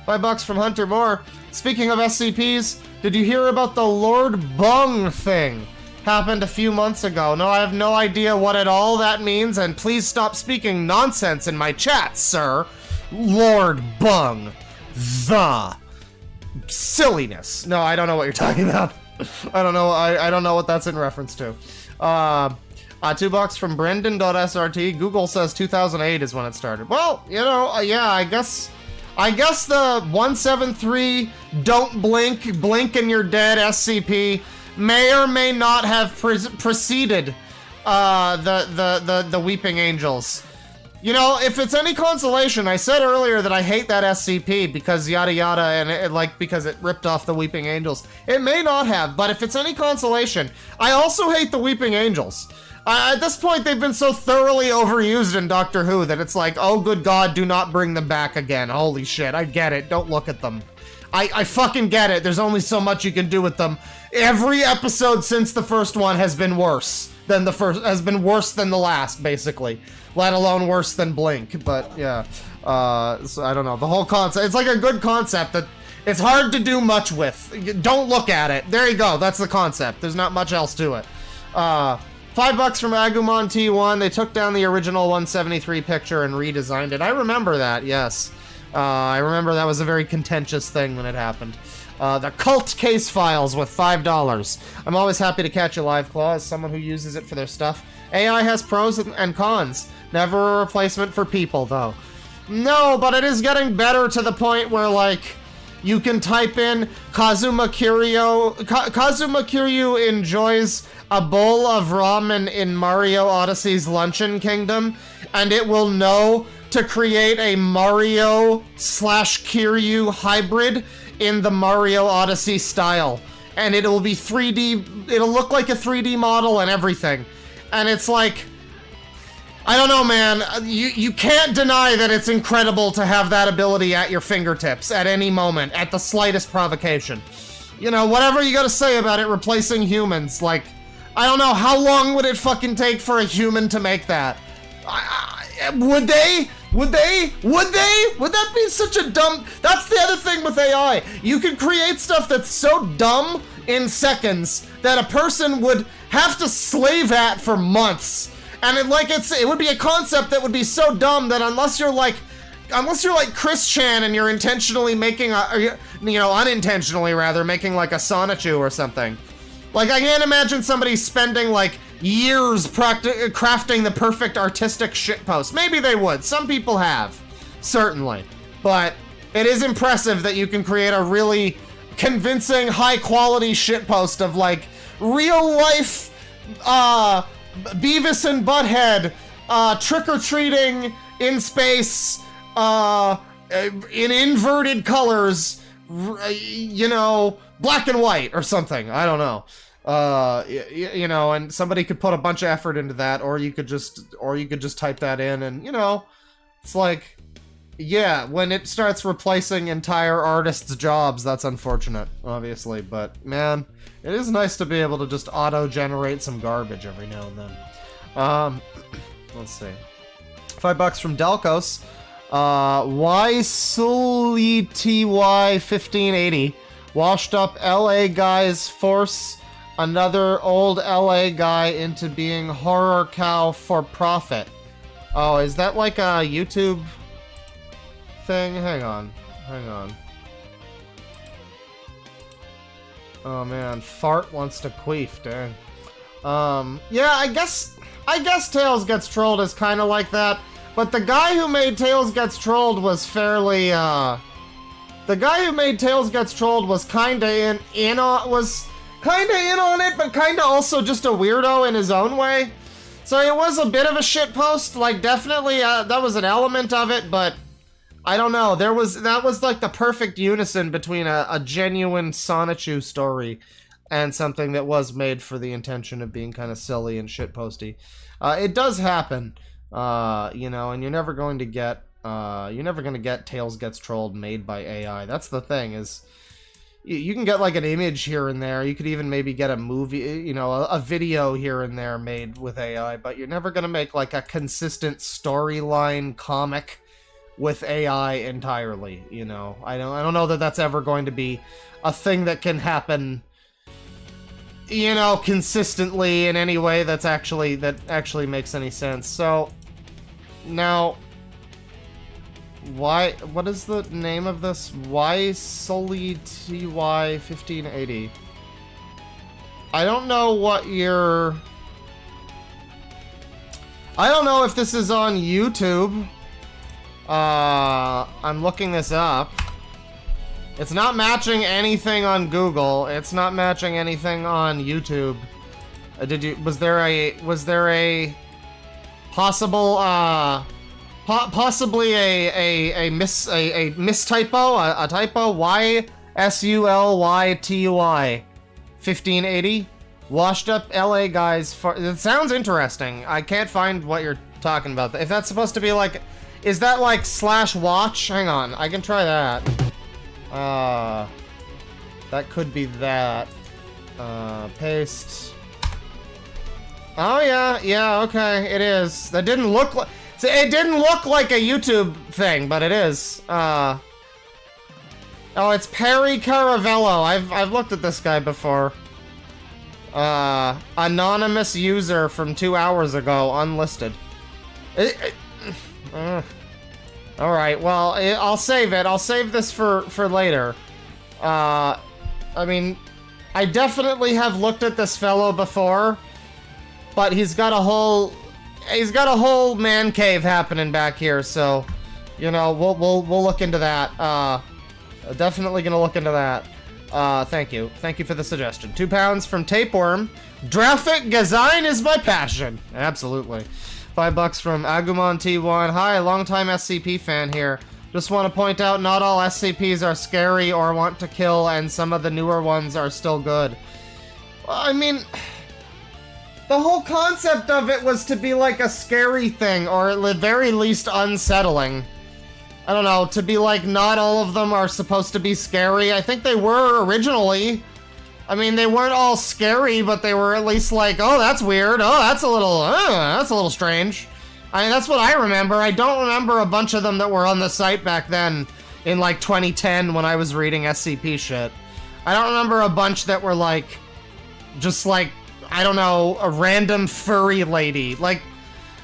$5 from Hunter Moore. Speaking of SCPs, did you hear about the Lord Bung thing? Happened a few months ago. No, I have no idea what at all that means, and please stop speaking nonsense in my chat, sir. Lord Bung. The silliness. No, I don't know what you're talking about. I don't know. I don't know what that's in reference to. $2 from Brendan.srt. Google says 2008 is when it started. Well, you know, yeah, I guess the 173 don't blink and you're dead SCP may or may not have preceded the Weeping Angels. You know, if it's any consolation, I said earlier that I hate that SCP because yada yada and because it ripped off the Weeping Angels. It may not have, but if it's any consolation, I also hate the Weeping Angels. At this point, they've been so thoroughly overused in Doctor Who that it's like, oh good god, do not bring them back again. Holy shit, I get it, don't look at them. I fucking get it, there's only so much you can do with them. Every episode since the first one has been worse than the last, basically. Let alone worse than Blink, but yeah. So I don't know, the whole concept, it's like a good concept that it's hard to do much with. Don't look at it. There you go, that's the concept. There's not much else to it. $5 from Agumon T1. They took down the original 173 picture and redesigned it. I remember that, yes. I remember that was a very contentious thing when it happened. The Cult Case Files with $5. I'm always happy to catch a live claw as someone who uses it for their stuff. AI has pros and cons. Never a replacement for people, though. No, but it is getting better to the point where, like, you can type in Kazuma Kiryu enjoys a bowl of ramen in Mario Odyssey's Luncheon Kingdom, and it will know to create a Mario/Kiryu hybrid in the Mario Odyssey style. And it'll be 3D, it'll look like a 3D model and everything. And it's like, I don't know, man, you can't deny that it's incredible to have that ability at your fingertips at any moment, at the slightest provocation. You know, whatever you gotta say about it replacing humans, like, I don't know, how long would it fucking take for a human to make that? Would they? Would that be such a dumb... That's the other thing with AI. You can create stuff that's so dumb in seconds that a person would have to slave at for months. And it would be a concept that would be so dumb that unless you're like Chris Chan and you're intentionally making unintentionally rather, making like a Sonichu or something. Like, I can't imagine somebody spending, like, years crafting the perfect artistic shitpost. Maybe they would. Some people have. Certainly. But it is impressive that you can create a really convincing, high-quality shitpost of, like, real-life, Beavis and Butthead, trick-or-treating in space, in inverted colors, you know, black and white or something. I don't know. You know, and somebody could put a bunch of effort into that, or you could just type that in, and you know, it's like, yeah, when it starts replacing entire artists' jobs, that's unfortunate, obviously, but man, it is nice to be able to just auto-generate some garbage every now and then. Let's see. $5 from Delcos. YSultyY1580. Washed up LA guys force another old LA guy into being horror cow for profit. Oh, is that like a YouTube thing? Hang on. Oh man, Fart wants to queef, dang. Yeah, I guess Tails Gets Trolled is kind of like that, but the guy who made Tails Gets Trolled was fairly, the guy who made Tails Gets Trolled was kinda in on it, but kinda also just a weirdo in his own way. So it was a bit of a shitpost, like definitely, that was an element of it, but I don't know, that was like the perfect unison between a genuine Sonichu story and something that was made for the intention of being kind of silly and shitposty. It does happen, you know, and you're never going to get Tails Gets Trolled made by AI. That's the thing, is you can get like an image here and there. You could even maybe get a movie, you know, a video here and there made with AI, but you're never gonna make like a consistent storyline comic with AI entirely, you know. I don't know that that's ever going to be a thing that can happen, you know, consistently in any way that actually makes any sense. So now, what is the name of this? Why Sully TY 1580? I don't know what your... I don't know if this is on YouTube. I'm looking this up. It's not matching anything on Google. It's not matching anything on YouTube. Was there a possible, possibly a mistypo, a typo? YSULYTUI 1580? Washed up LA guys. It sounds interesting. I can't find what you're talking about. If that's supposed to be like, is that like /watch? Hang on, I can try that. That could be that. Paste. Oh yeah, okay, it is. That didn't look like... It didn't look like a YouTube thing, but it is. Oh, it's Perry Caravello. I've looked at this guy before. Anonymous user from 2 hours ago, unlisted. Alright, well, I'll save it. I'll save this for later. I mean, I definitely have looked at this fellow before, but he's got a whole man cave happening back here, so, you know, we'll look into that. Definitely gonna look into that. Thank you. Thank you for the suggestion. 2 pounds from Tapeworm. Graphic design is my passion. Absolutely. $5 from Agumon T1. Hi, longtime SCP fan here. Just want to point out not all SCPs are scary or want to kill, and some of the newer ones are still good. Well, I mean, the whole concept of it was to be like a scary thing, or at the very least unsettling. I don't know, to be like not all of them are supposed to be scary. I think they were originally. I mean, they weren't all scary, but they were at least like, oh, that's weird. Oh, that's a little strange. I mean, that's what I remember. I don't remember a bunch of them that were on the site back then in like 2010 when I was reading SCP shit. I don't remember a bunch that were like, just like, I don't know, a random furry lady. Like,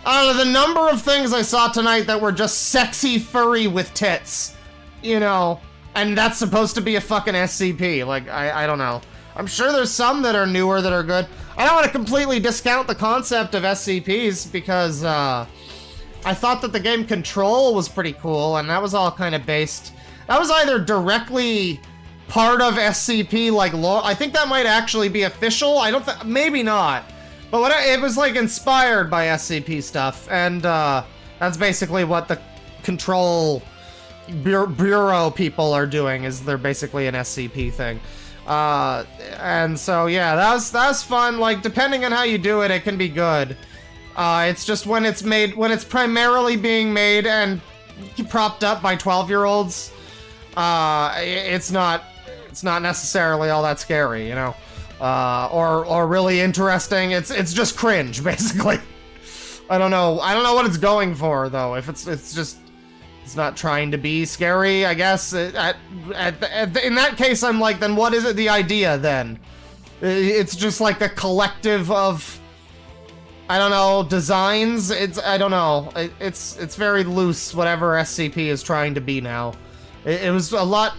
I don't know, the number of things I saw tonight that were just sexy furry with tits, you know, and that's supposed to be a fucking SCP. Like, I don't know. I'm sure there's some that are newer that are good. I don't want to completely discount the concept of SCPs because I thought that the game Control was pretty cool, and that was all kind of based... That was either directly part of SCP, like, lore. I think that might actually be official. I don't think... Maybe not. But it was, like, inspired by SCP stuff, and that's basically what the Control Bureau people are doing, is they're basically an SCP thing. And so, yeah, that was fun. Like, depending on how you do it, it can be good. It's just when it's primarily being made and propped up by 12-year-olds, it's not necessarily all that scary, you know? Or really interesting. It's just cringe, basically. I don't know what it's going for, though. If it's not trying to be scary, I guess. In that case, I'm like, then what is it the idea, then? It's just like a collective of, I don't know, designs? I don't know. It's very loose, whatever SCP is trying to be now. It was a lot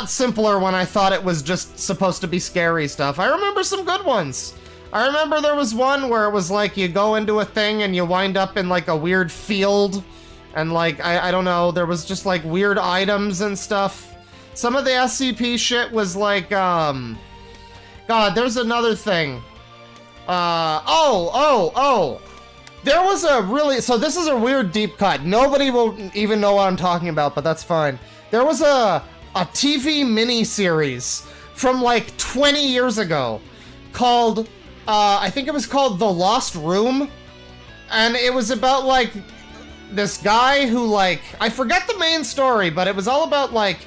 simpler when I thought it was just supposed to be scary stuff. I remember some good ones. I remember there was one where it was like, you go into a thing and you wind up in like a weird field. And like, I don't know, there was just like weird items and stuff. Some of the SCP shit was like, God, there's another thing. There was a really, so this is a weird deep cut. Nobody will even know what I'm talking about, but that's fine. There was a TV miniseries from like 20 years ago called, I think it was called The Lost Room. And it was about like this guy who like, I forget the main story, but it was all about like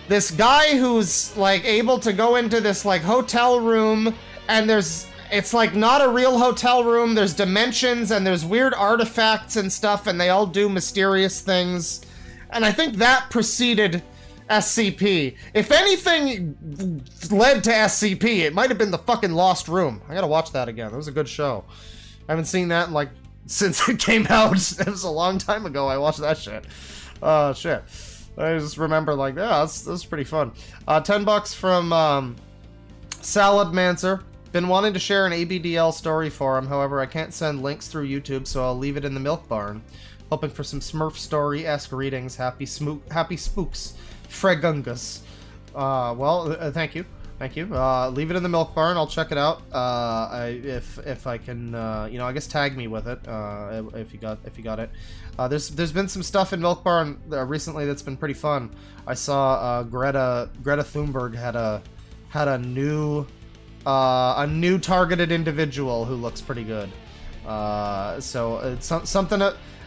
this guy who's like able to go into this like hotel room, and it's like not a real hotel room. There's dimensions and there's weird artifacts and stuff, and they all do mysterious things. And I think that preceded SCP. If anything led to SCP, it might have been the fucking Lost Room. I gotta watch that again. That was a good show. I haven't seen that in like since it came out. It was a long time ago I watched that shit. Oh shit. I just remember like, yeah, that's pretty fun. $10 from Salad Mancer. Been wanting to share an ABDL story for him, however I can't send links through YouTube, so I'll leave it in the milk barn. Hoping for some Smurf story-esque readings. Happy spooks. Fregungus. Thank you. Thank you. Leave it in the milk barn. I'll check it out. If I can, I guess tag me with it. If you got it. There's been some stuff in Milk Barn recently that's been pretty fun. I saw Greta Thunberg had a new targeted individual who looks pretty good. So it's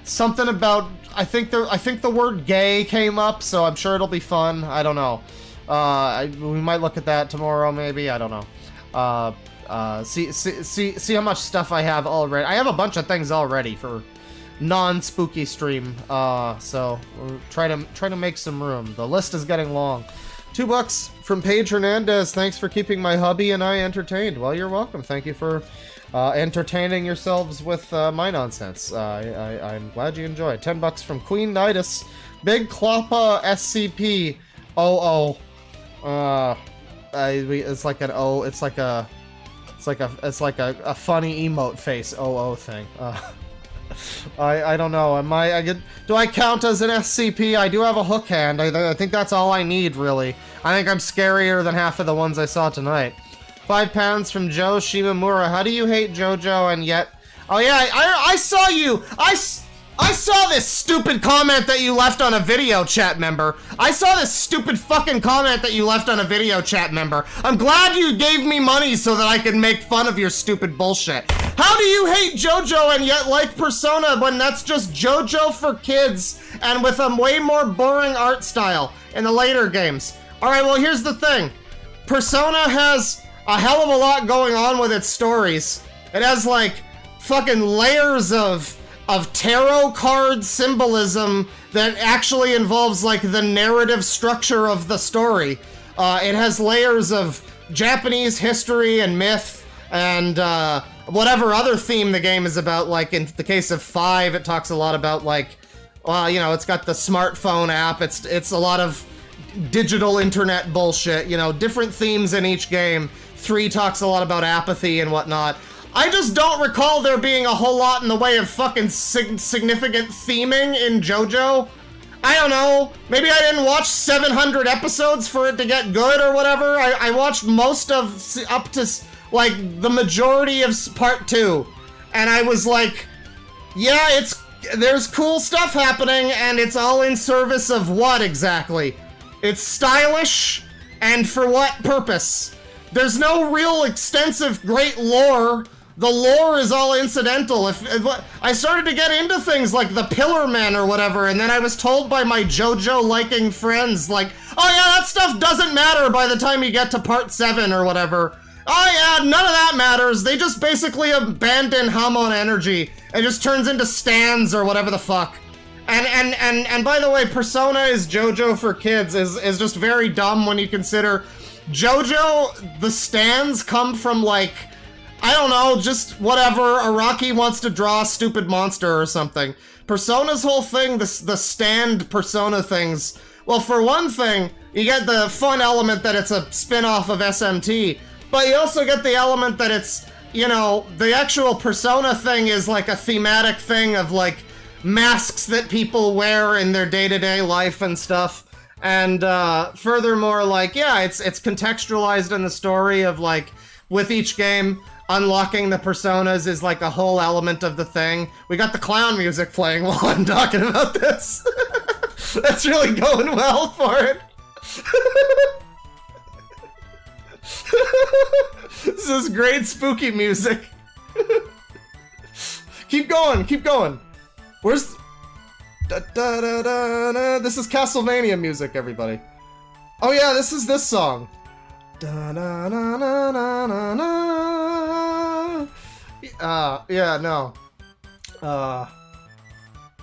something about I think the word gay came up, so I'm sure it'll be fun. I don't know. We might look at that tomorrow, maybe. I don't know. See how much stuff I have already. I have a bunch of things already for non-spooky stream. So we'll try to make some room. The list is getting long. $2 from Paige Hernandez. Thanks for keeping my hubby and I entertained. Well, you're welcome. Thank you for entertaining yourselves with my nonsense. I'm glad you enjoyed. $10 from Queen Nidus. Big Kloppa SCP. It's like an O. It's like a funny emote face. Thing. I don't know. Do I count as an SCP? I do have a hook hand. I think that's all I need, really. I think I'm scarier than half of the ones I saw tonight. £5 from Joe Shimamura. How do you hate JoJo and yet... Oh yeah, I saw you! I saw this stupid comment that you left on a video chat member. I saw this stupid fucking comment that you left on a video chat member. I'm glad you gave me money so that I could make fun of your stupid bullshit. How do you hate JoJo and yet like Persona when that's just JoJo for kids and with a way more boring art style in the later games? Alright, well here's the thing. Persona has a hell of a lot going on with its stories. It has like fucking layers of tarot card symbolism that actually involves like the narrative structure of the story. It has layers of Japanese history and myth and whatever other theme the game is about. Like in the case of 5, it talks a lot about like, well, you know, it's got the smartphone app. It's a lot of digital internet bullshit. You know, different themes in each game. 3 talks a lot about apathy and whatnot. I just don't recall there being a whole lot in the way of fucking significant theming in JoJo. I don't know. Maybe I didn't watch 700 episodes for it to get good or whatever. I watched most of up to like the majority of part 2, and I was like, yeah, there's cool stuff happening, and it's all in service of what exactly? It's stylish, and for what purpose? There's no real extensive great lore. The lore is all incidental. If I started to get into things like the Pillar Men or whatever, and then I was told by my JoJo-liking friends, like, oh yeah, that stuff doesn't matter by the time you get to part 7 or whatever. Oh yeah, none of that matters. They just basically abandon Hamon energy. It just turns into stands or whatever the fuck. And by the way, Persona is JoJo for kids is just very dumb when you consider JoJo, the stands come from like, I don't know, just whatever, Araki wants to draw a stupid monster or something. Persona's whole thing, the stand Persona things, well, for one thing, you get the fun element that it's a spin-off of SMT, but you also get the element that it's, you know, the actual Persona thing is like a thematic thing of like masks that people wear in their day-to-day life and stuff. And furthermore, like, yeah, it's contextualized in the story of like, with each game, unlocking the personas is like a whole element of the thing. We got the clown music playing while I'm talking about this. That's really going well for it. This is great spooky music. Keep going, keep going. Where's... Da, da, da, da, da. This is Castlevania music, everybody. Oh yeah, this is this song. Da na na na na na na. Yeah, no.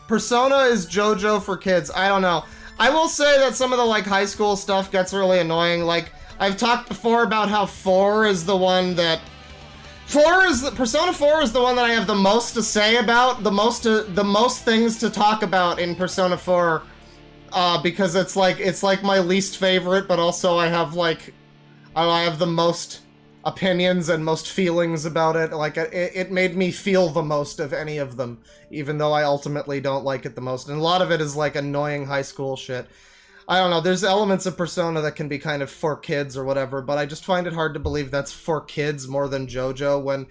Persona is JoJo for kids. I don't know. I will say that some of the like high school stuff gets really annoying. Like I've talked before about how 4 is the one that Persona 4 is the one that I have the most to say about, the most things to talk about in Persona 4, because it's like my least favorite, but also I have the most opinions and most feelings about it. Like it made me feel the most of any of them, even though I ultimately don't like it the most. And a lot of it is like annoying high school shit. I don't know, there's elements of Persona that can be kind of for kids or whatever, but I just find it hard to believe that's for kids more than JoJo, when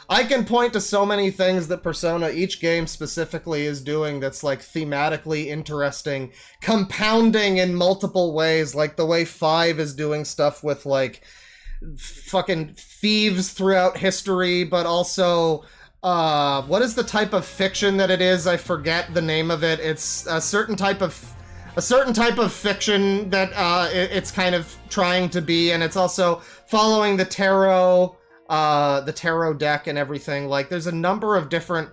I can point to so many things that Persona, each game specifically, is doing that's like thematically interesting, compounding in multiple ways, like the way 5 is doing stuff with like fucking thieves throughout history, but also what is the type of fiction that it is? I forget the name of it. It's a certain type of fiction that it's kind of trying to be, and it's also following the tarot deck and everything. Like, there's a number of different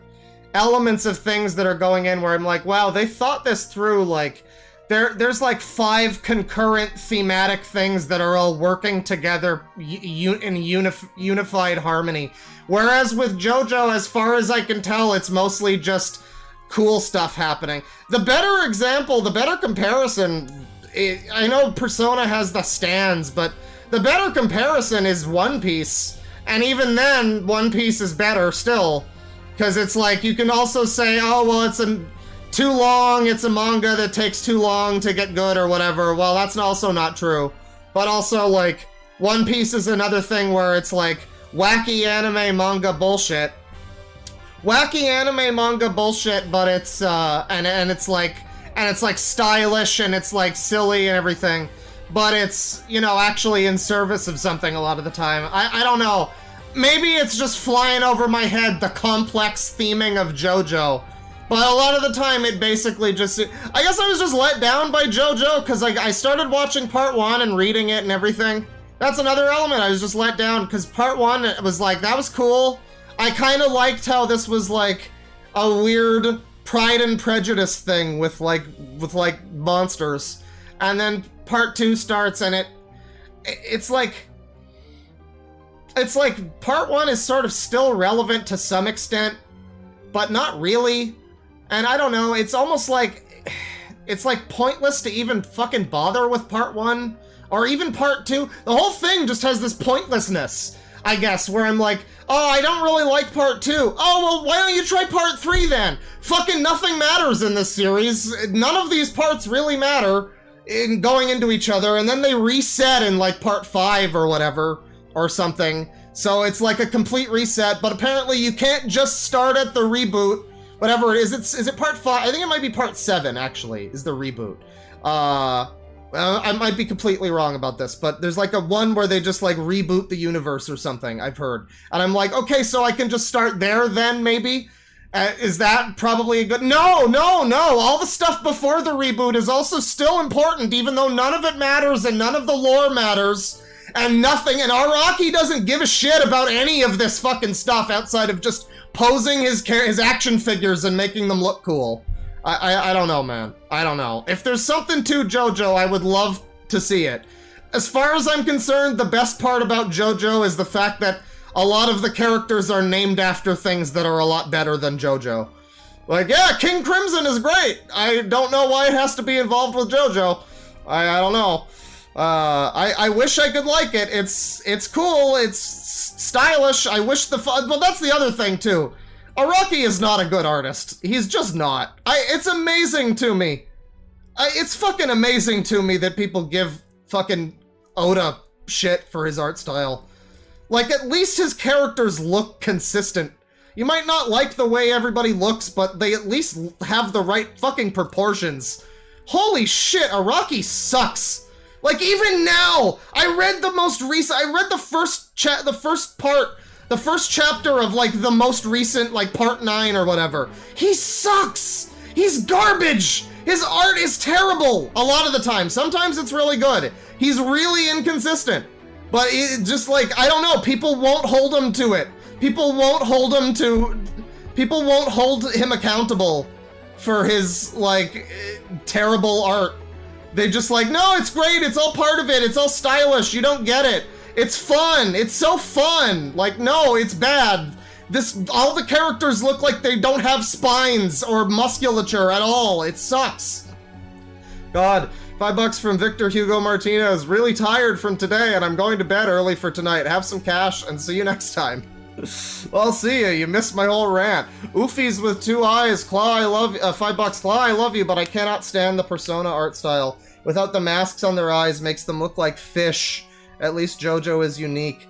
elements of things that are going in where I'm like, wow, they thought this through. Like, there's like 5 concurrent thematic things that are all working together in unified harmony. Whereas with JoJo, as far as I can tell, it's mostly just cool stuff happening. The better example, the better comparison, I know Persona has the stands, but the better comparison is One Piece. And even then, One Piece is better still. Because it's like, you can also say, oh, well, it's too long, it's a manga that takes too long to get good or whatever. Well, that's also not true. But also, like, One Piece is another thing where it's like, wacky anime manga bullshit. Wacky anime manga bullshit, but it's and it's like stylish and it's like silly and everything, but it's, you know, actually in service of something a lot of the time. I don't know. Maybe it's just flying over my head, the complex theming of JoJo. But a lot of the time it basically just, I guess I was just let down by JoJo because I started watching part 1 and reading it and everything. That's another element. I was just let down because part 1, it was like, that was cool. I kind of liked how this was like a weird Pride and Prejudice thing with like monsters, and then part 2 starts and it's like part 1 is sort of still relevant to some extent, but not really. And I don't know, it's almost like it's like pointless to even fucking bother with part 1 or even part 2. The whole thing just has this pointlessness, I guess, where I'm like, oh, I don't really like part 2. Oh, well, why don't you try part 3 then? Fucking nothing matters in this series. None of these parts really matter in going into each other, and then they reset in like part 5 or whatever, or something. So it's like a complete reset, but apparently you can't just start at the reboot, whatever it is. Is it part 5? I think it might be part 7, actually, is the reboot. I might be completely wrong about this, but there's like a one where they just like reboot the universe or something, I've heard. And I'm like, okay, so I can just start there then, maybe? Is that probably a good... No! All the stuff before the reboot is also still important, even though none of it matters and none of the lore matters. And nothing, and Araki doesn't give a shit about any of this fucking stuff outside of just posing his action figures and making them look cool. I don't know, man. I don't know. If there's something to JoJo, I would love to see it. As far as I'm concerned, the best part about JoJo is the fact that a lot of the characters are named after things that are a lot better than JoJo. Like, yeah, King Crimson is great. I don't know why it has to be involved with JoJo. I don't know. I wish I could like it. It's cool. It's stylish. I wish well, that's the other thing too. Araki is not a good artist. He's just not. It's amazing to me. It's fucking amazing to me that people give fucking Oda shit for his art style. Like, at least his characters look consistent. You might not like the way everybody looks, but they at least have the right fucking proportions. Holy shit, Araki sucks. Like, even now, I read the first chapter of, like, the most recent, like, part 9 or whatever. He sucks! He's garbage! His art is terrible! A lot of the time. Sometimes it's really good. He's really inconsistent. But it just like, I don't know, people won't hold him to it. People won't hold him accountable for his, like, terrible art. They just like, no, it's great, it's all part of it, it's all stylish, you don't get it. It's fun, it's so fun. Like, no, it's bad. All the characters look like they don't have spines or musculature at all. It sucks. God, $5 from Victor Hugo Martinez. Really tired from today, and I'm going to bed early for tonight. Have some cash, and see you next time. Well, see ya. You missed my whole rant. Oofies with 2 eyes. Claw, I love $5. Claw, I love you, but I cannot stand the Persona art style. Without the masks on their eyes, makes them look like fish. At least JoJo is unique.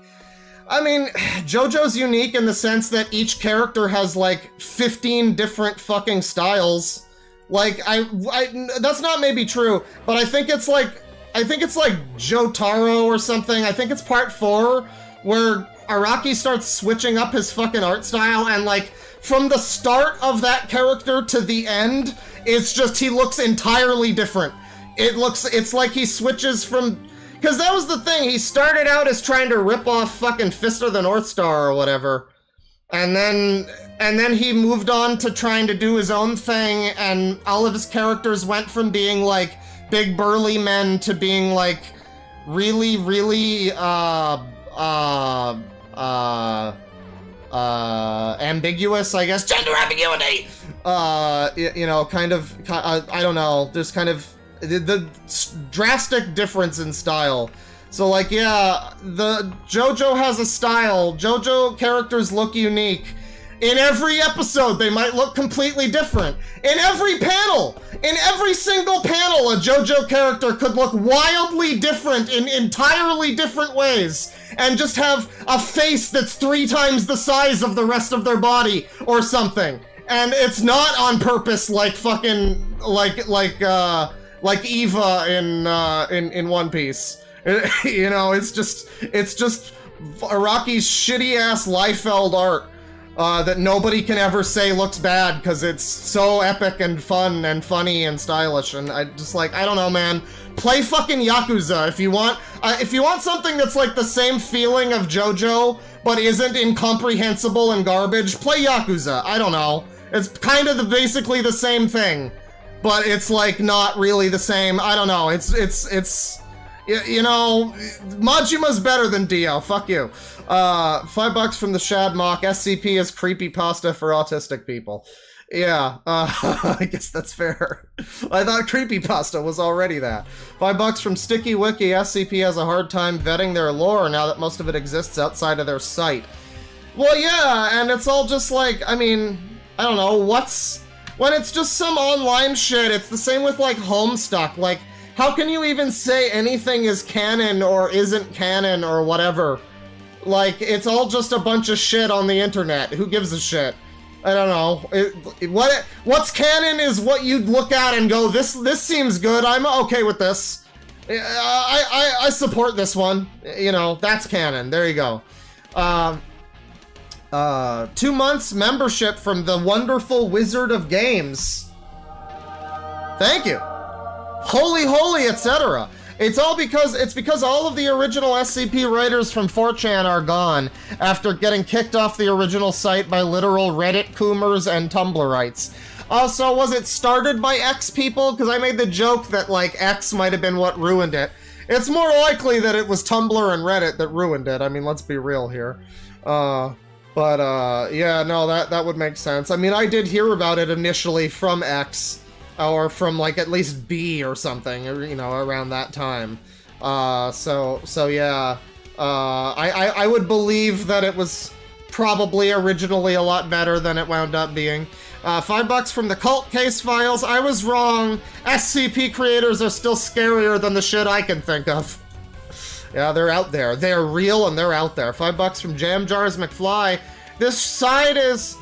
I mean, JoJo's unique in the sense that each character has like 15 different fucking styles. Like, that's not maybe true, but I think it's like Jotaro or something. I think it's part 4 where Araki starts switching up his fucking art style, and like from the start of that character to the end, it's just he looks entirely different. It's like he switches from, because that was the thing, he started out as trying to rip off fucking Fist of the North Star or whatever, and then he moved on to trying to do his own thing, and all of his characters went from being like big burly men to being like really, really ambiguous, I guess. Gender ambiguity! You know, kind of, I don't know, there's kind of the drastic difference in style. So like, yeah, the JoJo has a style. JoJo characters look unique. In every episode, they might look completely different. In every panel, in every single panel, a JoJo character could look wildly different in entirely different ways, and just have a face that's 3 times the size of the rest of their body, or something. And it's not on purpose, like fucking, like Eva in One Piece. You know, it's just Araki's shitty-ass Liefeld art. That nobody can ever say looks bad because it's so epic and fun and funny and stylish, and I just like, I don't know, man. Play fucking Yakuza if you want. If you want something that's like the same feeling of JoJo but isn't incomprehensible and garbage, play Yakuza. I don't know. It's kind of basically the same thing, but it's like not really the same. I don't know. It's you know, Majima's better than Dio. Fuck you. $5 from the Shad Mock. SCP is creepypasta for autistic people. Yeah, I guess that's fair. I thought creepypasta was already that. $5 from Sticky Wiki. SCP has a hard time vetting their lore now that most of it exists outside of their site. Well, yeah, and it's all just like, I mean, I don't know, when it's just some online shit, it's the same with like Homestuck. Like, how can you even say anything is canon or isn't canon or whatever? Like, it's all just a bunch of shit on the internet. Who gives a shit? I don't know. What's canon is what you'd look at and go, this seems good. I'm okay with this. I support this one. You know, that's canon. There you go. 2 months membership from the wonderful Wizard of Games. Thank you. Holy, etc. It's because all of the original SCP writers from 4chan are gone after getting kicked off the original site by literal Reddit coomers and Tumblrites. So was it started by X people? Because I made the joke that like X might have been what ruined it. It's more likely that it was Tumblr and Reddit that ruined it. I mean, let's be real here. Yeah, no, that would make sense. I mean, I did hear about it initially from X. Or from, like, at least B or something, or, you know, around that time. So yeah. I would believe that it was probably originally a lot better than it wound up being. $5 from the Cult Case Files. I was wrong. SCP creators are still scarier than the shit I can think of. Yeah, they're out there. They're real and they're out there. $5 from Jam Jars McFly. This side is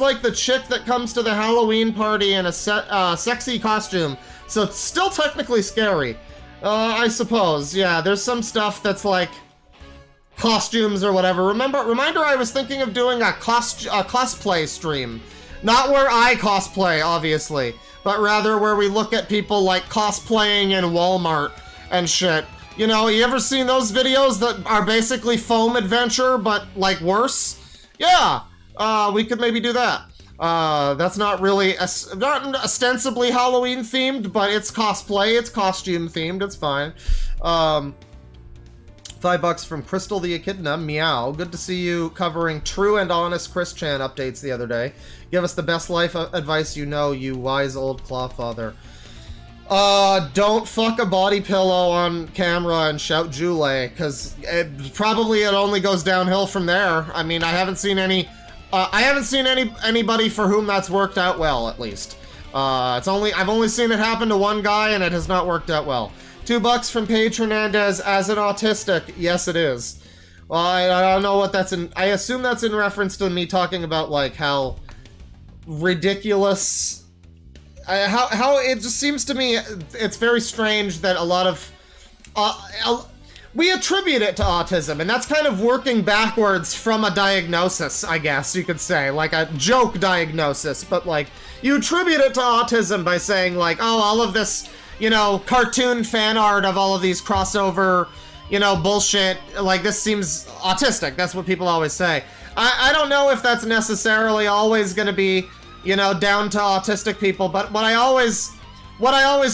like the chick that comes to the Halloween party in a sexy costume, so it's still technically scary. I suppose. Yeah, there's some stuff that's like costumes or whatever. Reminder I was thinking of doing a cosplay stream. Not where I cosplay, obviously, but rather where we look at people like cosplaying in Walmart and shit. You know, you ever seen those videos that are basically foam adventure, but, like, worse? Yeah, we could maybe do that. That's not really, not ostensibly Halloween themed, but it's cosplay, it's costume themed, it's fine. $5 from Crystal the Echidna, meow. Good to see you covering true and honest Chris Chan updates the other day. Give us the best life advice you know, you wise old clawfather. Don't fuck a body pillow on camera and shout Jule, because probably it only goes downhill from there. I mean, I haven't seen anybody for whom that's worked out well, at least. I've only seen it happen to one guy, and it has not worked out well. $2 from Paige Hernandez, as an autistic. Yes, it is. Well, I don't know what that's in. I assume that's in reference to me talking about, like, how ridiculous. How it just seems to me it's very strange that a lot of. We attribute it to autism, and that's kind of working backwards from a diagnosis, I guess you could say. Like a joke diagnosis, but, like, you attribute it to autism by saying, like, oh, all of this, you know, cartoon fan art of all of these crossover, you know, bullshit, like, this seems autistic. That's what people always say. I don't know if that's necessarily always gonna be, you know, down to autistic people, but what I always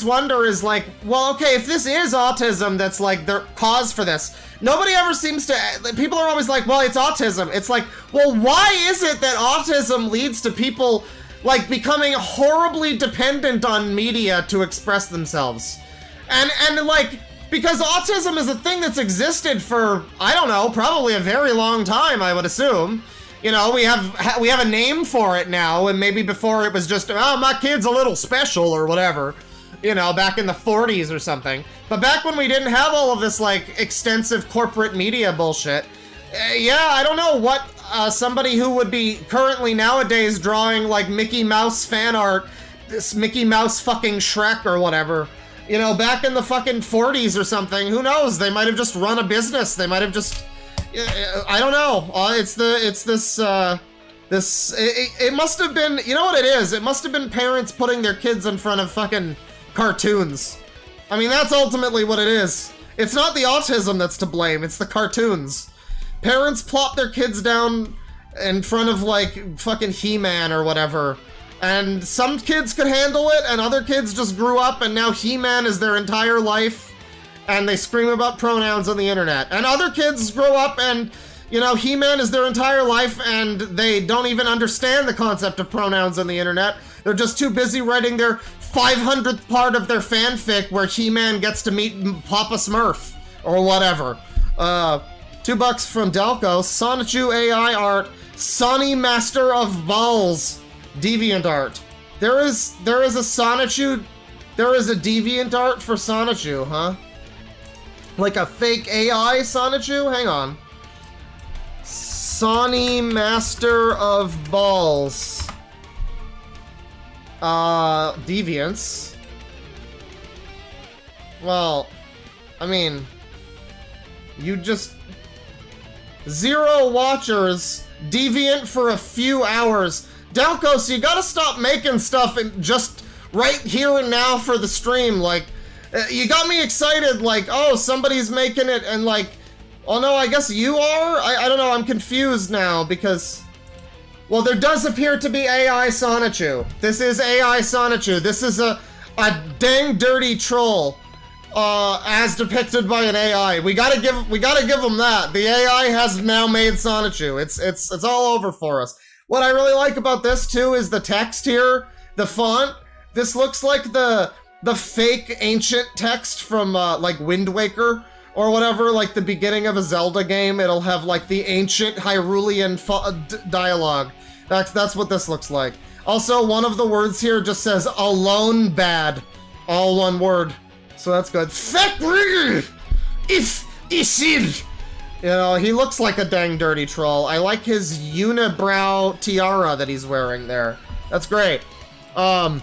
wonder is, like, well, okay, if this is autism that's, like, the cause for this, nobody ever seems to, people are always like, well, it's autism. It's like, well, why is it that autism leads to people, like, becoming horribly dependent on media to express themselves? And like, because autism is a thing that's existed for, I don't know, probably a very long time, I would assume. You know, we have a name for it now, and maybe before it was just, oh, my kid's a little special or whatever, you know, back in the 40s or something. But back when we didn't have all of this, like, extensive corporate media bullshit, yeah, I don't know what somebody who would be currently nowadays drawing, like, Mickey Mouse fan art, this Mickey Mouse fucking Shrek or whatever, you know, back in the fucking 40s or something, who knows? They might have just run a business. They might have just... I don't know. It must have been, you know what it is? It must have been parents putting their kids in front of fucking cartoons. I mean, that's ultimately what it is. It's not the autism that's to blame, it's the cartoons. Parents plop their kids down in front of, like, fucking He-Man or whatever, and some kids could handle it, and other kids just grew up, and now He-Man is their entire life, and they scream about pronouns on the internet. And other kids grow up and, you know, He-Man is their entire life and they don't even understand the concept of pronouns on the internet. They're just too busy writing their 500th part of their fanfic where He-Man gets to meet Papa Smurf or whatever. $2 from Delco. Sonichu AI art. Sonny Master of Balls. Deviant art. There is a Sonichu. There is a Deviant art for Sonichu, huh? Like a fake AI Sonichu? Hang on. Sonny Master of Balls. Deviants. Well, I mean, you just... 0 watchers, Deviant for a few hours. Dalkos, you gotta stop making stuff and just right here and now for the stream, like... You got me excited, like, oh, somebody's making it, and like, oh no, I guess you are? I don't know, I'm confused now, because, well, there does appear to be AI Sonichu. This is AI Sonichu. This is a dang dirty troll, as depicted by an AI. We gotta give them that. The AI has now made Sonichu. It's all over for us. What I really like about this, too, is the text here, the font. This looks like the fake ancient text from, like, Wind Waker or whatever, like the beginning of a Zelda game. It'll have, like, the ancient Hyrulean dialogue. That's what this looks like. Also, one of the words here just says, alone bad. All one word. So that's good. If Isil. You know, he looks like a dang dirty troll. I like his unibrow tiara that he's wearing there. That's great. Let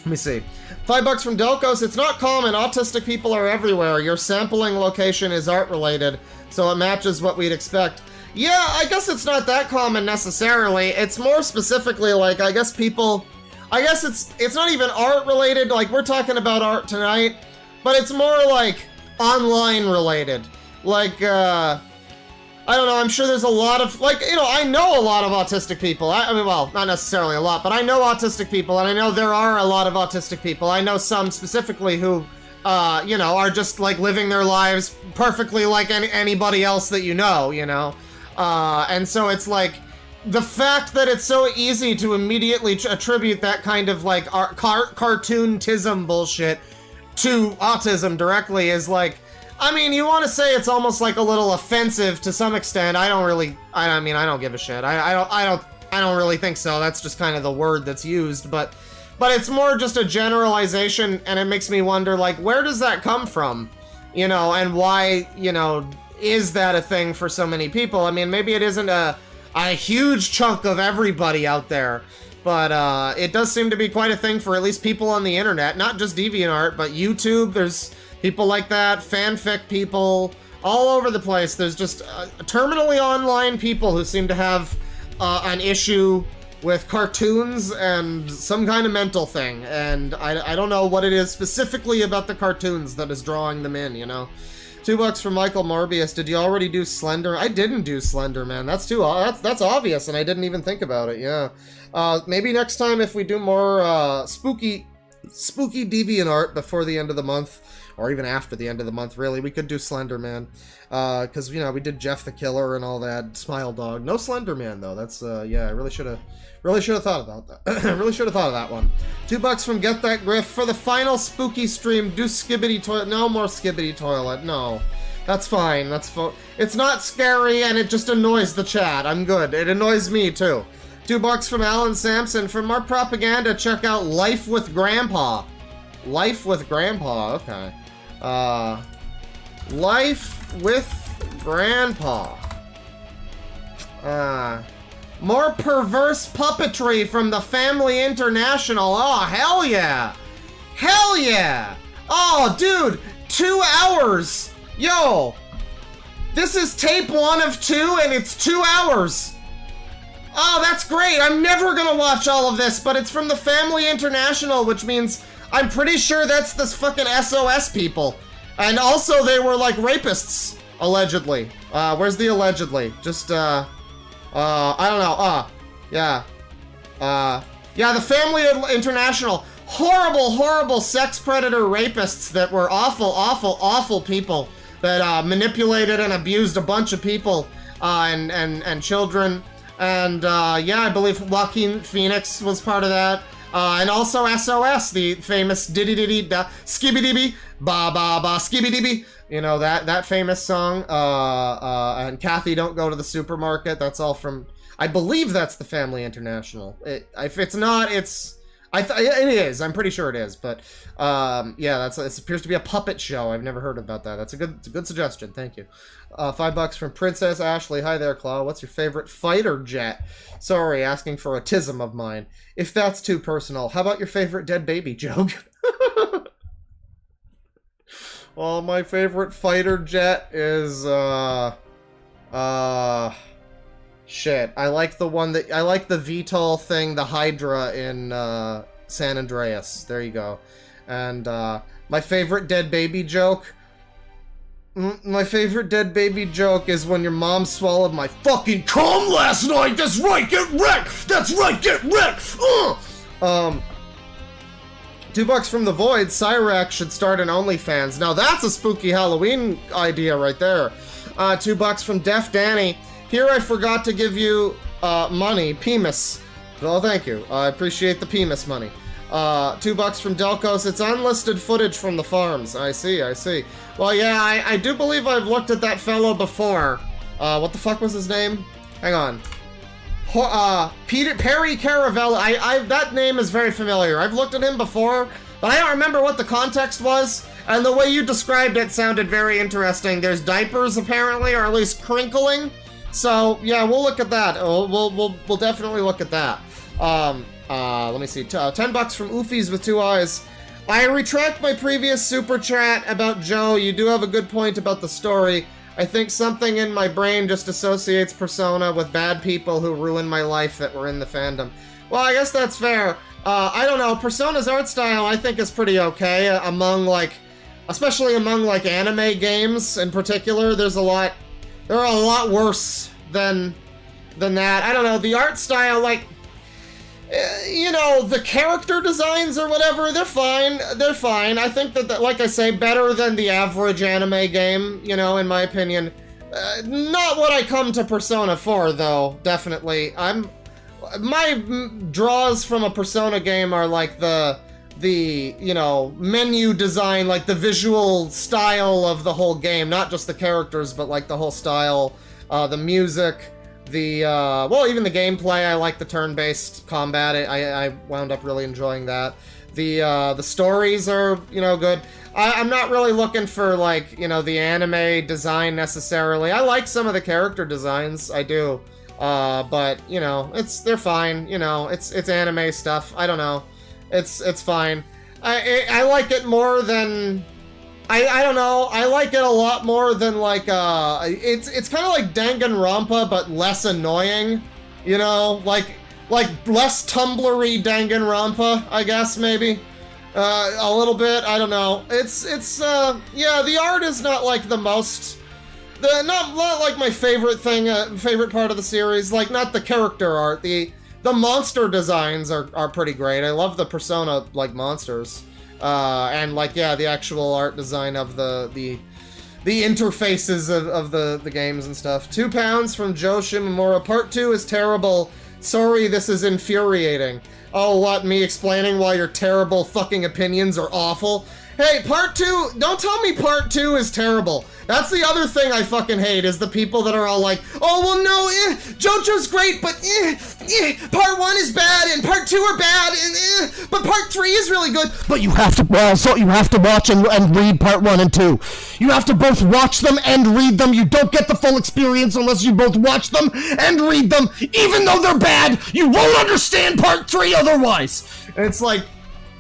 me see. $5 from Delcos. It's not common. Autistic people are everywhere. Your sampling location is art-related, so it matches what we'd expect. Yeah, I guess it's not that common necessarily. It's more specifically like, I guess it's not even art-related. Like, we're talking about art tonight, but it's more like online related. Like, I don't know, I'm sure there's a lot of, like, you know, I know a lot of autistic people. I mean, well, not necessarily a lot, but I know autistic people, and I know there are a lot of autistic people. I know some specifically who, you know, are just, like, living their lives perfectly like anybody else that you know, you know? And so it's like, the fact that it's so easy to immediately attribute that kind of, like, cartoon-tism bullshit to autism directly is, like, I mean, you want to say it's almost like a little offensive to some extent. I mean, I don't give a shit. I don't really think so. That's just kind of the word that's used, but it's more just a generalization, and it makes me wonder, like, where does that come from? You know, and why, you know, is that a thing for so many people? I mean, maybe it isn't a huge chunk of everybody out there, but it does seem to be quite a thing for at least people on the internet, not just DeviantArt, but YouTube. There's people like that, fanfic people, all over the place. There's just terminally online people who seem to have an issue with cartoons and some kind of mental thing, and I don't know what it is specifically about the cartoons that is drawing them in, you know? $2 from Michael Morbius. Did you already do Slender? I didn't do Slender, man. That's that's obvious, and I didn't even think about it. Yeah. Maybe next time if we do more spooky DeviantArt before the end of the month, or even after the end of the month, really, we could do Slender Man. Because, you know, we did Jeff the Killer and all that. Smile Dog. No Slender Man, though. That's, yeah, I really should have thought about that. Really should have thought of that one. $2 from Get That Griff. For the final spooky stream, do Skibbity Toilet. No more Skibbity Toilet. No. That's fine. It's not scary, and it just annoys the chat. I'm good. It annoys me, too. $2 from Alan Sampson. For more propaganda, check out Life with Grandpa. Life with Grandpa. Okay. Life with Grandpa. More perverse puppetry from the Family International. Oh, hell yeah. Hell yeah. Oh, dude, 2 hours. Yo, this is tape 1 of 2, and it's 2 hours. Oh, that's great. I'm never gonna watch all of this, but it's from the Family International, which means I'm pretty sure that's the fucking SOS people. And also they were like rapists, allegedly. Where's the allegedly? Just, I don't know. Yeah. Yeah, the Family International. Horrible, horrible sex predator rapists that were awful, awful, awful people that manipulated and abused a bunch of people and children. And yeah, I believe Joaquin Phoenix was part of that. And also SOS, the famous diddy da skibby ba ba ba skibby. You know, that famous song. And Kathy, don't go to the supermarket. That's all from, I believe that's the Family International. If it's not, it is. I'm pretty sure it is. But yeah, it appears to be a puppet show. I've never heard about that. It's a good suggestion. Thank you. $5 from Princess Ashley. Hi there, Claw. What's your favorite fighter jet? Sorry, asking for a tism of mine. If that's too personal, how about your favorite dead baby joke? Well, my favorite fighter jet is shit. I like the VTOL thing, the Hydra in San Andreas. There you go. And my favorite dead baby joke. My favorite dead baby joke is when your mom swallowed my fucking cum last night. That's right, get wrecked. That's right, get wrecked. $2 from the Void. Cyrax should start an OnlyFans. Now that's a spooky Halloween idea right there. $2 from Def Danny. Here I forgot to give you money. Penis. Well, thank you. I appreciate the penis money. $2 from Delcos. It's unlisted footage from the farms. I see. Well, yeah, I do believe I've looked at that fellow before. What the fuck was his name? Hang on. Perry Caravello. That name is very familiar. I've looked at him before, but I don't remember what the context was. And the way you described it sounded very interesting. There's diapers, apparently, or at least crinkling. So, yeah, we'll look at that. We'll definitely look at that. Let me see. $10 from Oofies with 2 eyes. I retract my previous super chat about Joe. You do have a good point about the story. I think something in my brain just associates Persona with bad people who ruined my life that were in the fandom. Well, I guess that's fair. I don't know. Persona's art style, I think, is pretty okay among, like, especially among like anime games in particular. There are a lot worse than that. I don't know, the art style, like, you know, the character designs or whatever, they're fine. I think that, like I say, better than the average anime game, you know, in my opinion. Not what I come to Persona for, though, definitely. My draws from a Persona game are like the you know, menu design, like the visual style of the whole game, not just the characters, but like the whole style, the music, well, even the gameplay. I like the turn-based combat. I wound up really enjoying that. The stories are, you know, good. I'm not really looking for, like, you know, the anime design necessarily. I like some of the character designs, I do. But, you know, they're fine, you know, it's anime stuff. I don't know. It's fine. I like it more than... I don't know, I like it a lot more than, like, it's kind of like Danganronpa, but less annoying, you know? Like less Tumblr-y Danganronpa, I guess, maybe? A little bit, I don't know. Yeah, the art is not, like, the most... Not like my favorite part of the series, like, not the character art. The monster designs are pretty great. I love the Persona, like, monsters. And, like, yeah, the actual art design of the interfaces of the games and stuff. £2 from Joe Shimamura. Part 2 is terrible. Sorry, this is infuriating. Oh, what, me explaining why your terrible fucking opinions are awful? Hey, Part 2, don't tell me Part 2 is terrible. That's the other thing I fucking hate, is the people that are all like, oh, well, no, JoJo's great, but Part 1 is bad, and Part 2 are bad, and but Part 3 is really good. But you have to watch and read Part 1 and 2. You have to both watch them and read them. You don't get the full experience unless you both watch them and read them. Even though they're bad, you won't understand Part 3 otherwise. And it's like,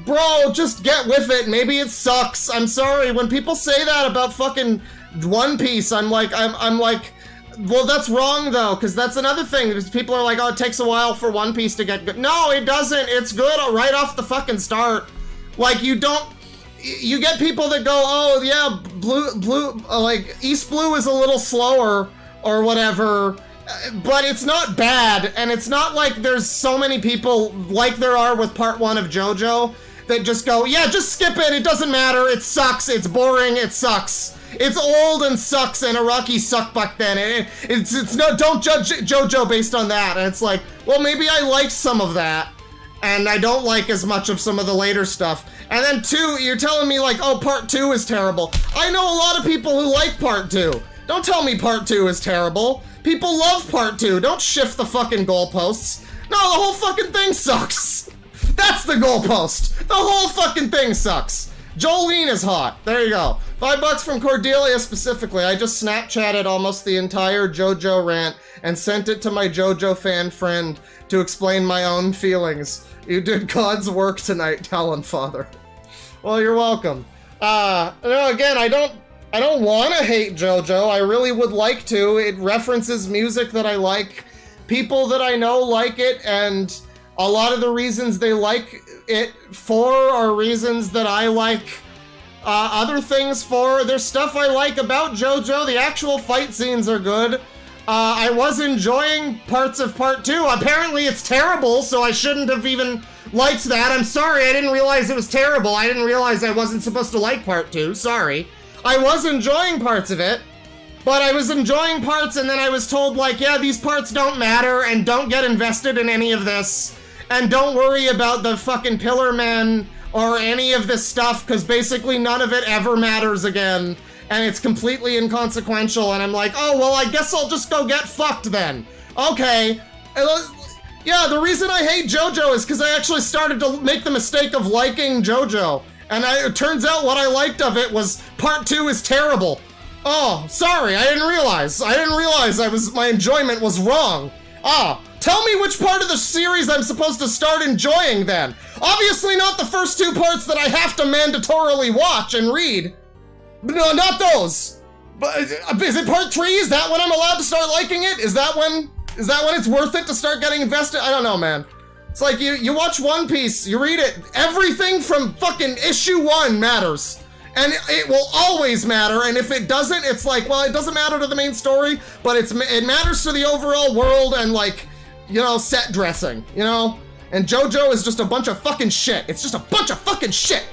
bro, just get with it. Maybe it sucks. I'm sorry. When people say that about fucking One Piece, I'm like, well, that's wrong, though, because that's another thing. People are like, oh, it takes a while for One Piece to get good. No, it doesn't. It's good right off the fucking start. Like, you get people that go, oh, yeah, like, East Blue is a little slower, or whatever, but it's not bad, and it's not like there's so many people, like there are with Part 1 of JoJo, that just go, yeah, just skip it, it doesn't matter, it sucks, it's boring, it sucks. It's old and sucks, and Araki sucked back then. It's no, don't judge JoJo based on that. And it's like, well, maybe I like some of that, and I don't like as much of some of the later stuff. And then 2, you're telling me like, oh, Part 2 is terrible. I know a lot of people who like Part 2. Don't tell me Part 2 is terrible. People love Part 2. Don't shift the fucking goalposts. No, the whole fucking thing sucks. That's the goalpost. The whole fucking thing sucks. Jolene is hot. There you go. $5 from Cordelia specifically. I just Snapchatted almost the entire JoJo rant and sent it to my JoJo fan friend to explain my own feelings. You did God's work tonight, Talon Father. Well, you're welcome. No, again, I don't want to hate JoJo. I really would like to. It references music that I like. People that I know like it, and a lot of the reasons they like it for are reasons that I like other things for. There's stuff I like about JoJo. The actual fight scenes are good. I was enjoying parts of Part 2. Apparently it's terrible, so I shouldn't have even liked that. I'm sorry, I didn't realize it was terrible. I didn't realize I wasn't supposed to like Part 2. Sorry. I was enjoying parts of it, but I was enjoying parts and then I was told, like, yeah, these parts don't matter and don't get invested in any of this. And don't worry about the fucking Pillar Men or any of this stuff, because basically none of it ever matters again. And it's completely inconsequential, and I'm like, oh, well, I guess I'll just go get fucked then. Okay. Yeah, the reason I hate JoJo is because I actually started to make the mistake of liking JoJo. And it turns out what I liked of it was Part 2 is terrible. Oh, sorry, I didn't realize. My enjoyment was wrong. Tell me which part of the series I'm supposed to start enjoying then. Obviously not the first 2 parts that I have to mandatorily watch and read. No, not those. But is it Part 3? Is that when I'm allowed to start liking it? Is that when it's worth it to start getting invested? I don't know, man. It's like you watch One Piece, you read it, everything from fucking issue 1 matters. And it will always matter, and if it doesn't, it's like, well, it doesn't matter to the main story, but it matters to the overall world and, like, you know, set dressing, you know? And JoJo is just a bunch of fucking shit. It's just a bunch of fucking shit.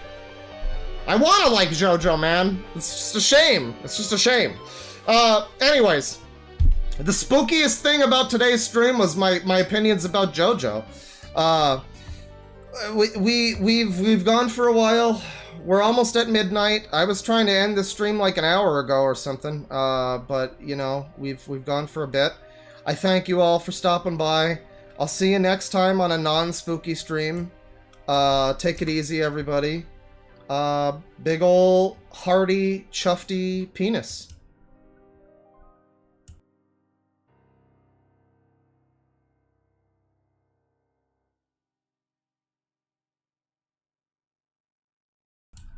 I wanna like JoJo, man. It's just a shame. It's just a shame. Anyways, the spookiest thing about today's stream was my opinions about JoJo. We've gone for a while. We're almost at midnight. I was trying to end this stream like an hour ago or something, but you know, we've gone for a bit. I thank you all for stopping by. I'll see you next time on a non-spooky stream. Take it easy, everybody. Big ol' hearty, chufty penis.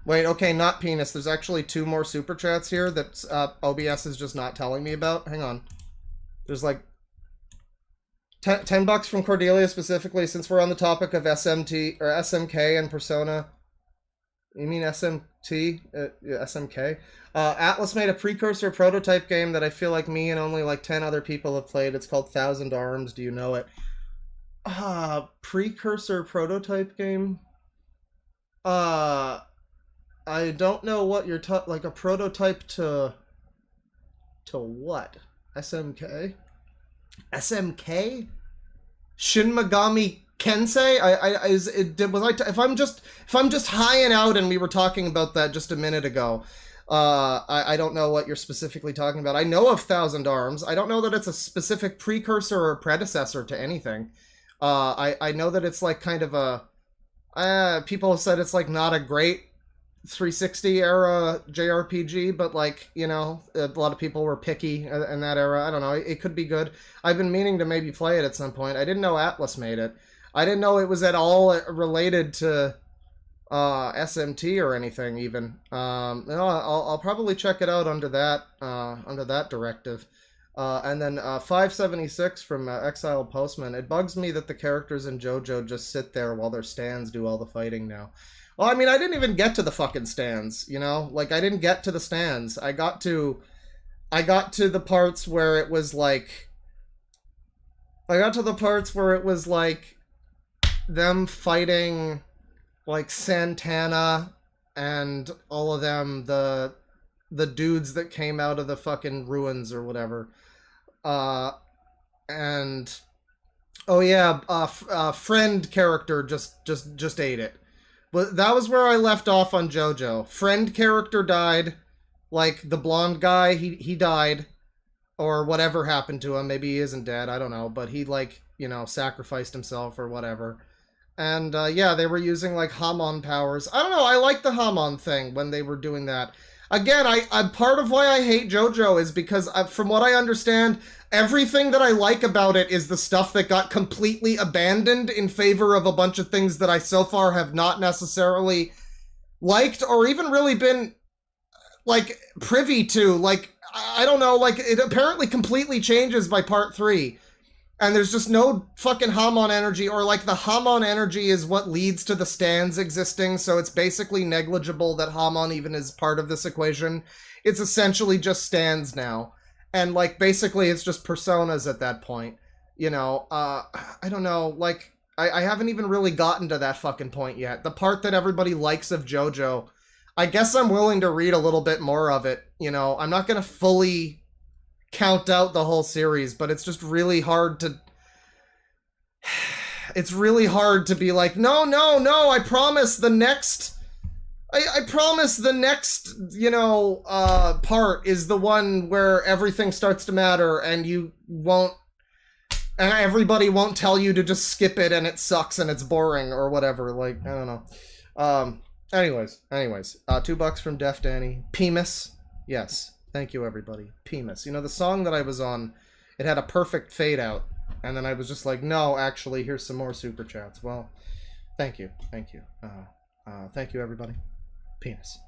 Wait, okay, not penis. There's actually 2 more super chats here that OBS is just not telling me about. Hang on. There's like 10 bucks from Cordelia specifically, since we're on the topic of SMT or SMK and Persona. You mean SMT? SMK? Atlas made a precursor prototype game that I feel like me and only like 10 other people have played. It's called Thousand Arms. Do you know it? Precursor prototype game? I don't know what you're like a prototype to what? SMK? SMK? Shin Megami Kensei? If I'm just high and out and we were talking about that just a minute ago, I don't know what you're specifically talking about. I know of Thousand Arms. I don't know that it's a specific precursor or predecessor to anything. I know that it's like kind of a people have said it's like not a great 360 era JRPG, but like, you know, a lot of people were picky in that era. I don't know, it could be good. I've been meaning to maybe play it at some point. I didn't know Atlas made it. I didn't know it was at all related to SMT or anything even. I'll probably check it out under that directive. And then 576 from Exiled Postman. It bugs me that the characters in JoJo just sit there while their stands do all the fighting now. Well, I mean, I didn't even get to the fucking stands, you know? Like, I didn't get to the stands. I got to the parts where it was like... them fighting, like, Santana and all of them, the dudes that came out of the fucking ruins or whatever. And... oh yeah, friend character just ate it. But that was where I left off on JoJo. Friend character died. Like, the blonde guy, he died. Or whatever happened to him. Maybe he isn't dead, I don't know. But he, like, you know, sacrificed himself or whatever. And, yeah, they were using, like, Hamon powers. I don't know, I like the Hamon thing when they were doing that. Again, part of why I hate JoJo is because, from what I understand, everything that I like about it is the stuff that got completely abandoned in favor of a bunch of things that I so far have not necessarily liked or even really been, like, privy to. Like, I don't know, like, it apparently completely changes by part 3. And there's just no fucking Hamon energy, or like the Hamon energy is what leads to the stands existing, so it's basically negligible that Hamon even is part of this equation. It's essentially just stands now. And like basically it's just personas at that point. You know, I don't know, like, I haven't even really gotten to that fucking point yet. The part that everybody likes of JoJo, I guess I'm willing to read a little bit more of it, you know. I'm not gonna fully count out the whole series, but it's just really hard to... it's really hard to be like, no, I promise the next... I promise the next, you know, part is the one where everything starts to matter and you won't... and everybody won't tell you to just skip it and it sucks and it's boring or whatever. Like, I don't know. Anyways, $2 from Def Danny. Pemis. Yes. Thank you, everybody. Pemis. You know, the song that I was on, it had a perfect fade out. And then I was just like, no, actually, here's some more super chats. Well, thank you. Thank you. Thank you, everybody. Penis.